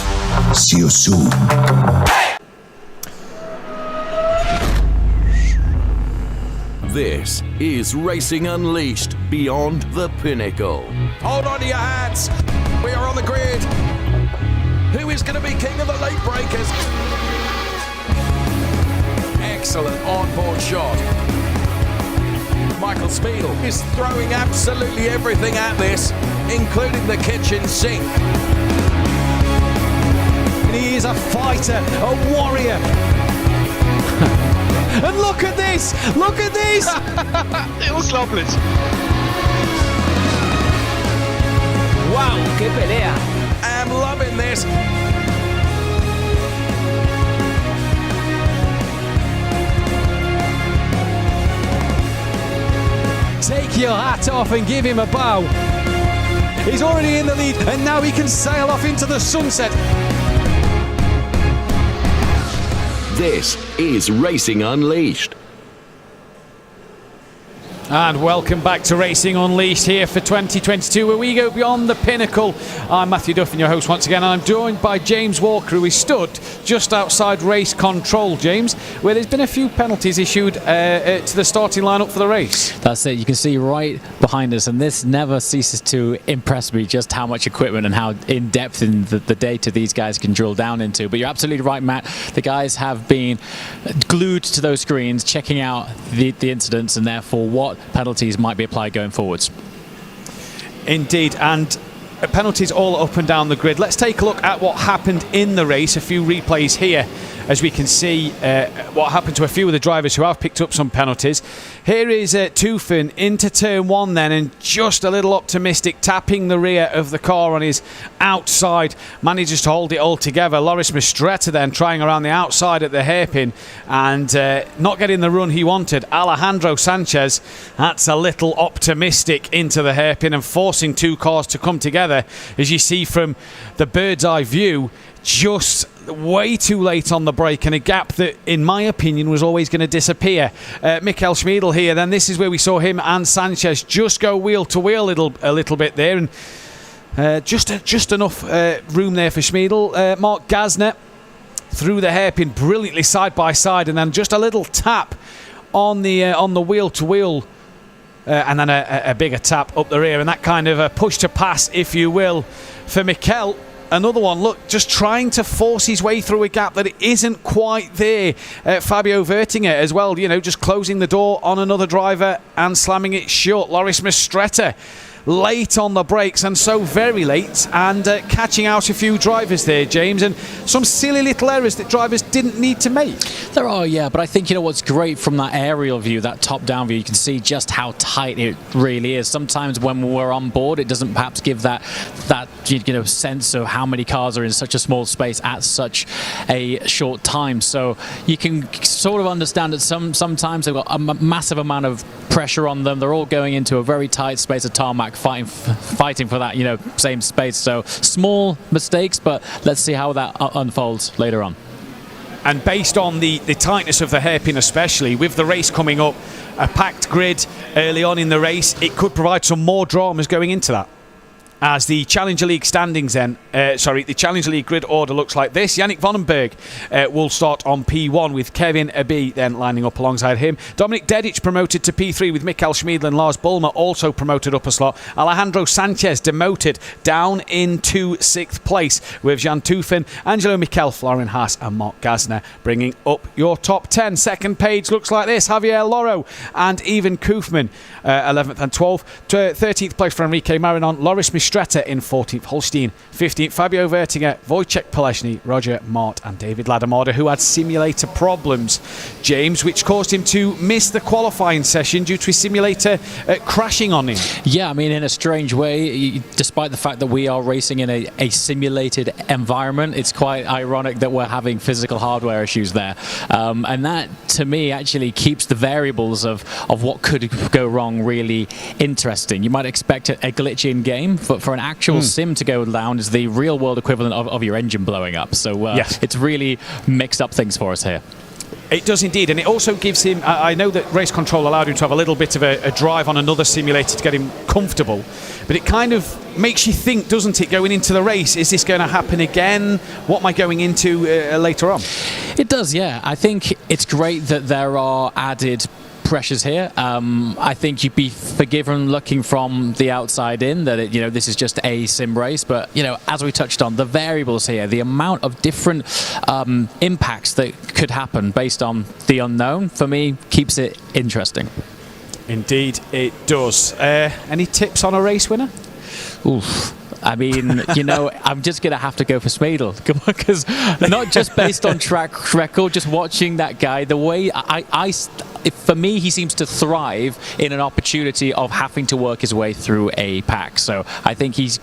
[SPEAKER 15] See you soon.
[SPEAKER 1] This is Racing Unleashed Beyond the Pinnacle.
[SPEAKER 2] Hold on to your hats. We are on the grid. Who is going to be king of the late breakers? Excellent onboard shot. Michael Smeedel is throwing absolutely everything at this, including the kitchen sink.
[SPEAKER 3] And he is a fighter, a warrior. And look at this! Look at this!
[SPEAKER 18] Unglaublich!
[SPEAKER 5] Wow, qué pelea!
[SPEAKER 2] I'm loving this.
[SPEAKER 3] Take your hat off and give him a bow. He's already in the lead, and now he can sail off into the sunset.
[SPEAKER 1] This is Racing Unleashed.
[SPEAKER 3] And welcome back to Racing Unleashed here for 2022, where we go beyond the pinnacle. I'm Matthew Duffin, your host once again, and I'm joined by James Walker, who is stood just outside race control, James, where there's been a few penalties issued to the starting lineup for the race.
[SPEAKER 7] That's it. You can see right behind us, and this never ceases to impress me, just how much equipment and how in-depth in the data these guys can drill down into. But you're absolutely right, Matt. The guys have been glued to those screens, checking out the incidents, and therefore what penalties might be applied going forwards.
[SPEAKER 3] Indeed, and penalties all up and down the grid. Let's take a look at what happened in the race. A few replays here as we can see what happened to a few of the drivers who have picked up some penalties. Here is Tufin into turn one then, and just a little optimistic, tapping the rear of the car on his outside, manages to hold it all together. Loris Mistretta then trying around the outside at the hairpin and not getting the run he wanted. Alejandro Sanchez, that's a little optimistic into the hairpin and forcing two cars to come together. As you see from the bird's eye view, just way too late on the brake, and a gap that, in my opinion, was always going to disappear. Michael Schmiedl here, then this is where we saw him and Sanchez just go wheel to wheel a little bit there, and just enough room there for Schmiedl. Mark Gasner through the hairpin brilliantly side by side, and then just a little tap on the wheel to wheel. And then a bigger tap up the rear, and that kind of a push to pass, if you will, for Mikel. Another one, look, just trying to force his way through a gap that isn't quite there. Fabio Vertinger as well, just closing the door on another driver and slamming it shut. Loris Mistretta late on the brakes, and so very late, and catching out a few drivers there, James, and some silly little errors that drivers didn't need to make.
[SPEAKER 7] There are, yeah, but I think what's great from that aerial view, that top-down view, you can see just how tight it really is. Sometimes when we're on board, it doesn't perhaps give that sense of how many cars are in such a small space at such a short time. So you can sort of understand that sometimes they've got a massive amount of pressure on them. They're all going into a very tight space of tarmac, fighting for that same space. So small mistakes, but let's see how that unfolds later on.
[SPEAKER 3] And based on the tightness of the hairpin, especially with the race coming up, a packed grid early on in the race, it could provide some more dramas going into that. As the Challenger League standings then, the Challenger League grid order looks like this. Yannick Vonenberg will start on P1 with Kevin Abi then lining up alongside him. Dominic Dedic promoted to P3 with Michael Schmiedl and Lars Bulmer also promoted up a slot. Alejandro Sanchez demoted down into 6th place with Jan Tufin, Angelo Mikel, Florian Haas and Mark Gasner bringing up your top 10. Second page looks like this. Javier Loro and Ivan Koofman 11th and 12th. 13th place for Enrique Marinon. Loris Mistretta in 14th, Holstein 15th, Fabio Vertinger, Wojciech Poleszny, Roger Mart and David Ladomada, who had simulator problems, James, which caused him to miss the qualifying session due to his simulator crashing on him.
[SPEAKER 7] Yeah, I mean, in a strange way, despite the fact that we are racing in a simulated environment, it's quite ironic that we're having physical hardware issues there. And that, to me, actually keeps the variables of what could go wrong really interesting. You might expect a glitch in game, but for an actual sim to go down is the real world equivalent of your engine blowing up. So It's really mixed up things for us here.
[SPEAKER 3] It does indeed, and it also gives him, I know that race control allowed him to have a little bit of a drive on another simulator to get him comfortable, but it kind of makes you think, doesn't it, going into the race, is this going to happen again? What am I going into later on?
[SPEAKER 7] It does, yeah. I think it's great that there are added pressures here. I think you'd be forgiven looking from the outside in that this is just a sim race, but as we touched on, the variables here, the amount of different impacts that could happen based on the unknown, for me, keeps it interesting.
[SPEAKER 3] Indeed it does. Any tips on a race winner?
[SPEAKER 7] Oof. I mean, I'm just going to have to go for Schmiedl, because not just based on track record, just watching that guy, the way for me, he seems to thrive in an opportunity of having to work his way through a pack. So I think he's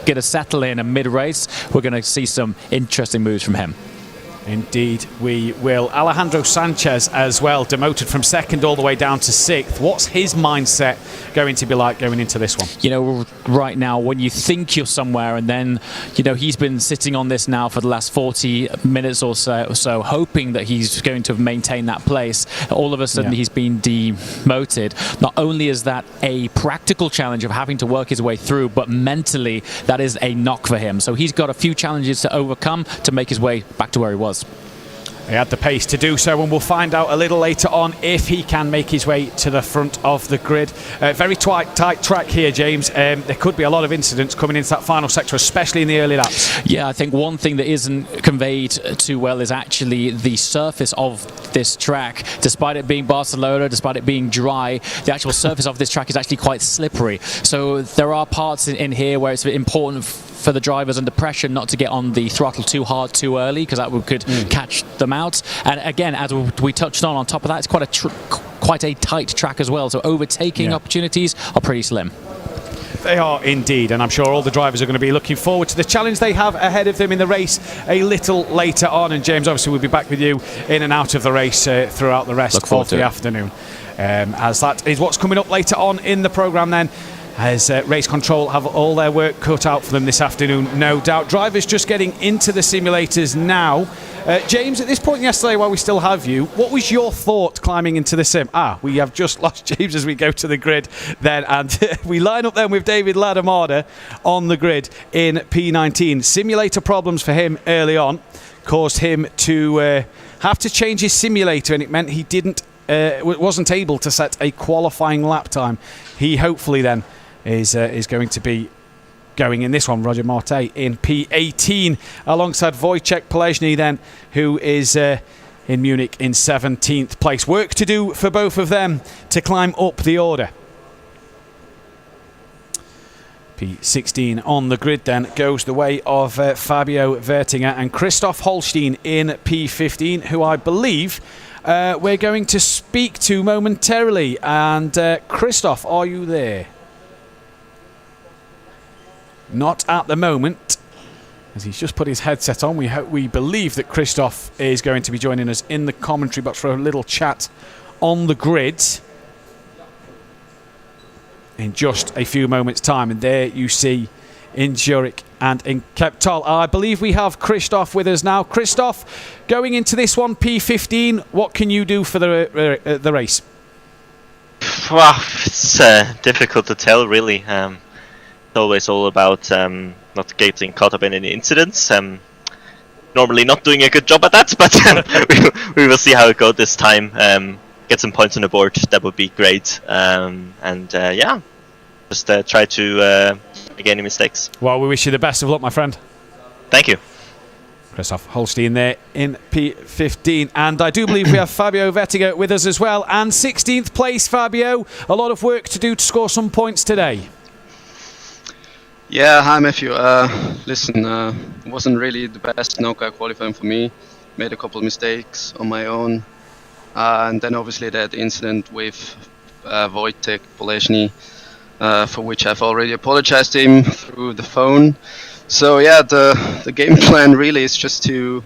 [SPEAKER 7] going to settle in a mid-race. We're going to see some interesting moves from him.
[SPEAKER 3] Indeed, we will. Alejandro Sanchez as well, demoted from second all the way down to sixth. What's his mindset going to be like going into this one?
[SPEAKER 7] You know, right now, when you think you're somewhere and then, you know, he's been sitting on this now for the last 40 minutes or so hoping that he's going to maintain that place. All of a sudden, he's been demoted. Not only is that a practical challenge of having to work his way through, but mentally, that is a knock for him. So he's got a few challenges to overcome to make his way back to where he was.
[SPEAKER 3] He had the pace to do so, and we'll find out a little later on if he can make his way to the front of the grid. Very tight track here, James. There could be a lot of incidents coming into that final sector, especially in the early laps.
[SPEAKER 7] Yeah, I think one thing that isn't conveyed too well is actually the surface of this track. Despite it being Barcelona, despite it being dry, the actual surface of this track is actually quite slippery. So there are parts in here where it's important for the drivers under pressure not to get on the throttle too hard too early, because that could catch them out. And again, as we touched on top of that, it's quite a tight track as well, so overtaking opportunities are pretty slim.
[SPEAKER 3] They are indeed, and I'm sure all the drivers are going to be looking forward to the challenge they have ahead of them in the race a little later on. And James, obviously we'll be back with you in and out of the race throughout the rest of the afternoon, as that is what's coming up later on in the programme then, as Race Control have all their work cut out for them this afternoon, no doubt. Drivers just getting into the simulators now. James, at this point yesterday, while we still have you, what was your thought climbing into the sim? We have just lost James as we go to the grid then, and we line up then with David Ladamada on the grid in P19. Simulator problems for him early on caused him to have to change his simulator, and it meant he wasn't able to set a qualifying lap time. He hopefully then is going to be going in this one. Roger Marte in P18 alongside Wojciech Polezny then, who is in Munich in 17th place. Work to do for both of them to climb up the order. P16 on the grid then goes the way of Fabio Vertinger and Christoph Holstein in P15, who I believe we're going to speak to momentarily. And Christoph, are you there? Not at the moment, as he's just put his headset on. We believe that Christoph is going to be joining us in the commentary box for a little chat on the grid in just a few moments' time. And there you see in Zurich and in Keptal. I believe we have Christoph with us now. Christoph, going into this one, P15, what can you do for the race?
[SPEAKER 21] Well, it's difficult to tell, really. It's always all about not getting caught up in any incidents. Normally not doing a good job at that, but we will see how it goes this time. Get some points on the board, that would be great. Yeah, just try to make any mistakes.
[SPEAKER 3] Well, we wish you the best of luck, my friend.
[SPEAKER 21] Thank you.
[SPEAKER 3] Christoph Holstein there in P15. And I do believe we have Fabio Vertinger with us as well. And 16th place, Fabio. A lot of work to do to score some points today.
[SPEAKER 22] Yeah, hi Matthew. Listen, it wasn't really the best knockout qualifying for me. Made a couple of mistakes on my own. And then obviously that incident with Wojciech Polezny, for which I've already apologized to him through the phone. So yeah, the game plan really is just to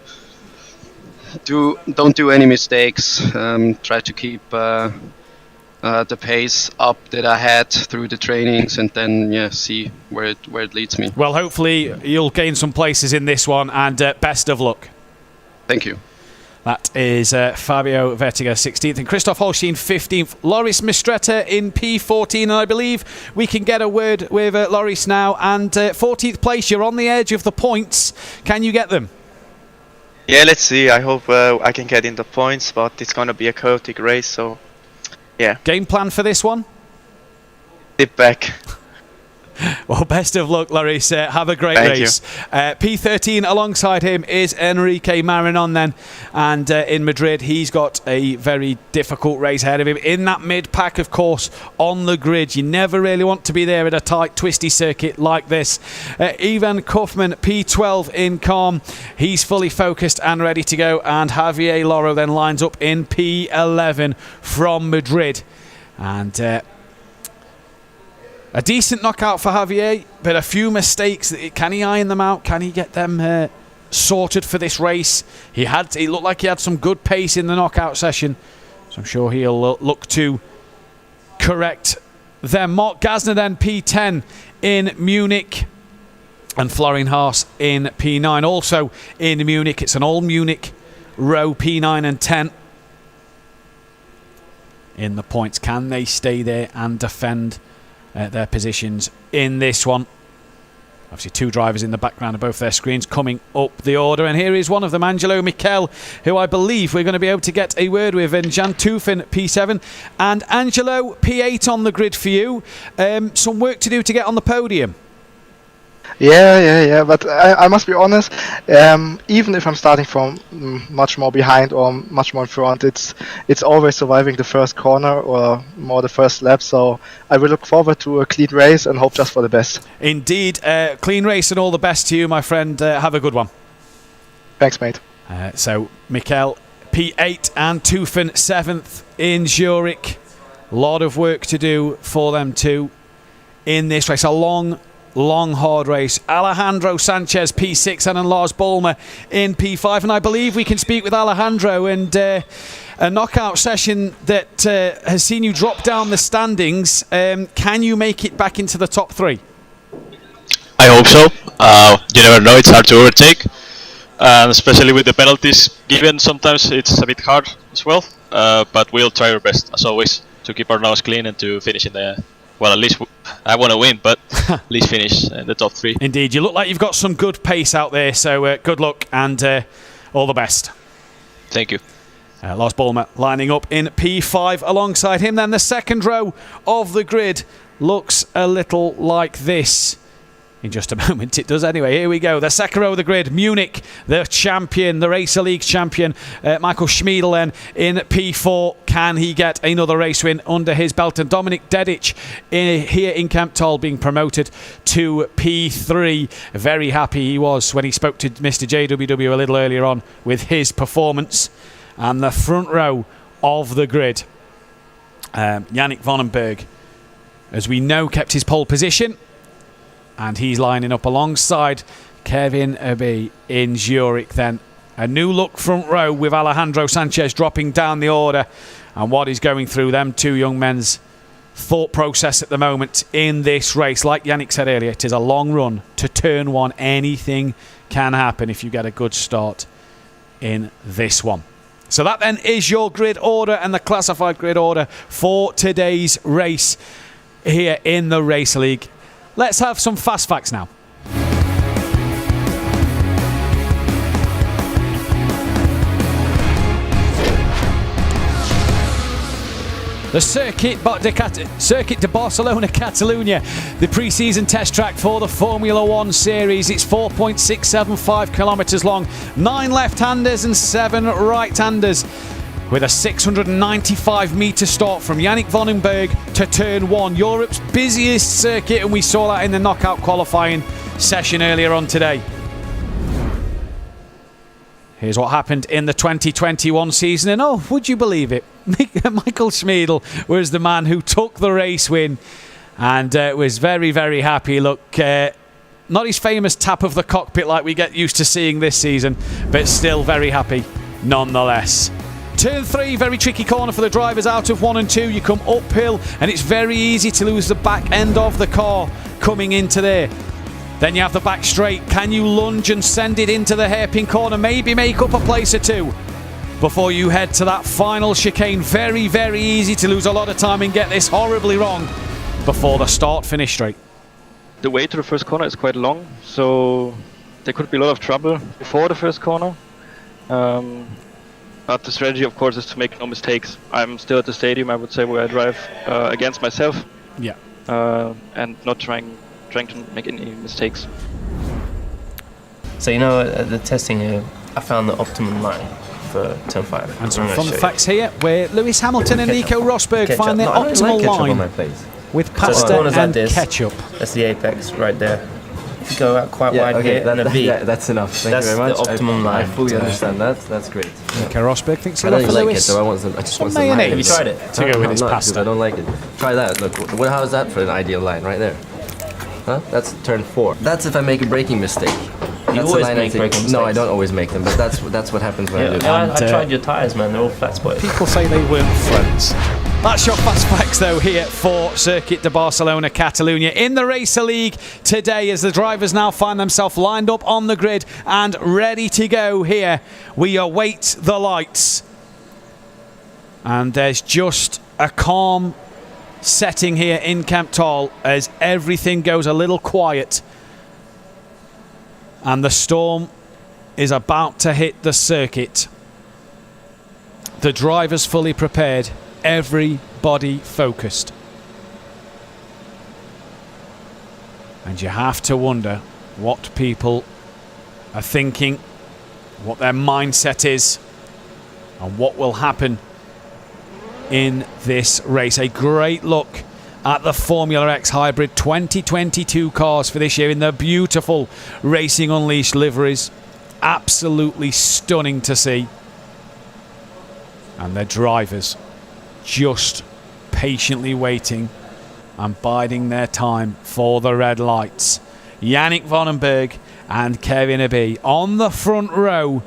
[SPEAKER 22] don't do any mistakes. Try to keep the pace up that I had through the trainings, and then see where it leads me.
[SPEAKER 3] Well, hopefully you'll gain some places in this one, and best of luck.
[SPEAKER 22] Thank you.
[SPEAKER 3] That is Fabio Vertinger 16th and Christoph Holstein 15th. Loris Mistretta in P14, and I believe we can get a word with Loris now. And 14th place, you're on the edge of the points. Can you get them?
[SPEAKER 23] Yeah, let's see. I hope I can get in the points, but it's going to be a chaotic race, so yeah.
[SPEAKER 3] Game plan for this one?
[SPEAKER 23] Sit back.
[SPEAKER 3] Well, best of luck, Loris. Have a great race. P13 alongside him is Enrique Marinon then. And in Madrid, he's got a very difficult race ahead of him. In that mid-pack, of course, on the grid. You never really want to be there at a tight, twisty circuit like this. Ivan Kaufman, P12 in calm. He's fully focused and ready to go. And Javier Loro then lines up in P11 from Madrid. And a decent knockout for Javier, but a few mistakes. Can he iron them out? Can he get them sorted for this race. It looked like he had some good pace in the knockout session, so I'm sure he'll look to correct them. Mark Gasner then P10 in Munich, and Florian Haas in P9 also in Munich. It's an all Munich row, P9 and 10 in the points. Can they stay there and defend their positions in this one? Obviously, two drivers in the background of both their screens coming up the order. And here is one of them, Angelo Michel, who I believe we're going to be able to get a word with. And Jan Tufin, P7. And Angelo, P8 on the grid for you. Some work to do to get on the podium.
[SPEAKER 4] Yeah. But I must be honest, even if I'm starting from much more behind or much more in front, it's always surviving the first corner or more the first lap. So I will look forward to a clean race and hope just for the best.
[SPEAKER 3] Indeed. Clean race and all the best to you, my friend. Have a good one.
[SPEAKER 4] Thanks, mate.
[SPEAKER 3] So, Mikel, P8 and Tufin 7th in Zurich. A lot of work to do for them too in this race. A long, hard race. Alejandro Sanchez, P6, and Lars Bolmer in P5. And I believe we can speak with Alejandro, and a knockout session that has seen you drop down the standings. Can you make it back into the top 3?
[SPEAKER 9] I hope so. You never know, it's hard to overtake. Especially with the penalties given, sometimes it's a bit hard as well. But we'll try our best, as always, to keep our nose clean and to finish in the... Well, at least I want to win, but at least finish in the top 3.
[SPEAKER 3] Indeed, you look like you've got some good pace out there, so good luck and all the best.
[SPEAKER 9] Thank you.
[SPEAKER 3] Lars Bolmer lining up in P5 alongside him. Then the second row of the grid looks a little like this. In just a moment it does anyway. Here we go. The second row of the grid. Munich, the champion, the Racer League champion, Michael Schmiedel then in P4. Can he get another race win under his belt? And Dominik Dedic here in Kemptol being promoted to P3. Very happy he was when he spoke to Mr. JWW a little earlier on with his performance. And the front row of the grid, Yannick Vandenberg, as we know, kept his pole position. And he's lining up alongside Kevin Abbey in Zurich then. A new look front row with Alejandro Sanchez dropping down the order. And what is going through them two young men's thought process at the moment in this race. Like Yannick said earlier, it is a long run to turn 1. Anything can happen if you get a good start in this one. So that then is your grid order and the classified grid order for today's race here in the Racer League. Let's have some fast facts now. The Circuit de Barcelona, Catalunya, the pre-season test track for the Formula One series. It's 4.675 kilometres long, 9 left-handers and 7 right-handers, with a 695-metre start from Yannick Vandenberg to turn 1. Europe's busiest circuit, and we saw that in the knockout qualifying session earlier on today. Here's what happened in the 2021 season, and oh, would you believe it? Michael Schmiedel was the man who took the race win and was very, very happy. Look, not his famous tap of the cockpit like we get used to seeing this season, but still very happy nonetheless. Turn 3, very tricky corner for the drivers out of 1 and 2. You come uphill and it's very easy to lose the back end of the car coming into there. Then you have the back straight. Can you lunge and send it into the hairpin corner? Maybe make up a place or two before you head to that final chicane. Very, very easy to lose a lot of time and get this horribly wrong before the start-finish straight.
[SPEAKER 11] The way to the first corner is quite long, so there could be a lot of trouble before the first corner. But the strategy, of course, is to make no mistakes. I'm still at the stadium, I would say, where I drive against myself.
[SPEAKER 3] Yeah.
[SPEAKER 11] And not trying to make any mistakes.
[SPEAKER 10] So the testing here, I found the optimum line for turn 5.
[SPEAKER 3] And some fun facts here, where Lewis Hamilton and Nico Rosberg find their optimal line with pasta and ketchup.
[SPEAKER 10] That's the apex right there. If you go out quite wide here and a V.
[SPEAKER 24] Yeah, that's enough. Thank you very much.
[SPEAKER 10] That's the optimum line.
[SPEAKER 24] I fully understand that. That's great.
[SPEAKER 3] Nico Rosberg thinks
[SPEAKER 24] I
[SPEAKER 3] he'll
[SPEAKER 24] don't
[SPEAKER 3] offer
[SPEAKER 24] like
[SPEAKER 3] Lewis
[SPEAKER 24] it, though. I just want some
[SPEAKER 3] mayonnaise.
[SPEAKER 24] Have
[SPEAKER 10] you tried it?
[SPEAKER 3] To go with his pasta.
[SPEAKER 24] I don't like it. Try that. Look, how is that for an ideal line right there? Huh? That's turn 4. That's if I make a braking mistake.
[SPEAKER 10] You
[SPEAKER 24] that's
[SPEAKER 10] always
[SPEAKER 24] the line
[SPEAKER 10] make braking mistakes.
[SPEAKER 24] No, I don't always make them, but that's what happens when I do.
[SPEAKER 10] I tried your tyres, man. They're all flat spoiled.
[SPEAKER 3] People say they weren't friends. That's your fast facts, though, here for Circuit de Barcelona, Catalunya. In the Racer League today, as the drivers now find themselves lined up on the grid and ready to go here, we await the lights. And there's just a calm setting here in Kemptol as everything goes a little quiet. And the storm is about to hit the circuit. The drivers fully prepared. Everybody focused. And you have to wonder what people are thinking, what their mindset is, and what will happen in this race. A great look at the Formula X Hybrid 2022 cars for this year in the beautiful Racing Unleashed liveries. Absolutely stunning to see. And their drivers just patiently waiting and biding their time for the red lights. Yannick Vandenberg and Kevin Abbe on the front row.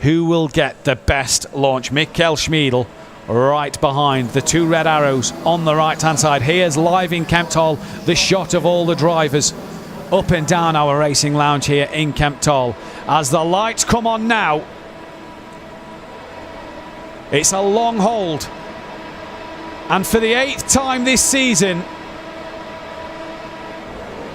[SPEAKER 3] Who will get the best launch? Michael Schmiedl right behind the two red arrows on the right hand side. Here's live in Kemptol the shot of all the drivers up and down our racing lounge here in Kemptol as the lights come on now. It's a long hold, and for the 8th time this season,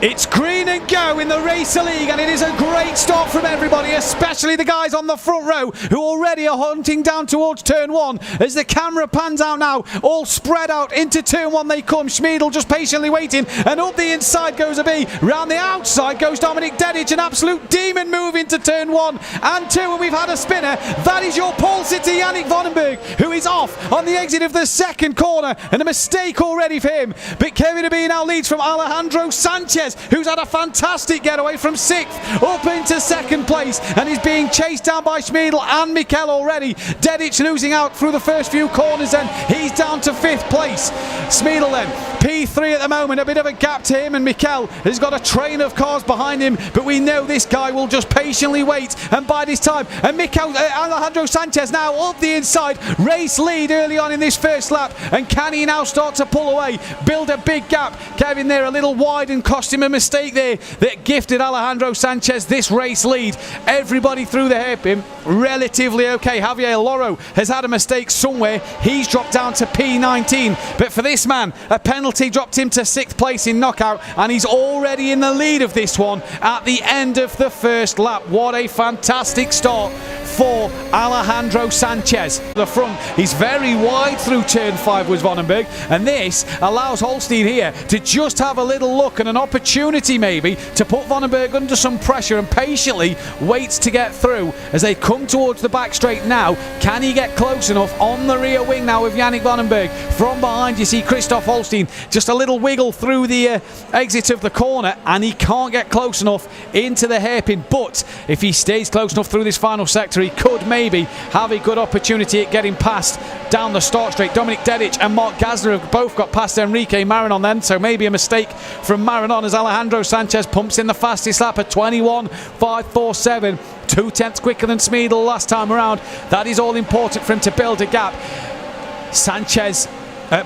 [SPEAKER 3] it's green and go in the Racer League, and it is a great start from everybody, especially the guys on the front row who already are hunting down towards turn 1 as the camera pans out now. All spread out into turn 1 they come. Schmiedl just patiently waiting, and up the inside goes a B. Round the outside goes Dominic Dedic, an absolute demon move into turn 1 and 2, and we've had a spinner. That is your pole sitter Yannick Vandenberg, who is off on the exit of the second corner, and a mistake already for him. But Kevin Abbe now leads from Alejandro Sanchez, who's had a fantastic getaway from 6th up into 2nd place and is being chased down by Schmiedl and Mikel already. Dedic losing out through the first few corners, then he's down to 5th place. Schmiedl then P3 at the moment, a bit of a gap to him, and Mikel has got a train of cars behind him, but we know this guy will just patiently wait and bide his time. And Alejandro Sanchez now up the inside, race lead early on in this first lap, and can he now start to pull away, build a big gap? Kevin there a little wide and cost him a mistake there that gifted Alejandro Sanchez this race lead. Everybody through the hairpin relatively okay. Javier Loro has had a mistake somewhere, he's dropped down to P19, but for this man a penalty dropped him to 6th place in knockout, and he's already in the lead of this one at the end of the first lap. What a fantastic start for Alejandro Sanchez. The front, he's very wide through turn 5 with Vandenberg, and this allows Holstein here to just have a little look and an opportunity maybe to put Vandenberg under some pressure, and patiently waits to get through as they come towards the back straight now. Can he get close enough on the rear wing now with Yannick Vandenberg? From behind you see Christoph Holstein, just a little wiggle through the exit of the corner, and he can't get close enough into the hairpin, but if he stays close enough through this final sector, he could maybe have a good opportunity at getting past down the start straight. Dominic Dedic and Mark Gasner have both got past Enrique Marinon then, so maybe a mistake from Marinon as Alejandro Sanchez pumps in the fastest lap at 21.547, 2/10 quicker than Schmiedl last time around. That is all important for him to build a gap.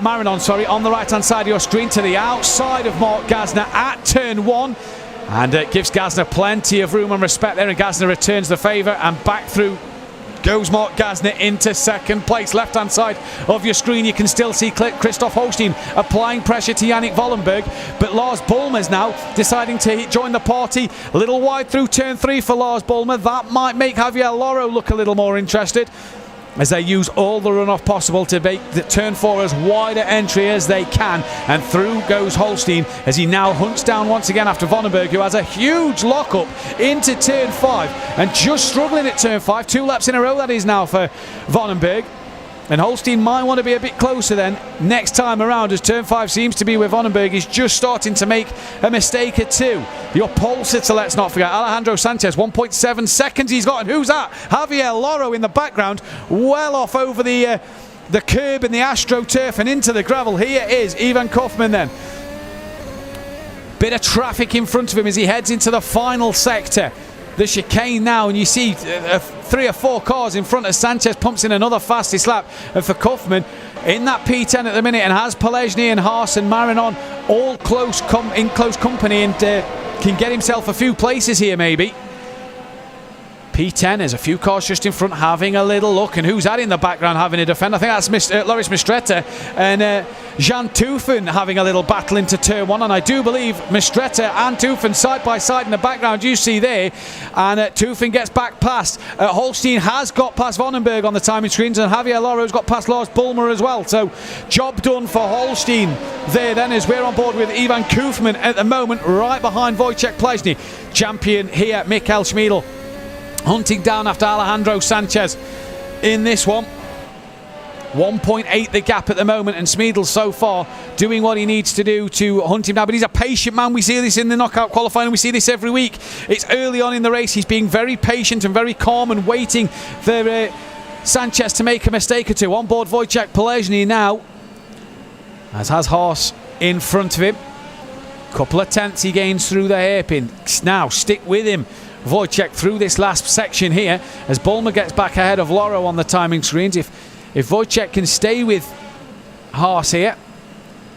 [SPEAKER 3] Marinon, on the right hand side of your screen to the outside of Mark Gasner at turn 1, and it gives Gasner plenty of room and respect there, and Gasner returns the favour, and back through goes Mark Gasner into 2nd place. Left hand side of your screen you can still see Christoph Holstein applying pressure to Yannick Vandenberg, but Lars Bulmer's now deciding to join the party. A little wide through turn 3 for Lars Bulmer. That might make Javier Loro look a little more interested as they use all the runoff possible to make the turn 4 as wide an entry as they can, and through goes Holstein as he now hunts down once again after Vandenberg, who has a huge lock-up into turn 5 and just struggling at turn 5. 2 laps in a row that is now for Vandenberg, and Holstein might want to be a bit closer then next time around, as turn 5 seems to be where Vandenberg is just starting to make a mistake or two. Your pole sitter, let's not forget, Alejandro Sanchez, 1.7 seconds he's got, and who's that? Javier Loro in the background, well off over the curb in the AstroTurf and into the gravel. Here is Ivan Kaufman then. Bit of traffic in front of him as he heads into the final sector. the chicane now, and you see 3 or 4 cars in front of Sanchez. Pumps in another fastest lap for Kaufman in that P10 at the minute, and has Pelesny and Haas and Marinon all in close company, and can get himself a few places here maybe. P10, there's a few cars just in front having a little look, and who's that in the background having a defend? I think that's Loris Mistretta and Jean Toufen having a little battle into turn 1, and I do believe Mistretta and Toufen side by side in the background you see there, and Toufen gets back past. Holstein has got past Vonenberg on the timing screens, and Javier Loro's got past Lars Bulmer as well, so job done for Holstein there then, as we're on board with Ivan Kaufman at the moment, right behind Wojciech Plesny. Champion here, Michael Schmiedl, hunting down after Alejandro Sanchez in this one. 1.8 the gap at the moment, and Schmiedl so far doing what he needs to do to hunt him down, but he's a patient man. We see this in the knockout qualifying, we see this every week. It's early on in the race, he's being very patient and very calm and waiting for Sanchez to make a mistake or two. On board Wojciech Plesny now, as has Haas in front of him. Couple of tenths he gains through the hairpin. Now stick with him, Wojciech, through this last section here, as Bulmer gets back ahead of Loro on the timing screens. If Wojciech can stay with Haas here,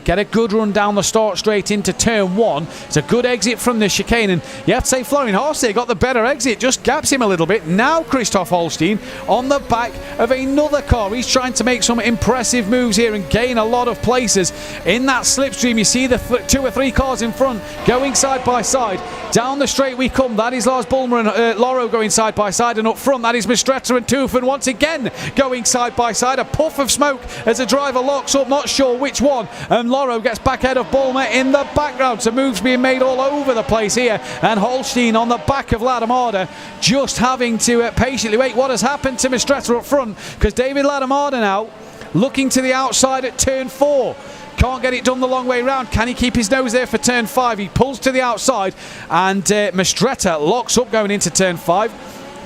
[SPEAKER 3] get a good run down the start straight into turn 1. It's a good exit from the chicane, and you have to say Florian Haas there got the better exit, just gaps him a little bit. Now Christoph Holstein on the back of another car. He's trying to make some impressive moves here and gain a lot of places in that slipstream. You see the 2 or 3 cars in front going side by side. Down the straight we come. That is Lars Bulmer and Loro going side by side, and up front that is Mistretta and Toufen once again going side by side. A puff of smoke as a driver locks up, not sure which one, and Loro gets back ahead of Bulmer in the background. So moves being made all over the place here, and Holstein on the back of Ladomada just having to patiently wait. What has happened to Mistretta up front? Because David Ladomada now looking to the outside at turn 4. Can't get it done the long way round. Can he keep his nose there for turn 5? He pulls to the outside, and Mistretta locks up going into turn 5.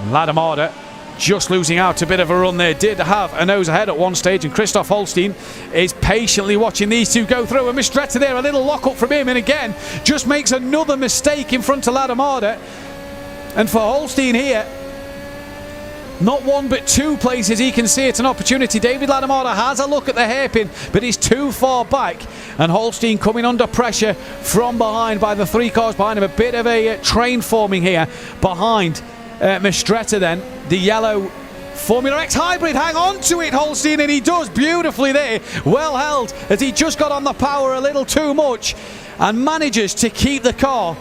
[SPEAKER 3] Ladomada just losing out a bit of a run there. Did have a nose ahead at one stage, and Christoph Holstein is patiently watching these two go through, and Mistretta there, a little lock up from him, and again just makes another mistake in front of Ladomada. And for Holstein here, not 1 but 2 places he can see it's an opportunity. David Ladomada has a look at the hairpin, but he's too far back, and Holstein coming under pressure from behind by the 3 cars behind him. A bit of a train forming here behind Mistretta then. The yellow Formula X hybrid, hang on to it Holstein, and he does beautifully there. Well held as he just got on the power a little too much and manages to keep the car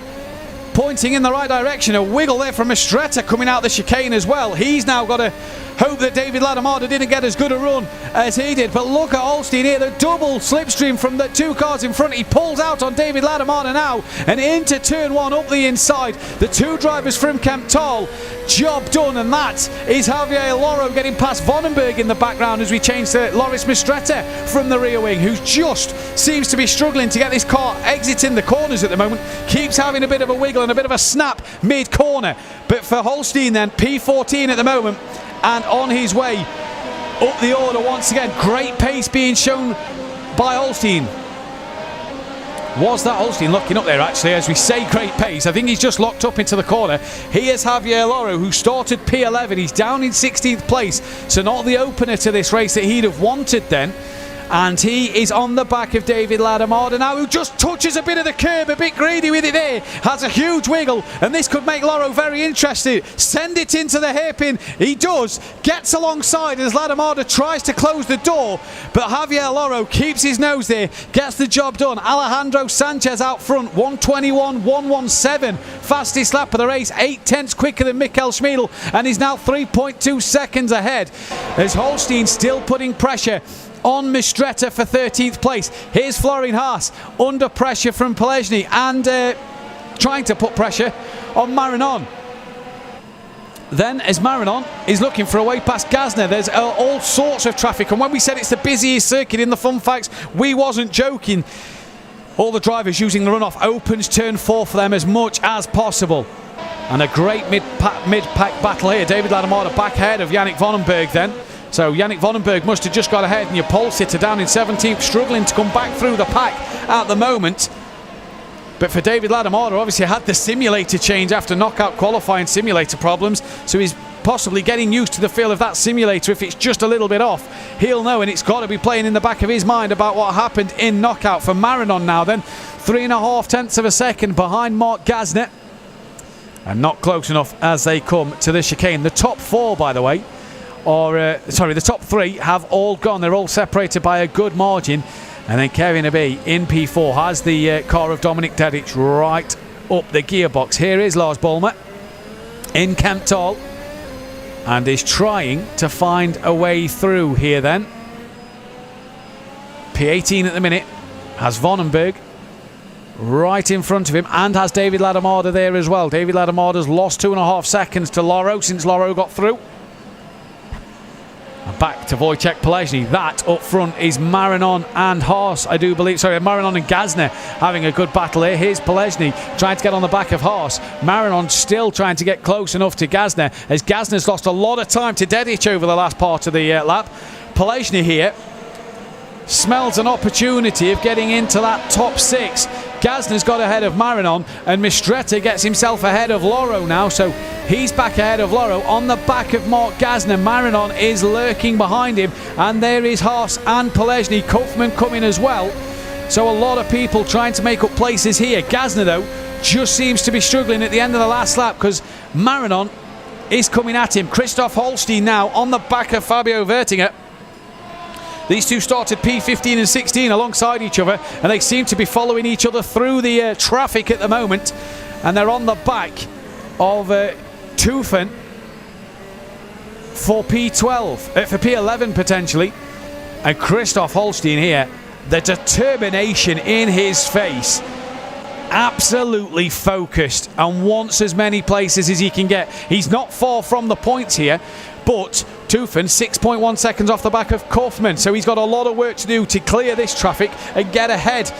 [SPEAKER 3] pointing in the right direction. A wiggle there from Mistretta coming out the chicane as well. He's now got to hope that David Ladomada didn't get as good a run as he did. But look at Holstein here, the double slipstream from the 2 cars in front. He pulls out on David Ladomada now and into turn 1 up the inside. The 2 drivers from Kemptal, job done, and that is Javier Loro getting past Vonenberg in the background as we change to Loris Mistretta from the rear wing, who just seems to be struggling to get this car exiting the corners at the moment. Keeps having a bit of a wiggle and a bit of a snap mid-corner. But for Holstein then, P14 at the moment, and on his way up the order once again. Great pace being shown by Holstein. Was that Holstein looking up there actually as we say great pace? I think he's just locked up into the corner. Here's Javier Loro, who started P11. He's down in 16th place, so not the opener to this race that he'd have wanted then. And he is on the back of David Ladomada now, who just touches a bit of the curb, a bit greedy with it there. Has a huge wiggle, and this could make Loro very interested. Send it into the hairpin. He does. Gets alongside as Ladomada tries to close the door, but Javier Loro keeps his nose there, gets the job done. Alejandro Sanchez out front, 1:21.117. Fastest lap of the race, 8 tenths quicker than Michael Schmiedl, and he's now 3.2 seconds ahead. As Holstein still putting pressure on Mistretta for 13th place. Here's Florian Haas under pressure from Pelesny and trying to put pressure on Marinon. Then as Marinon is looking for a way past Gazner, there's all sorts of traffic, and when we said it's the busiest circuit in the fun facts, we wasn't joking. All the drivers using the runoff. Opens turn 4 for them as much as possible. And a great mid-pack battle here. David Ladomada back ahead of Yannick Vonenberg then. So Yannick Vonenberg must have just got ahead, and your pole sitter down in 17th, struggling to come back through the pack at the moment. But for David Ladamada, obviously had the simulator change after knockout qualifying simulator problems, so he's possibly getting used to the feel of that simulator. If it's just a little bit off, he'll know, and it's got to be playing in the back of his mind about what happened in knockout. For Marinon now then, 3.5 tenths of a second behind Mark Gasner, and not close enough as they come to the chicane. The top 4, by the way, the top 3 have all gone. They're all separated by a good margin. And then Kevin Abbey in P4 has the car of Dominic Dedic right up the gearbox. Here is Lars Bolmer in Kemptall, and is trying to find a way through here then. P18 at the minute, has Vonenberg right in front of him, and has David Ladamada there as well. David Ladamada's lost 2.5 seconds to Loro since Loro got through. Back to Wojciech Polezny. That up front is Marinon and Haas, I do believe. Sorry, Marinon and Gasner having a good battle here. Here's Polezny trying to get on the back of Haas. Marinon still trying to get close enough to Gasner, as Gasner's lost a lot of time to Dedic over the last part of the lap. Polezny here smells an opportunity of getting into that top 6. Gasner's got ahead of Marinon, and Mistretta gets himself ahead of Loro now, so he's back ahead of Loro on the back of Mark Gasner. Marinon is lurking behind him, and there is Haas and Polezny. Kaufman coming as well, so a lot of people trying to make up places here. Gasner though just seems to be struggling at the end of the last lap, because Marinon is coming at him. Christoph Holstein now on the back of Fabio Vertinger. These two started P15 and 16 alongside each other, and they seem to be following each other through the traffic at the moment. And they're on the back of Teufen for P12, for P11 potentially. And Christoph Holstein here, the determination in his face. Absolutely focused and wants as many places as he can get. He's not far from the points here, but Teufen 6.1 seconds off the back of Kaufman, so he's got a lot of work to do to clear this traffic and get ahead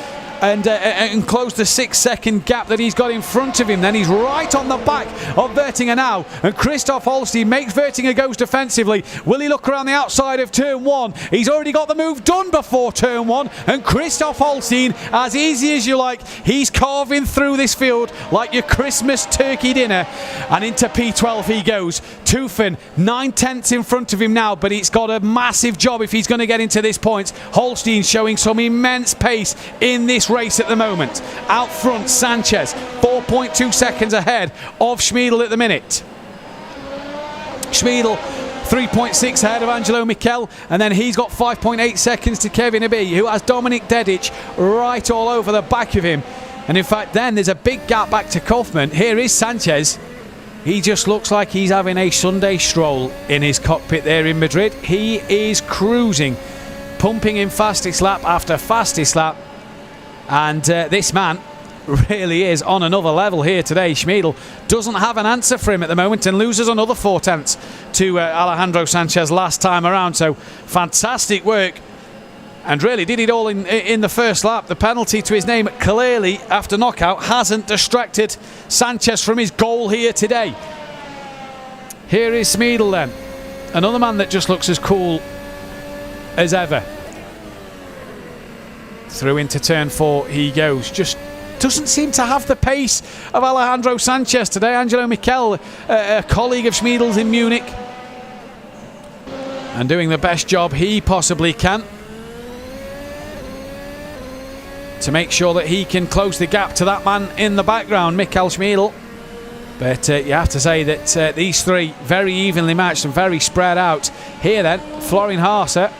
[SPEAKER 3] and close the 6-second gap that he's got in front of him. Then he's right on the back of Vertinger now, and Christoph Holstein makes Vertinger goes defensively. Will he look around the outside of turn 1? He's already got the move done before turn 1, and Christoph Holstein, as easy as you like, he's carving through this field like your Christmas turkey dinner, and into P12 he goes. Teufen 9 tenths in front of him now, but it's got a massive job if he's going to get into this point. Holstein showing some immense pace in this race at the moment. Out front, Sanchez 4.2 seconds ahead of Schmiedel at the minute. Schmiedel 3.6 ahead of Angelo Michel, and then he's got 5.8 seconds to Kevin Abbey, who has Dominic Dedic right all over the back of him. And in fact then there's a big gap back to Kaufman. Here is Sanchez. He just looks like he's having a Sunday stroll in his cockpit there in Madrid. He is cruising, pumping in fastest lap after fastest lap. And this man really is on another level here today. Schmiedel doesn't have an answer for him at the moment and loses another 4 tenths to Alejandro Sanchez last time around. So fantastic work, and really did it all in the first lap. The penalty to his name clearly after knockout hasn't distracted Sanchez from his goal here today. Here is Schmiedel then, another man that just looks as cool as ever. Through into turn 4 he goes. Just doesn't seem to have the pace of Alejandro Sanchez today. Angelo Michel, a colleague of Schmiedel's in Munich, and doing the best job he possibly can to make sure that he can close the gap to that man in the background, Michael Schmiedel. But you have to say that these three very evenly matched and very spread out. Here then, Florin Haase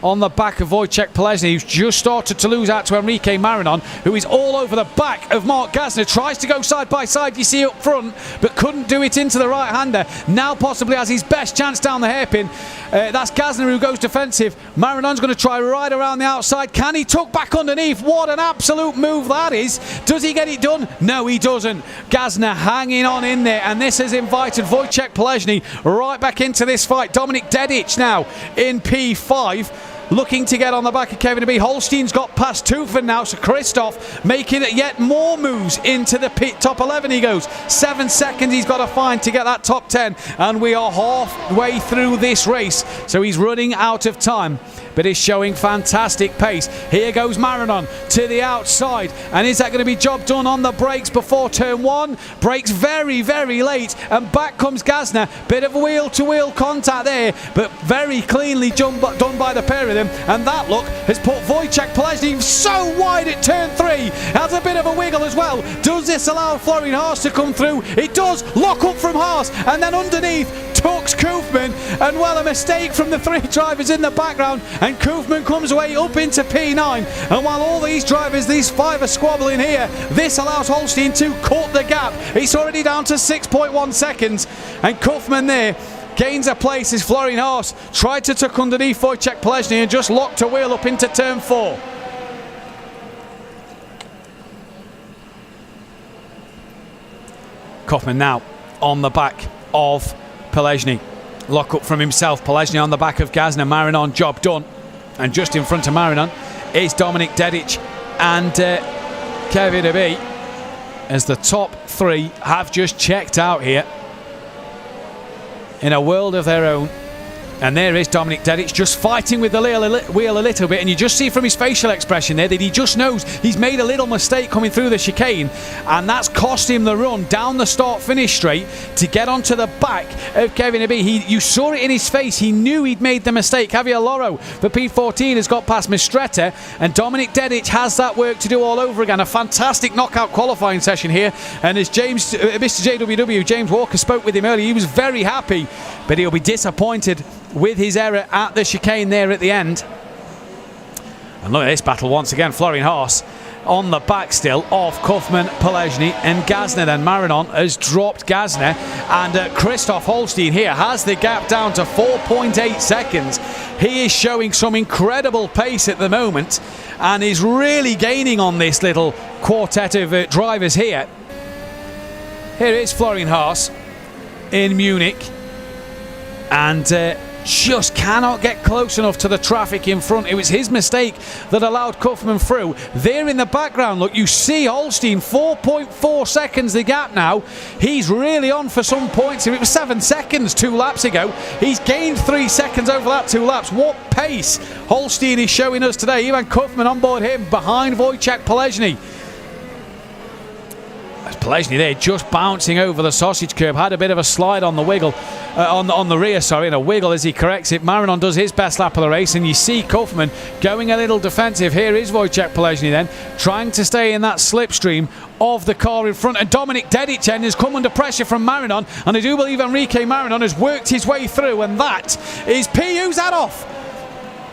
[SPEAKER 3] on the back of Wojciech Polezny, who's just started to lose out to Enrique Marinon, who is all over the back of Mark Gasner. Tries to go side by side, you see, up front, but couldn't do it into the right-hander. Now possibly has his best chance down the hairpin. That's Gasner who goes defensive. Marinon's going to try right around the outside. Can he tuck back underneath? What an absolute move that is. Does he get it done? No, he doesn't. Gasner hanging on in there, and this has invited Wojciech Polezny right back into this fight. Dominic Dedic now in P5. Looking to get on the back of Kevin Abbey. Holstein's got past Teufen now, so Christoph making it yet more moves into the top 11 he goes. 7 seconds he's got to find to get that top 10, and we are halfway through this race, so he's running out of time. but is showing fantastic pace. Here goes Marinon to the outside, and is that going to be job done on the brakes before turn 1? Brakes very, very late, and back comes Gazner. Bit of wheel-to-wheel contact there, but very cleanly done by the pair of them, and that look has put Wojciech Polesny so wide at turn 3. Has a bit of a wiggle as well. Does this allow Florian Haas to come through? It does. Lock up from Haas, and then underneath tucks Koofman, and well, a mistake from the 3 drivers in the background, and Koofman comes away up into P9. And while all these drivers, these 5 are squabbling here, this allows Holstein to cut the gap. It's already down to 6.1 seconds, and Koofman there gains a place as Florian Haas tried to tuck underneath Wojciech Polesny and just locked a wheel up into turn 4. Koofman now on the back of Polesny. Lock up from himself. Polesny on the back of Gazner. Marinon, job done. And just in front of Marinon is Dominik Dedic and Kevin Abbey, as the top 3 have just checked out here in a world of their own. And there is Dominik Dedic just fighting with the wheel a little bit, and you just see from his facial expression there that he just knows he's made a little mistake coming through the chicane, and that's cost him the run down the start-finish straight to get onto the back of Kevin Abbey. You saw it in his face. He knew he'd made the mistake. Javier Loro for P14 has got past Mistretta, and Dominik Dedic has that work to do all over again. A fantastic knockout qualifying session here, and as Mr. JWW, James Walker, spoke with him earlier, he was very happy, but he'll be disappointed with his error at the chicane there at the end. And look at this battle once again. Florian Haas on the back still of Koofman, Polesny and Gazner. Then Marinon has dropped Gazner, and Christoph Holstein here has the gap down to 4.8 seconds. He is showing some incredible pace at the moment and is really gaining on this little quartet of drivers here. Here is Florian Haas in Munich, and just cannot get close enough to the traffic in front. It was his mistake that allowed Koofman through. There in the background, look, you see Holstein, 4.4 seconds the gap now. He's really on for some points here. It was 7 seconds 2 laps ago. He's gained 3 seconds over that 2 laps. What pace Holstein is showing us today. Ivan Koofman on board him behind Wojciech Polesny. Polesny there just bouncing over the sausage curb, had a bit of a slide on the wiggle, on the rear, sorry, and a wiggle as he corrects it. Marinon does his best lap of the race, and you see Koofman going a little defensive. Here is Wojciech Polesny then, trying to stay in that slipstream of the car in front, and Dominik Dedic has come under pressure from Marinon, and I do believe Enrique Marinon has worked his way through, and that is Who's that off?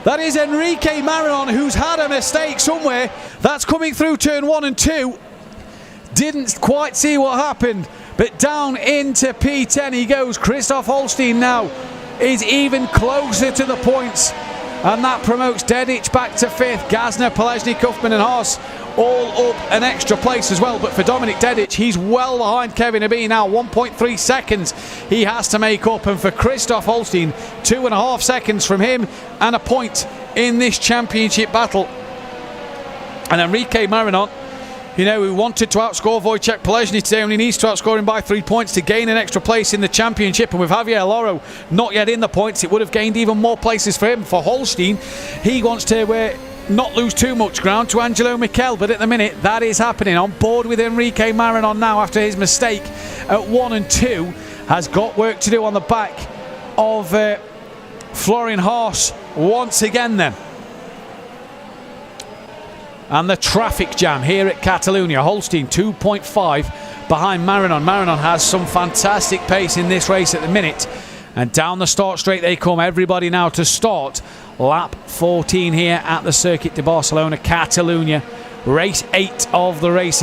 [SPEAKER 3] That is Enrique Marinon, who's had a mistake somewhere. That's coming through turn 1 and 2. Didn't quite see what happened, but down into P10 he goes. Christoph Holstein now is even closer to the points, and that promotes Dedic back to 5th. Gazner, Polesny, Koofman and Haas all up an extra place as well, but for Dominik Dedic, he's well behind Kevin Abbey now. 1.3 seconds he has to make up, and for Christoph Holstein, 2.5 seconds from him and a point in this championship battle. And Enrique Marinon, you know, who wanted to outscore Wojciech Polesny today, only needs to outscore him by 3 points to gain an extra place in the championship. And with Javier Loro not yet in the points, it would have gained even more places for him. For Holstein, he wants to not lose too much ground to Angelo Mikel, but at the minute that is happening. On board with Enrique Marinon now after his mistake at 1 and 2, has got work to do on the back of Florian Haas once again then. And the traffic jam here at Catalonia. Holstein 2.5 behind Marinon. Marinon has some fantastic pace in this race at the minute. And down the start straight they come. Everybody now to start lap 14 here at the Circuit de Barcelona, Catalonia. Race 8 of the Race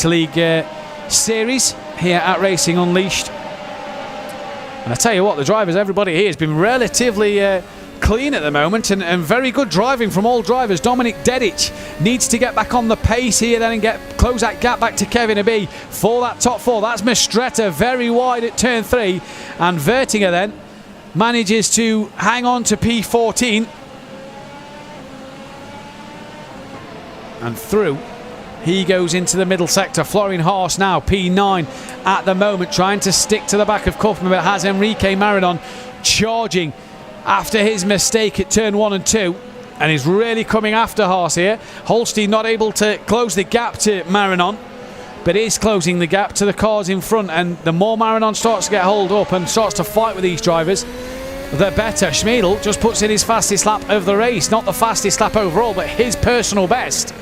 [SPEAKER 3] League series here at Racing Unleashed. And I tell you what, the drivers, everybody here has been relatively clean at the moment, and very good driving from all drivers. Dominik Dedic needs to get back on the pace here then and close that gap back to Kevin Abbey for that top 4. That's Mistretta very wide at turn 3, and Vertinger then manages to hang on to P14 and through he goes into the middle sector. Florian Haas now P9 at the moment, trying to stick to the back of Koofman, but has Enrique Marinon charging after his mistake at turn 1 and 2. And he's really coming after Haas here. Holstein not able to close the gap to Marinon, but is closing the gap to the cars in front. And the more Marinon starts to get hold up and starts to fight with these drivers, the better. Schmiedl just puts in his fastest lap of the race. Not the fastest lap overall, but his personal best.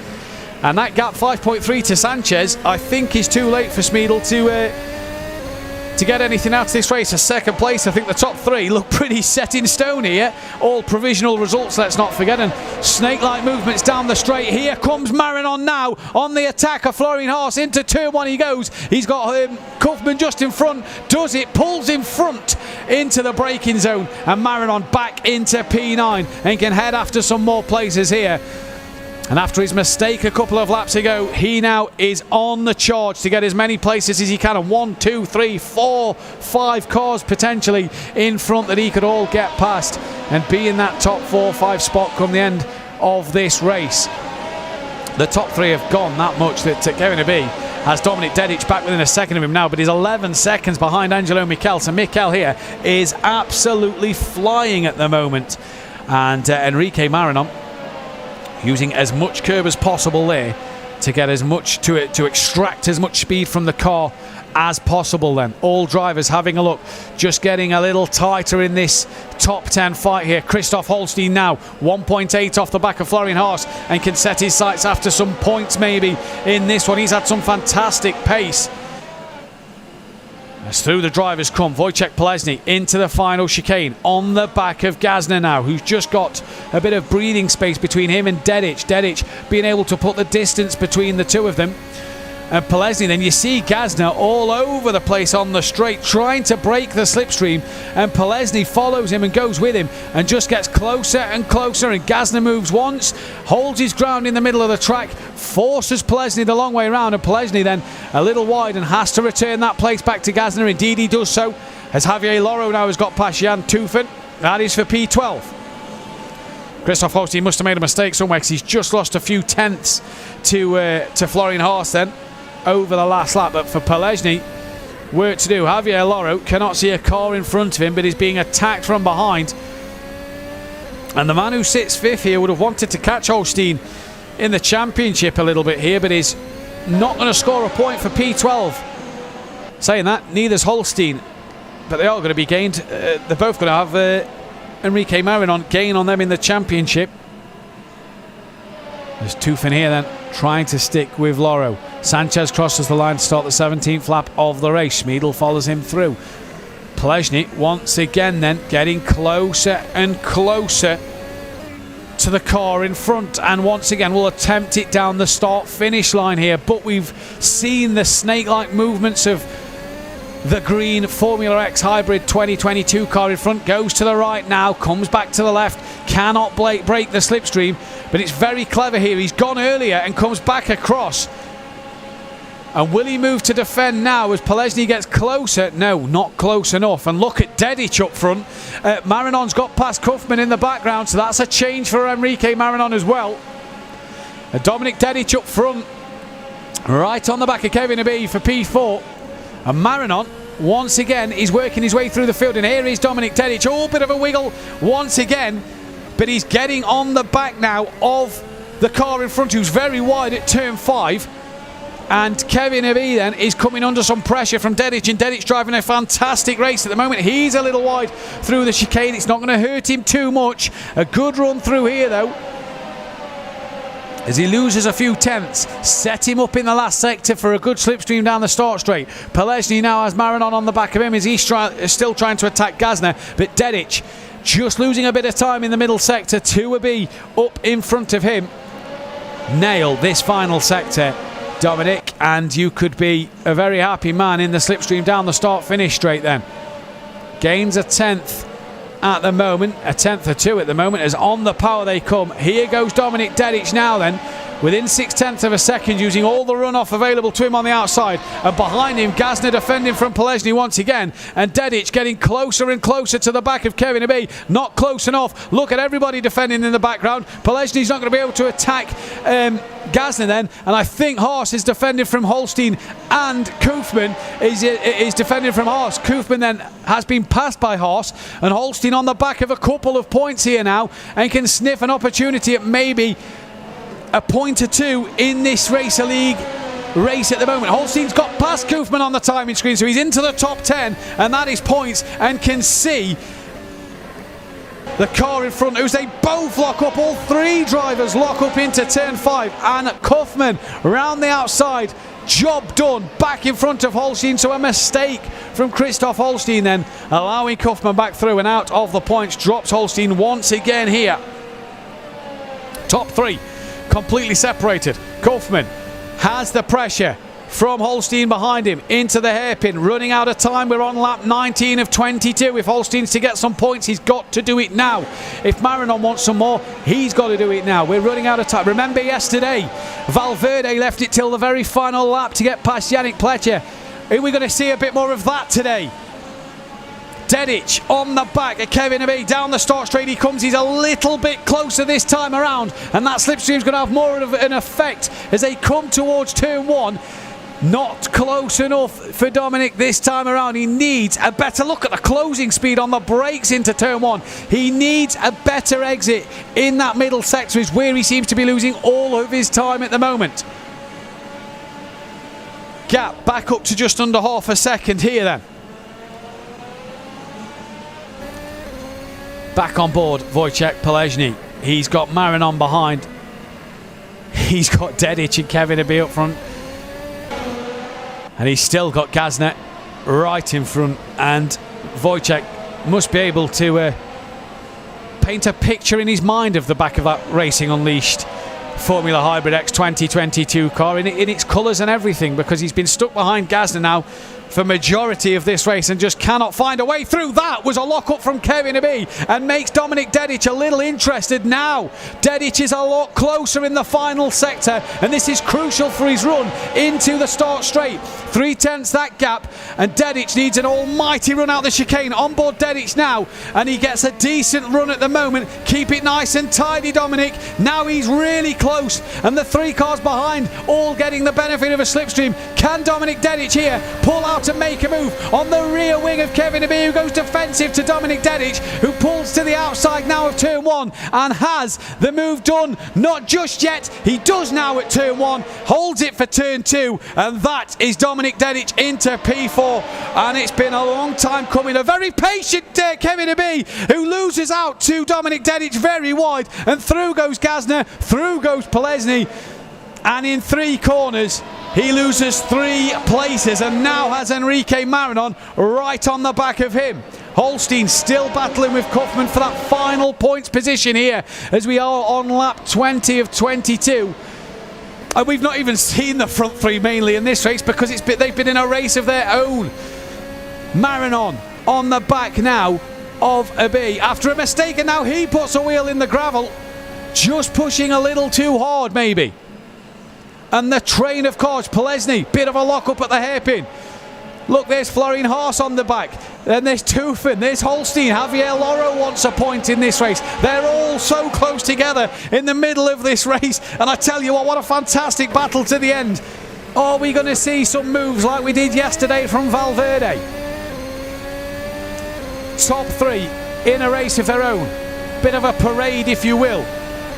[SPEAKER 3] And that gap, 5.3 to Sanchez, I think is too late for Schmiedl to get anything out of this race. A second place, I think the top 3 look pretty set in stone here. All provisional results, let's not forget. And snake-like movements down the straight. Here comes Marinon now on the attack of Florian Haas. Into turn 1 he goes. He's got Kaufmann just in front. Does it, pulls in front into the braking zone. And Marinon back into P9 and can head after some more places here. And after his mistake a couple of laps ago, he now is on the charge to get as many places as he can. And 1, 2, 3, 4, 5 cars potentially in front that he could all get past and be in that top 4 or 5 spot come the end of this race. The top 3 have gone that much that Kevin Abbe has Dominik Dedic back within a second of him now, but he's 11 seconds behind Angelo Mikel. So Mikel here is absolutely flying at the moment. And Enrique Marinon using as much curb as possible there to get as much to extract as much speed from the car as possible. Then all drivers having a look, just getting a little tighter in this top 10 fight here. Christoph Holstein now 1.8 off the back of Florian Haas and can set his sights after some points maybe in this one. He's had some fantastic pace. As through the drivers come, Wojciech Polesny into the final chicane on the back of Gazner now, who's just got a bit of breathing space between him and Dedic. Dedic being able to put the distance between the two of them. And Polesny, then you see Gazner all over the place on the straight trying to break the slipstream, and Polesny follows him and goes with him and just gets closer and closer, and Gazner moves once, holds his ground in the middle of the track, forces Polesny the long way around, and Polesny then a little wide and has to return that place back to Gazner. Indeed he does so, as Javier Loro now has got past Jan Tufen. That is for P12. Christoph Holstein must have made a mistake somewhere because he's just lost a few tenths to Florian Haas then over the last lap. But for Polesny, work to do. Javier Loro cannot see a car in front of him, but is being attacked from behind. And the man who sits 5th here would have wanted to catch Holstein in the championship a little bit here, but is not going to score a point for P12. Saying that, neither's Holstein, but they are going to be gained. They're both going to have Enrique Marinon gain on them in the championship. There's Tufen here then, trying to stick with Loro. Sanchez crosses the line to start the 17th lap of the race. Schmiedl follows him through. Polesny once again then getting closer and closer to the car in front, and once again will attempt it down the start-finish line here. But we've seen the snake-like movements of the green Formula X Hybrid 2022 car in front. Goes to the right now, comes back to the left, cannot break the slipstream, but it's very clever here. He's gone earlier and comes back across. And will he move to defend now as Polesny gets closer? No, not close enough. And look at Dedic up front. Marinon's got past Kaufmann in the background, so that's a change for Enrique Marinon as well. Dominik Dedic up front, right on the back of Kevin Abbe for P4. And Marinon, once again, is working his way through the field. And here is Dominik Dedic. Oh, bit of a wiggle once again. But he's getting on the back now of the car in front, who's very wide at turn 5. And Kevin Abbe then is coming under some pressure from Dedic, and Dedic's driving a fantastic race at the moment. He's a little wide through the chicane. It's not going to hurt him too much. A good run through here though, as he loses a few tenths. Set him up in the last sector for a good slipstream down the start straight. Polesny now has Marinon on the back of him as he's still trying to attack Gazner, but Dedic just losing a bit of time in the middle sector. To Abbe up in front of him. Nail this final sector, Dominic, and you could be a very happy man in the slipstream down the start-finish straight then. Gains a tenth at the moment, a tenth or two at the moment, as on the power they come. Here goes Dominik Dedic now then, within 0.6 of a second, using all the runoff available to him on the outside. And behind him, Gazner defending from Polesny once again, and Dedic getting closer and closer to the back of Kevin Abbey. Not close enough. Look at everybody defending in the background. Polesny's not going to be able to attack Gazner then, and I think Haas is defending from Holstein, and Koofman is defending from Haas. Koofman then has been passed by Haas, and Holstein on the back of a couple of points here now, and can sniff an opportunity at maybe a point or two in this Racer League race at the moment. Holstein's got past Koofman on the timing screen, so he's into the top 10, and that is points, and can see the car in front, as they both lock up. All three drivers lock up into turn 5, and Koofman round the outside. Job done back in front of Holstein, so a mistake from Christoph Holstein then, allowing Koofman back through and out of the points. Drops Holstein once again here. Top 3 completely separated. Koofman has the pressure from Holstein behind him into the hairpin, running out of time. We're on lap 19 of 22. If Holstein's to get some points, he's got to do it now. If Marinon wants some more, he's got to do it now. We're running out of time. Remember yesterday, Valverde left it till the very final lap to get past Yannick Pletcher. Are we going to see a bit more of that today? Dedic on the back of Kevin Abbey down the start straight. He comes, he's a little bit closer this time around, and that slipstream's going to have more of an effect as they come towards turn 1. Not close enough for Dominic this time around. He needs a better look at the closing speed on the brakes into turn 1. He needs a better exit in that middle sector, is where he seems to be losing all of his time at the moment. Gap back up to just under half a second here then. Back on board, Wojciech Polesny. He's got Marinon behind. He's got Dedic and Kevin Abbey up front. And he's still got Gazner right in front. And Wojciech must be able to paint a picture in his mind of the back of that Racing Unleashed Formula Hybrid X 2022 car in its colours and everything, because he's been stuck behind Gazner now for majority of this race and just cannot find a way through. That was a lock-up from Kevin Abbey and makes Dominic Dedic a little interested now. Dedic is a lot closer in the final sector, and this is crucial for his run into the start straight. 3/10 that gap, and Dedic needs an almighty run out the chicane. On board Dedic now, and he gets a decent run at the moment. Keep it nice and tidy, Dominic. Now he's really close, and the 3 cars behind all getting the benefit of a slipstream. Can Dominic Dedic here pull out to make a move on the rear wing of Kevin Abbey, who goes defensive to Dominic Dedic, who pulls to the outside now of turn 1 and has the move done? Not just yet, he does now at turn 1, holds it for turn 2, and that is Dominic Dedic into P4. And it's been a long time coming. A very patient Kevin Abbey, who loses out to Dominic Dedic very wide, and through goes Gazner, through goes Polesny, and in 3 corners he loses 3 places, and now has Enrique Marinon right on the back of him. Holstein still battling with Koofman for that final points position here as we are on lap 20 of 22. And we've not even seen the front 3 mainly in this race, because they've been in a race of their own. Marinon on the back now of Abbey after a mistake, and now he puts a wheel in the gravel, just pushing a little too hard maybe. And the train of cars, Polesny, bit of a lock-up at the hairpin. Look, there's Florian Haas on the back. Then there's Tufan, there's Holstein. Javier Loro wants a point in this race. They're all so close together in the middle of this race. And I tell you what a fantastic battle to the end. Are we going to see some moves like we did yesterday from Valverde? Top 3 in a race of their own. Bit of a parade, if you will.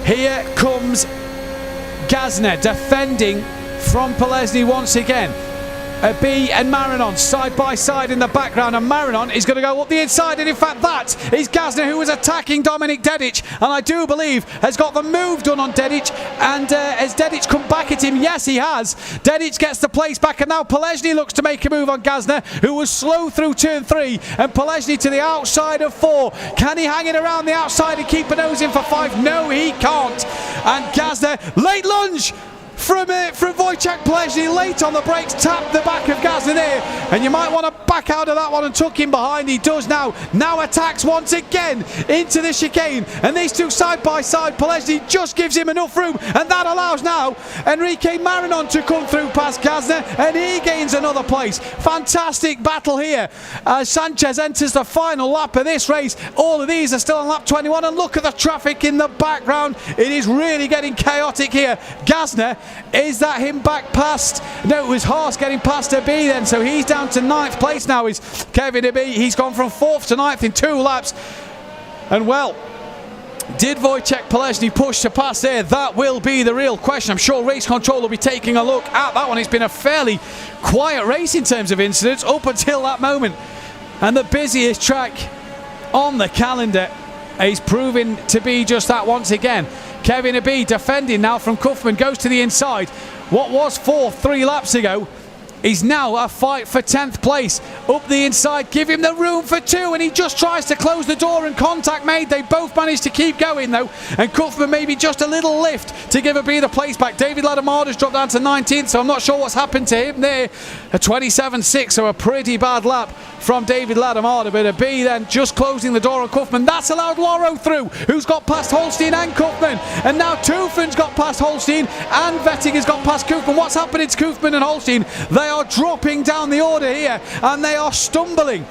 [SPEAKER 3] Here comes Gazner defending from Polesny once again. Abbey and Marinon side by side in the background, and Marinon is going to go up the inside, and in fact that is Gazner, who was attacking Dominic Dedic, and I do believe has got the move done on Dedic. And has Dedic come back at him? Yes, he has. Dedic gets the place back, and now Polesny looks to make a move on Gazner, who was slow through turn 3, and Polesny to the outside of 4. Can he hang it around the outside and keep a nose in for 5? No, he can't. And Gazner, late lunge from Wojciech Plesny late on the brakes, tapped the back of Gazza there, and you might want to back out of that one and tuck him behind. He does now attacks once again into the chicane, and these two side by side. Plesny just gives him enough room, and that allows now Enrique Marinon to come through past Gazza, and he gains another place. Fantastic battle here as Sanchez enters the final lap of this race. All of these are still on lap 21, and look at the traffic in the background. It is really getting chaotic here. Gazza, is that him back past? No, it was Haas getting past Abi then, so he's down to 9th place now. Is Kevin Abi. He's gone from 4th to 9th in 2 laps. And well, did Wojciech Plesny push to pass there? That will be the real question. I'm sure Race Control will be taking a look at that one. It's been a fairly quiet race in terms of incidents up until that moment, and the busiest track on the calendar is proving to be just that once again. Kevin Abi defending now from Kaufman, goes to the inside. What was 4th 3 laps ago is now a fight for 10th place. Up the inside, give him the room for 2, and he just tries to close the door, and contact made. They both managed to keep going though, and Kaufman maybe just a little lift to give Abi the place back. David Ladamarda's dropped down to 19th, so I'm not sure what's happened to him there. A 27.6, so a pretty bad lap from David Ladamarda, but Abi then just closing the door on Kaufman. That's allowed Loro through, who's got past Holstein and Kaufman, and now Tufen's got past Holstein, and Vettig has got past Kaufman. What's happening to Kaufman and Holstein? They are dropping down the order here, and they are stumbling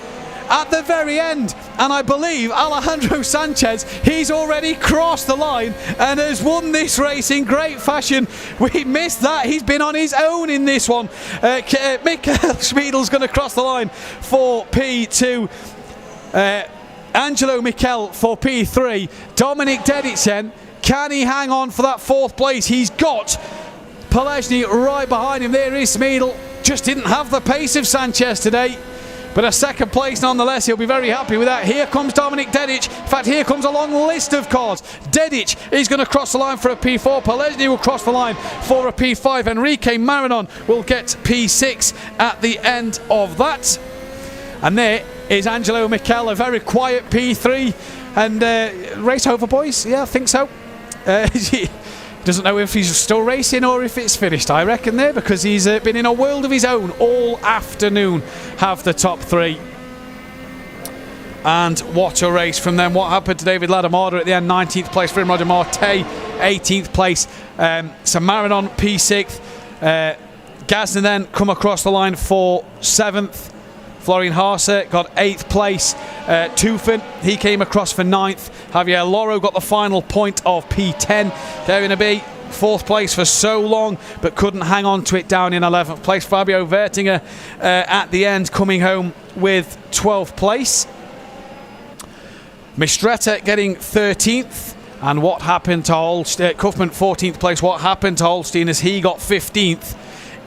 [SPEAKER 3] at the very end, and I believe Alejandro Sanchez, he's already crossed the line and has won this race in great fashion. We missed that. He's been on his own in this one. Michael Schmiedel's going to cross the line for P2. Angelo Michel for P3. Dominic Dedicen, can he hang on for that 4th place? He's got Plesny right behind him. There is Schmiedel. Just didn't have the pace of Sanchez today, but a 2nd place nonetheless. He'll be very happy with that. Here comes Dominic Dedic. In fact, here comes a long list of cars. Dedic is going to cross the line for a P4. Plesny will cross the line for a P5. Enrique Marinon will get P6 at the end of that. And there is Angelo Michel, a very quiet P3. And race over, boys? Yeah, I think so. Doesn't know if he's still racing or if it's finished, I reckon, there, because he's been in a world of his own all afternoon. Have the top 3. And what a race from them. What happened to David Ladamarda at the end? 19th place for him. Roger Marte, 18th place. So Marinon, P6th. Gazza then come across the line for 7th. Florian Haase got 8th place. Tufen, he came across for 9th. Javier Loro got the final point of P10. Kevin Abi, 4th place for so long, but couldn't hang on to it, down in 11th place. Fabio Vertinger at the end coming home with 12th place. Mistretta getting 13th. And what happened to Holstein? Kaufman 14th place. What happened to Holstein is he got 15th.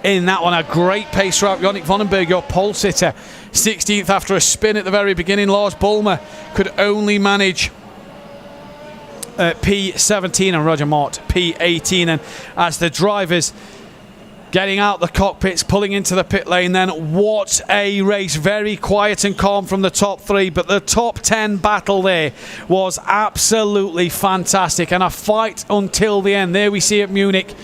[SPEAKER 3] In that one, a great pace throughout. Yannick Vonenberg, your pole sitter, 16th after a spin at the very beginning. Lars Bulmer could only manage P17, and Roger Mort P18. And as the drivers getting out the cockpits, pulling into the pit lane, then what a race. Very quiet and calm from the top 3, but the top 10 battle there was absolutely fantastic, and a fight until the end. There we see at Munich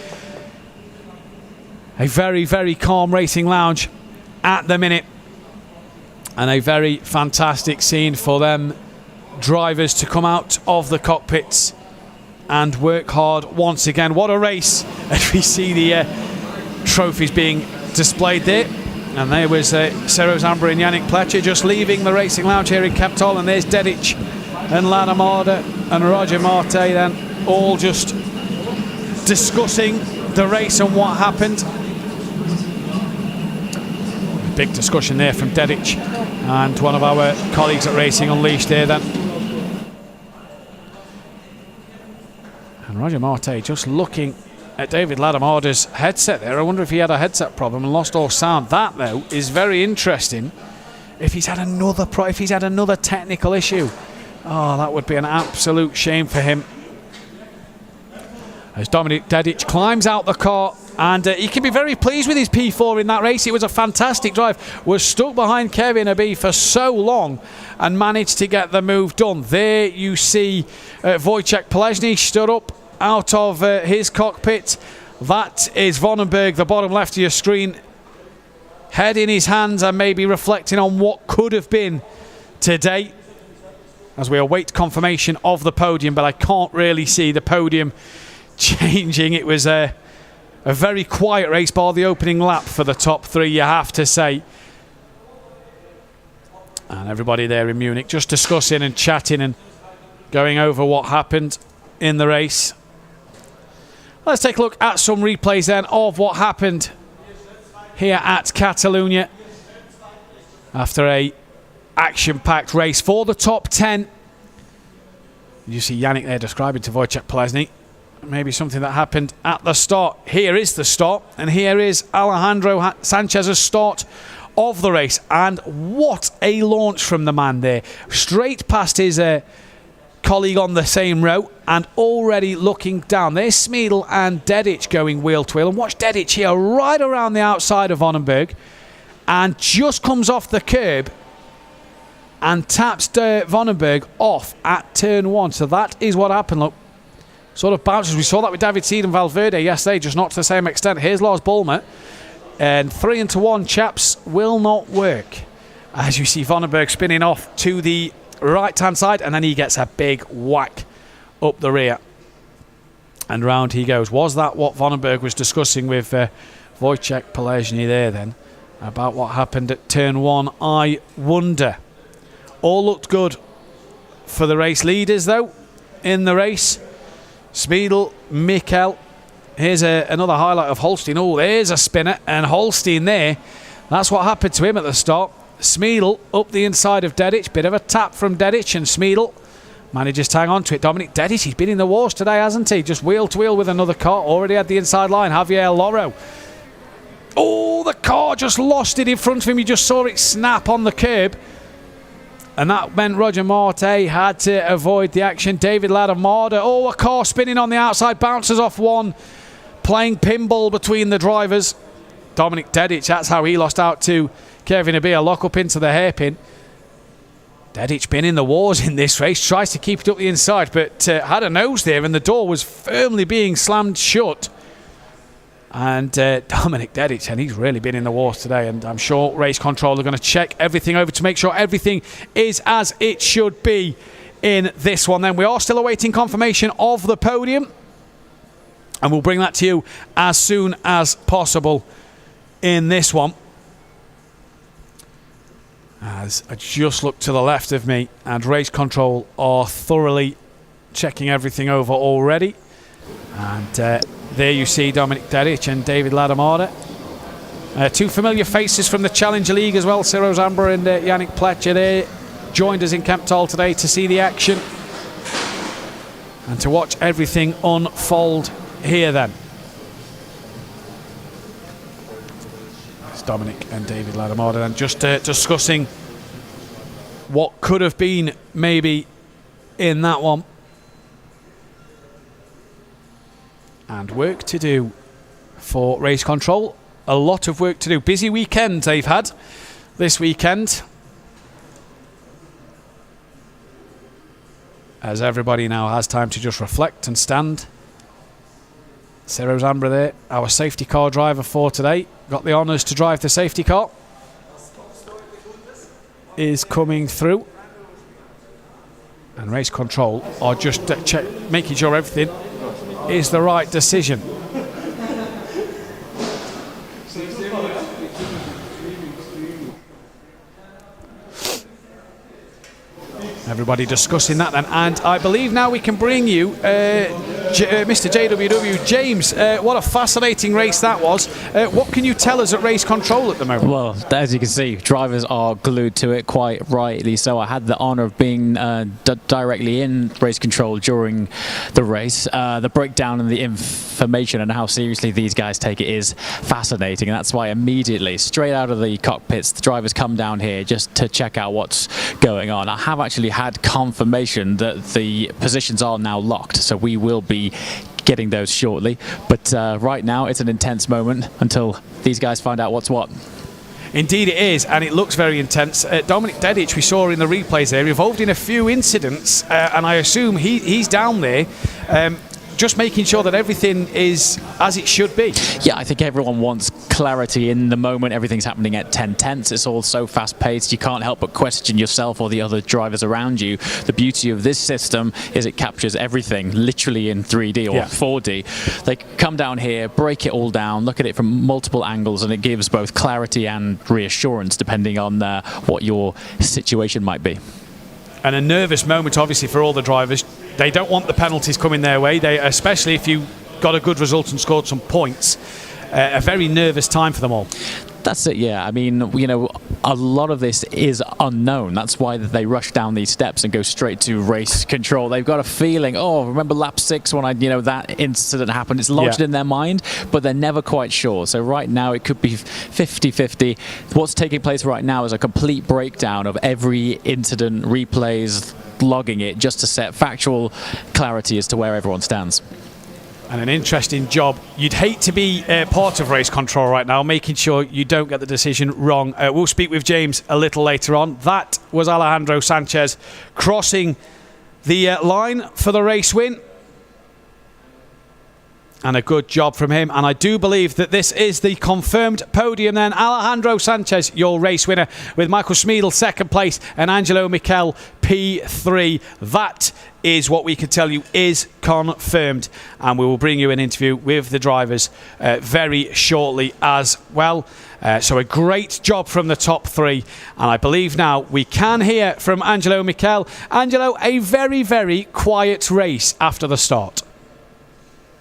[SPEAKER 3] a very, very calm racing lounge at the minute, and a very fantastic scene for them drivers to come out of the cockpits and work hard once again. What a race. As we see the trophies being displayed there, and there was Sergio Zambra and Yannick Pletcher just leaving the racing lounge here in Capitol, and there's Dedic and Ladamarda and Roger Marte then all just discussing the race and what happened. Big discussion there from Dedic and one of our colleagues at Racing Unleashed there then. And Roger Marte just looking at David Ladamarda's headset there. I wonder if he had a headset problem and lost all sound. That, though, is very interesting. If he's had another technical issue, oh, that would be an absolute shame for him. As Dominic Dedic climbs out the car, and he can be very pleased with his P4 in that race. It was a fantastic drive. Was stuck behind Kevin Abi for so long and managed to get the move done. There you see Wojciech Plesny stood up out of his cockpit, That is Vonenberg, the bottom left of your screen. Head in his hands and maybe reflecting on what could have been today as we await confirmation of the podium, but I can't really see the podium changing. It was a very quiet race bar the opening lap for the top three, you have to say. And everybody there in Munich just discussing and chatting and going over what happened in the race. Let's take a look at some replays then of what happened here at Catalonia after a action-packed race for the top 10. You see Yannick there describing to Wojciech Polesny maybe something that happened at the start. Here is the start, and here is Alejandro Sanchez's start of the race, and what a launch from the man there, straight past his colleague on the same row and already looking down. There's Smeedel and Dedic going wheel to wheel, and watch Dedic here right around the outside of Vonenberg and just comes off the curb and taps Vonenberg off at turn 1. So that is what happened. Look, sort of bounces. We saw that with David Seed and Valverde yesterday, just not to the same extent. Here's Lars Bulmer, and 3-1 chaps will not work. As you see Vonenberg spinning off to the right hand side, and then he gets a big whack up the rear and round he goes. Was that what Vonenberg was discussing with Wojciech Polesny there then about what happened at turn 1? I wonder. All looked good for the race leaders though in the race. Smeedel, Mikkel. Here's another highlight of Holstein. Oh, there's a spinner, and Holstein there, that's what happened to him at the start. Smeedel up the inside of Dedic. Bit of a tap from Dedic, and Smeedel manages to hang on to it. Dominic Dedic, he's been in the wars today, hasn't he? Just wheel to wheel with another car. Already had the inside line. Javier Loro. Oh, the car just lost it in front of him. You just saw it snap on the curb. And that meant Roger Marte had to avoid the action. David Ladamada. Oh, a car spinning on the outside. Bounces off one. Playing pinball between the drivers. Dominic Dedic, that's how he lost out to Kevin Abia. Lock up into the hairpin. Dedic been in the wars in this race. Tries to keep it up the inside, but had a nose there, and the door was firmly being slammed shut. And Dominic Dedic, and he's really been in the wars today, and I'm sure race control are going to check everything over to make sure everything is as it should be in this one. Then we are still awaiting confirmation of the podium, and we'll bring that to you as soon as possible in this one. As I just look to the left of me, and race control are thoroughly checking everything over already. And there you see Dominic Dedic and David Ladamada. Two familiar faces from the Challenger League as well. Ciro Zambra and Yannick Pletcher there joined us in Kemptthal today to see the action and to watch everything unfold here then. It's Dominic and David Ladamada, and just discussing what could have been maybe in that one. And work to do for race control. A lot of work to do. Busy weekend they've had this weekend, as everybody now has time to just reflect and stand. Ciro Zambra there, our safety car driver for today, got the honours to drive the safety car, is coming through. And race control are just making sure everything is the right decision. Everybody discussing that then, and I believe now we can bring you Mr. JWW. James, what a fascinating race that was. What can you tell us at race control at the moment?
[SPEAKER 7] Well, as you can see, drivers are glued to it, quite rightly so. I had the honour of being directly in race control during the race. The breakdown and the information and how seriously these guys take it is fascinating, and that's why immediately, straight out of the cockpits, the drivers come down here just to check out what's going on. I have actually had confirmation that the positions are now locked, so we will be getting those shortly, but right now it's an intense moment until these guys find out what's what.
[SPEAKER 3] Indeed it is, and it looks very intense. Dominic Dedic, we saw in the replays there, involved in a few incidents, and I assume he's down there just making sure that everything is as it should be.
[SPEAKER 7] Yeah, I think everyone wants clarity in the moment. Everything's happening at 10 tenths. It's all so fast-paced. You can't help but question yourself or the other drivers around you. The beauty of this system is it captures everything literally in 3D or 4D. They come down here, break it all down, look at it from multiple angles, and it gives both clarity and reassurance depending on what your situation might be.
[SPEAKER 3] And a nervous moment, obviously, for all the drivers. They don't want the penalties coming their way, especially if you got a good result and scored some points. A very nervous time for them all.
[SPEAKER 7] That's it, yeah. I mean, you know, a lot of this is unknown. That's why they rush down these steps and go straight to race control. They've got a feeling, oh, remember lap 6 when that incident happened? It's lodged in their mind, but they're never quite sure. So right now it could be 50-50. What's taking place right now is a complete breakdown of every incident, replays, logging it, just to set factual clarity as to where everyone stands.
[SPEAKER 3] And an interesting job. You'd hate to be part of race control right now, making sure you don't get the decision wrong. We'll speak with James a little later on. That was Alejandro Sanchez crossing the line for the race win. And a good job from him. And I do believe that this is the confirmed podium then. Alejandro Sanchez, your race winner, with Michael Smeedel second place and Angelo Michel P3. That is what we can tell you is confirmed. And we will bring you an interview with the drivers very shortly as well. So a great job from the top three. And I believe now we can hear from Angelo Michel. Angelo, a very, very quiet race after the start.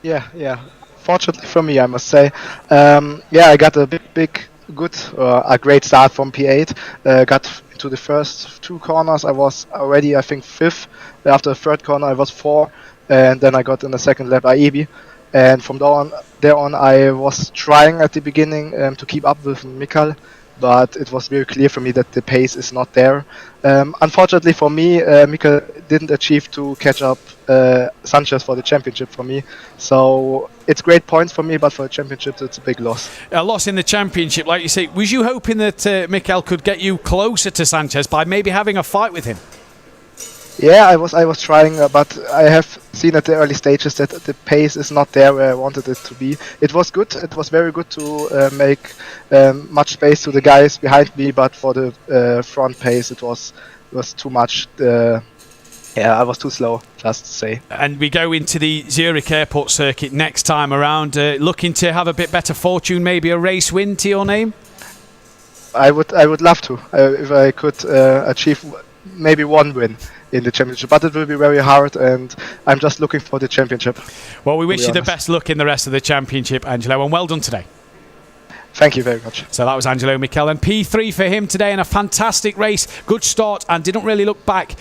[SPEAKER 4] Yeah. Fortunately for me, I must say. I got a a great start from P8. Got into the first 2 corners. I was already, I think, 5th. After the third corner, I was 4. And then I got in the second lap Aibi. And from there on, I was trying at the beginning to keep up with Michael. But it was very clear for me that the pace is not there. Unfortunately for me, Michael didn't achieve to catch up Sanchez for the championship for me. So it's great points for me, but for the championship, it's a big loss. A
[SPEAKER 3] loss in the championship, like you say. Was you hoping that Michael could get you closer to Sanchez by maybe having a fight with him?
[SPEAKER 4] Yeah, I was trying, but I have seen at the early stages that the pace is not there where I wanted it to be. It was good. It was very good to make much space to the guys behind me, but for the front pace, it was too much. I was too slow, just to say.
[SPEAKER 3] And we go into the Zurich airport circuit next time around, looking to have a bit better fortune, maybe a race win to your name?
[SPEAKER 4] I would love to, if I could achieve maybe 1 win in the championship, but it will be very hard, and I'm just looking for the championship.
[SPEAKER 3] Well, we wish you the best luck in the rest of the championship, Angelo, and well done today.
[SPEAKER 4] Thank you very much.
[SPEAKER 3] So that was Angelo Michel, and P3 for him today in a fantastic race. Good start, and didn't really look back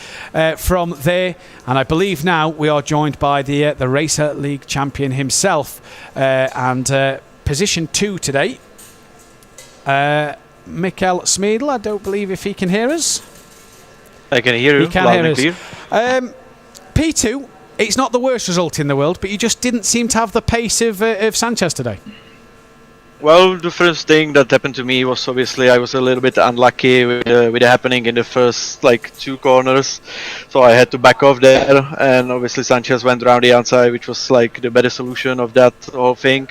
[SPEAKER 3] from there. And I believe now we are joined by the Racer League champion himself, and position 2 today, Michael Smeedel. I don't believe if he can hear us.
[SPEAKER 16] I can hear you loud and clear.
[SPEAKER 3] P2, it's not the worst result in the world, but you just didn't seem to have the pace of Sanchez today.
[SPEAKER 16] Well, the first thing that happened to me was obviously I was a little bit unlucky with the happening in the first 2 corners, so I had to back off there, and obviously Sanchez went around the outside, which was the better solution of that whole thing.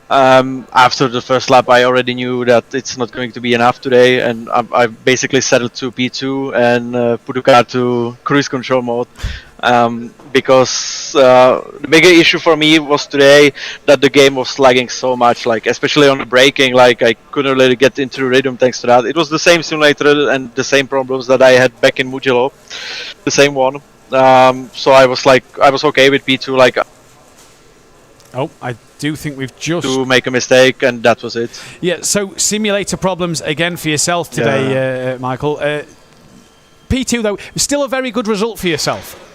[SPEAKER 16] After the first lap, I already knew that it's not going to be enough today, and I basically settled to P2 and put the car to cruise control mode. Because the bigger issue for me was today that the game was lagging so much, especially on the braking, I couldn't really get into the rhythm thanks to that. It was the same simulator and the same problems that I had back in Mugello, the same one. So I was okay with P2.
[SPEAKER 3] I do think we've just
[SPEAKER 16] to make a mistake, and that was it.
[SPEAKER 3] Yeah, so simulator problems again for yourself today, Michael. P2 though, still a very good result for yourself.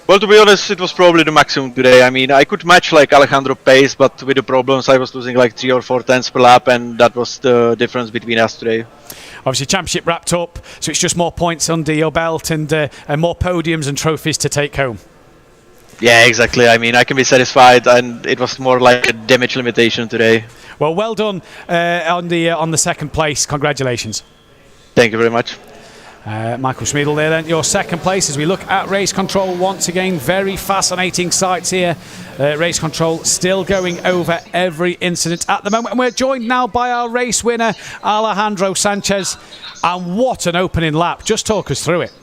[SPEAKER 16] Well, to be honest, it was probably the maximum today. I mean, I could match Alejandro pace, but with the problems, I was losing 3 or 4 tenths per lap, and that was the difference between us today.
[SPEAKER 3] Obviously, championship wrapped up, so it's just more points under your belt and more podiums and trophies to take home.
[SPEAKER 16] Yeah, exactly. I mean, I can be satisfied, and it was more like a damage limitation today.
[SPEAKER 3] Well done on the second place. Congratulations.
[SPEAKER 16] Thank you very much.
[SPEAKER 3] Michael Schmiedel there then, your second place as we look at race control once again. Very fascinating sights here. Race control still going over every incident at the moment. And we're joined now by our race winner, Alejandro Sanchez. And what an opening lap. Just talk us through it.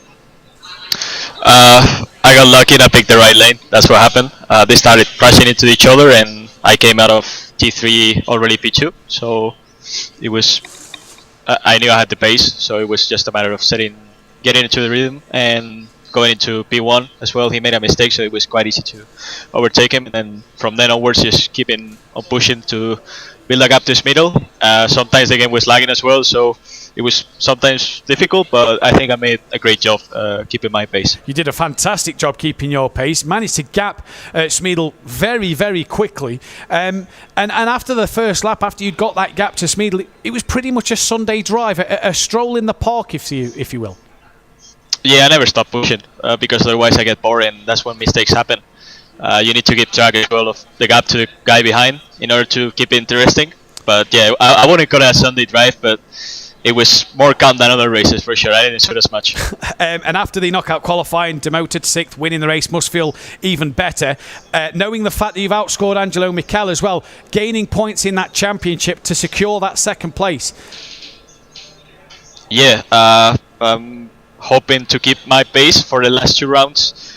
[SPEAKER 9] I got lucky and I picked the right lane. That's what happened. They started crashing into each other and I came out of T3 already P2. So it was... I knew I had the pace, so it was just a matter of getting into the rhythm and going into P1 as well. He made a mistake, so it was quite easy to overtake him. And then from then onwards, just keeping on pushing to build a gap to his middle. Sometimes the game was lagging as well, so it was sometimes difficult, but I think I made a great job keeping my pace.
[SPEAKER 3] You did a fantastic job keeping your pace. Managed to gap Schmiedel very, very quickly. And after the first lap, after you'd got that gap to Schmiedel, it was pretty much a Sunday drive, a stroll in the park, if you will.
[SPEAKER 9] Yeah, I never stop pushing because otherwise I get bored and that's when mistakes happen. You need to keep track as well of the gap to the guy behind in order to keep it interesting. But yeah, I wouldn't call it a Sunday drive, but it was more calm than other races for sure. I didn't sweat as much.
[SPEAKER 3] And after the knockout qualifying, demoted 6th, winning the race must feel even better. Knowing the fact that you've outscored Angelo Michel as well, gaining points in that championship to secure that second place.
[SPEAKER 9] Yeah, I'm hoping to keep my pace for the last 2 rounds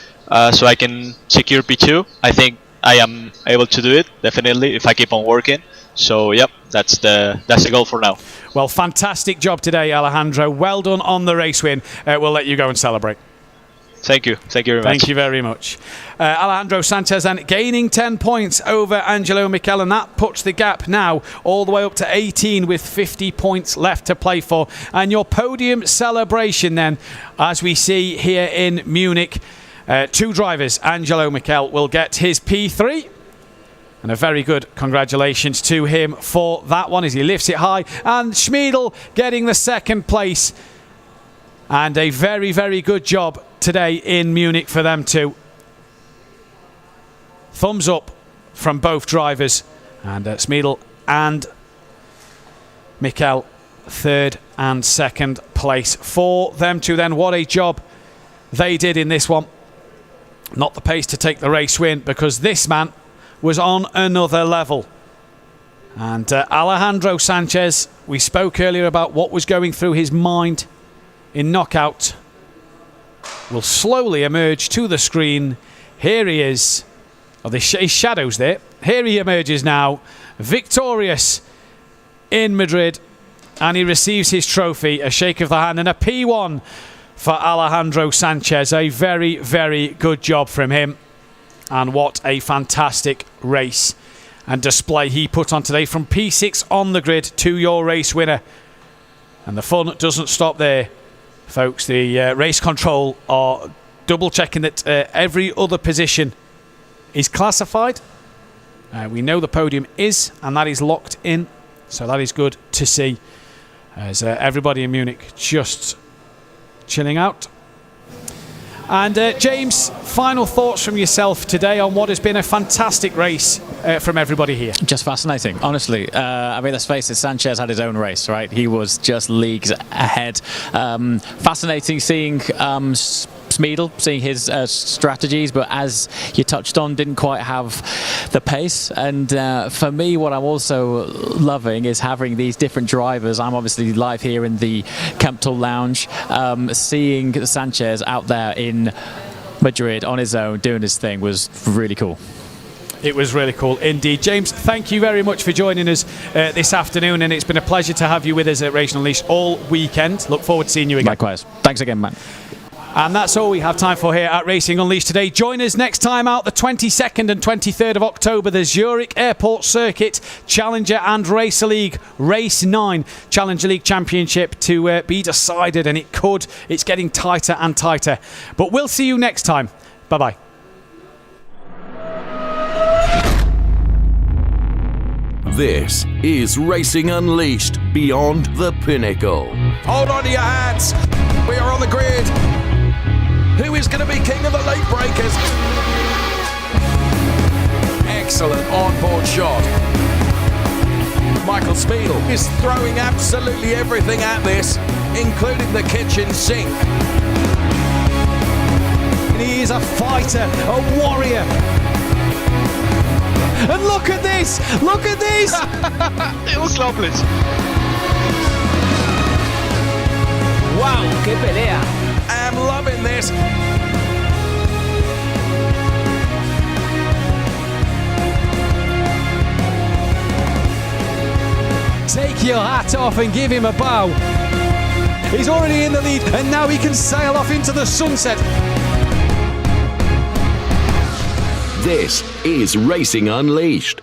[SPEAKER 9] so I can secure P2. I think I am able to do it, definitely, if I keep on working. So, yep, that's the goal for now.
[SPEAKER 3] Well, fantastic job today, Alejandro. Well done on the race win. We'll let you go and celebrate.
[SPEAKER 9] Thank you. Thank you very much.
[SPEAKER 3] Thank you very much. Alejandro Sanchez and gaining 10 points over Angelo Michel, and that puts the gap now all the way up to 18 with 50 points left to play for. And your podium celebration then, as we see here in Munich, 2 drivers, Angelo Michel will get his P3. And a very good congratulations to him for that one as he lifts it high. And Schmiedel getting the second place. And a very, very good job today in Munich for them too. Thumbs up from both drivers. And Schmiedel and Michel, 3rd and 2nd place for them two then. What a job they did in this one. Not the pace to take the race win, because this man was on another level. And Alejandro Sanchez, we spoke earlier about what was going through his mind in knockout, will slowly emerge to the screen. Here he is. Oh, his shadows there. Here he emerges now, victorious in Madrid, and he receives his trophy, a shake of the hand and a P1 for Alejandro Sanchez. A very, very good job from him. And what a fantastic race and display he put on today, from P6 on the grid to your race winner. And the fun doesn't stop there, folks. The race control are double checking that every other position is classified. We know the podium is, and that is locked in, so that is good to see, as everybody in Munich just chilling out. And James, final thoughts from yourself today on what has been a fantastic race from everybody here.
[SPEAKER 7] Just fascinating, honestly. I mean, let's face it, Sanchez had his own race, right? He was just leagues ahead. Fascinating seeing Schmiedel, seeing his strategies, but as you touched on, didn't quite have the pace. And for me, what I'm also loving is having these different drivers. I'm obviously live here in the Capital Lounge, seeing Sanchez out there in Madrid on his own doing his thing was really cool.
[SPEAKER 3] It was really cool indeed. James, thank you very much for joining us this afternoon, and it's been a pleasure to have you with us at Racing Unleashed all weekend. Look forward to seeing you again.
[SPEAKER 7] Likewise. Thanks again, man.
[SPEAKER 3] And that's all we have time for here at Racing Unleashed today. Join us next time out, the 22nd and 23rd of October, the Zurich Airport Circuit Challenger and Racer League Race 9 Challenger League Championship to be decided, and it's getting tighter and tighter. But we'll see you next time. Bye-bye.
[SPEAKER 1] This is Racing Unleashed Beyond the Pinnacle.
[SPEAKER 2] Hold on to your hats. We are on the grid. Who is going to be king of the late breakers? Excellent onboard shot. Michael Speedle is throwing absolutely everything at this, including the kitchen sink.
[SPEAKER 3] And he is a fighter, a warrior. And look at this! Look at this!
[SPEAKER 16] Unglaublich!
[SPEAKER 3] Wow, qué pelea!
[SPEAKER 2] I'm loving this.
[SPEAKER 3] Take your hat off and give him a bow. He's already in the lead and now he can sail off into the sunset.
[SPEAKER 1] This is Racing Unleashed.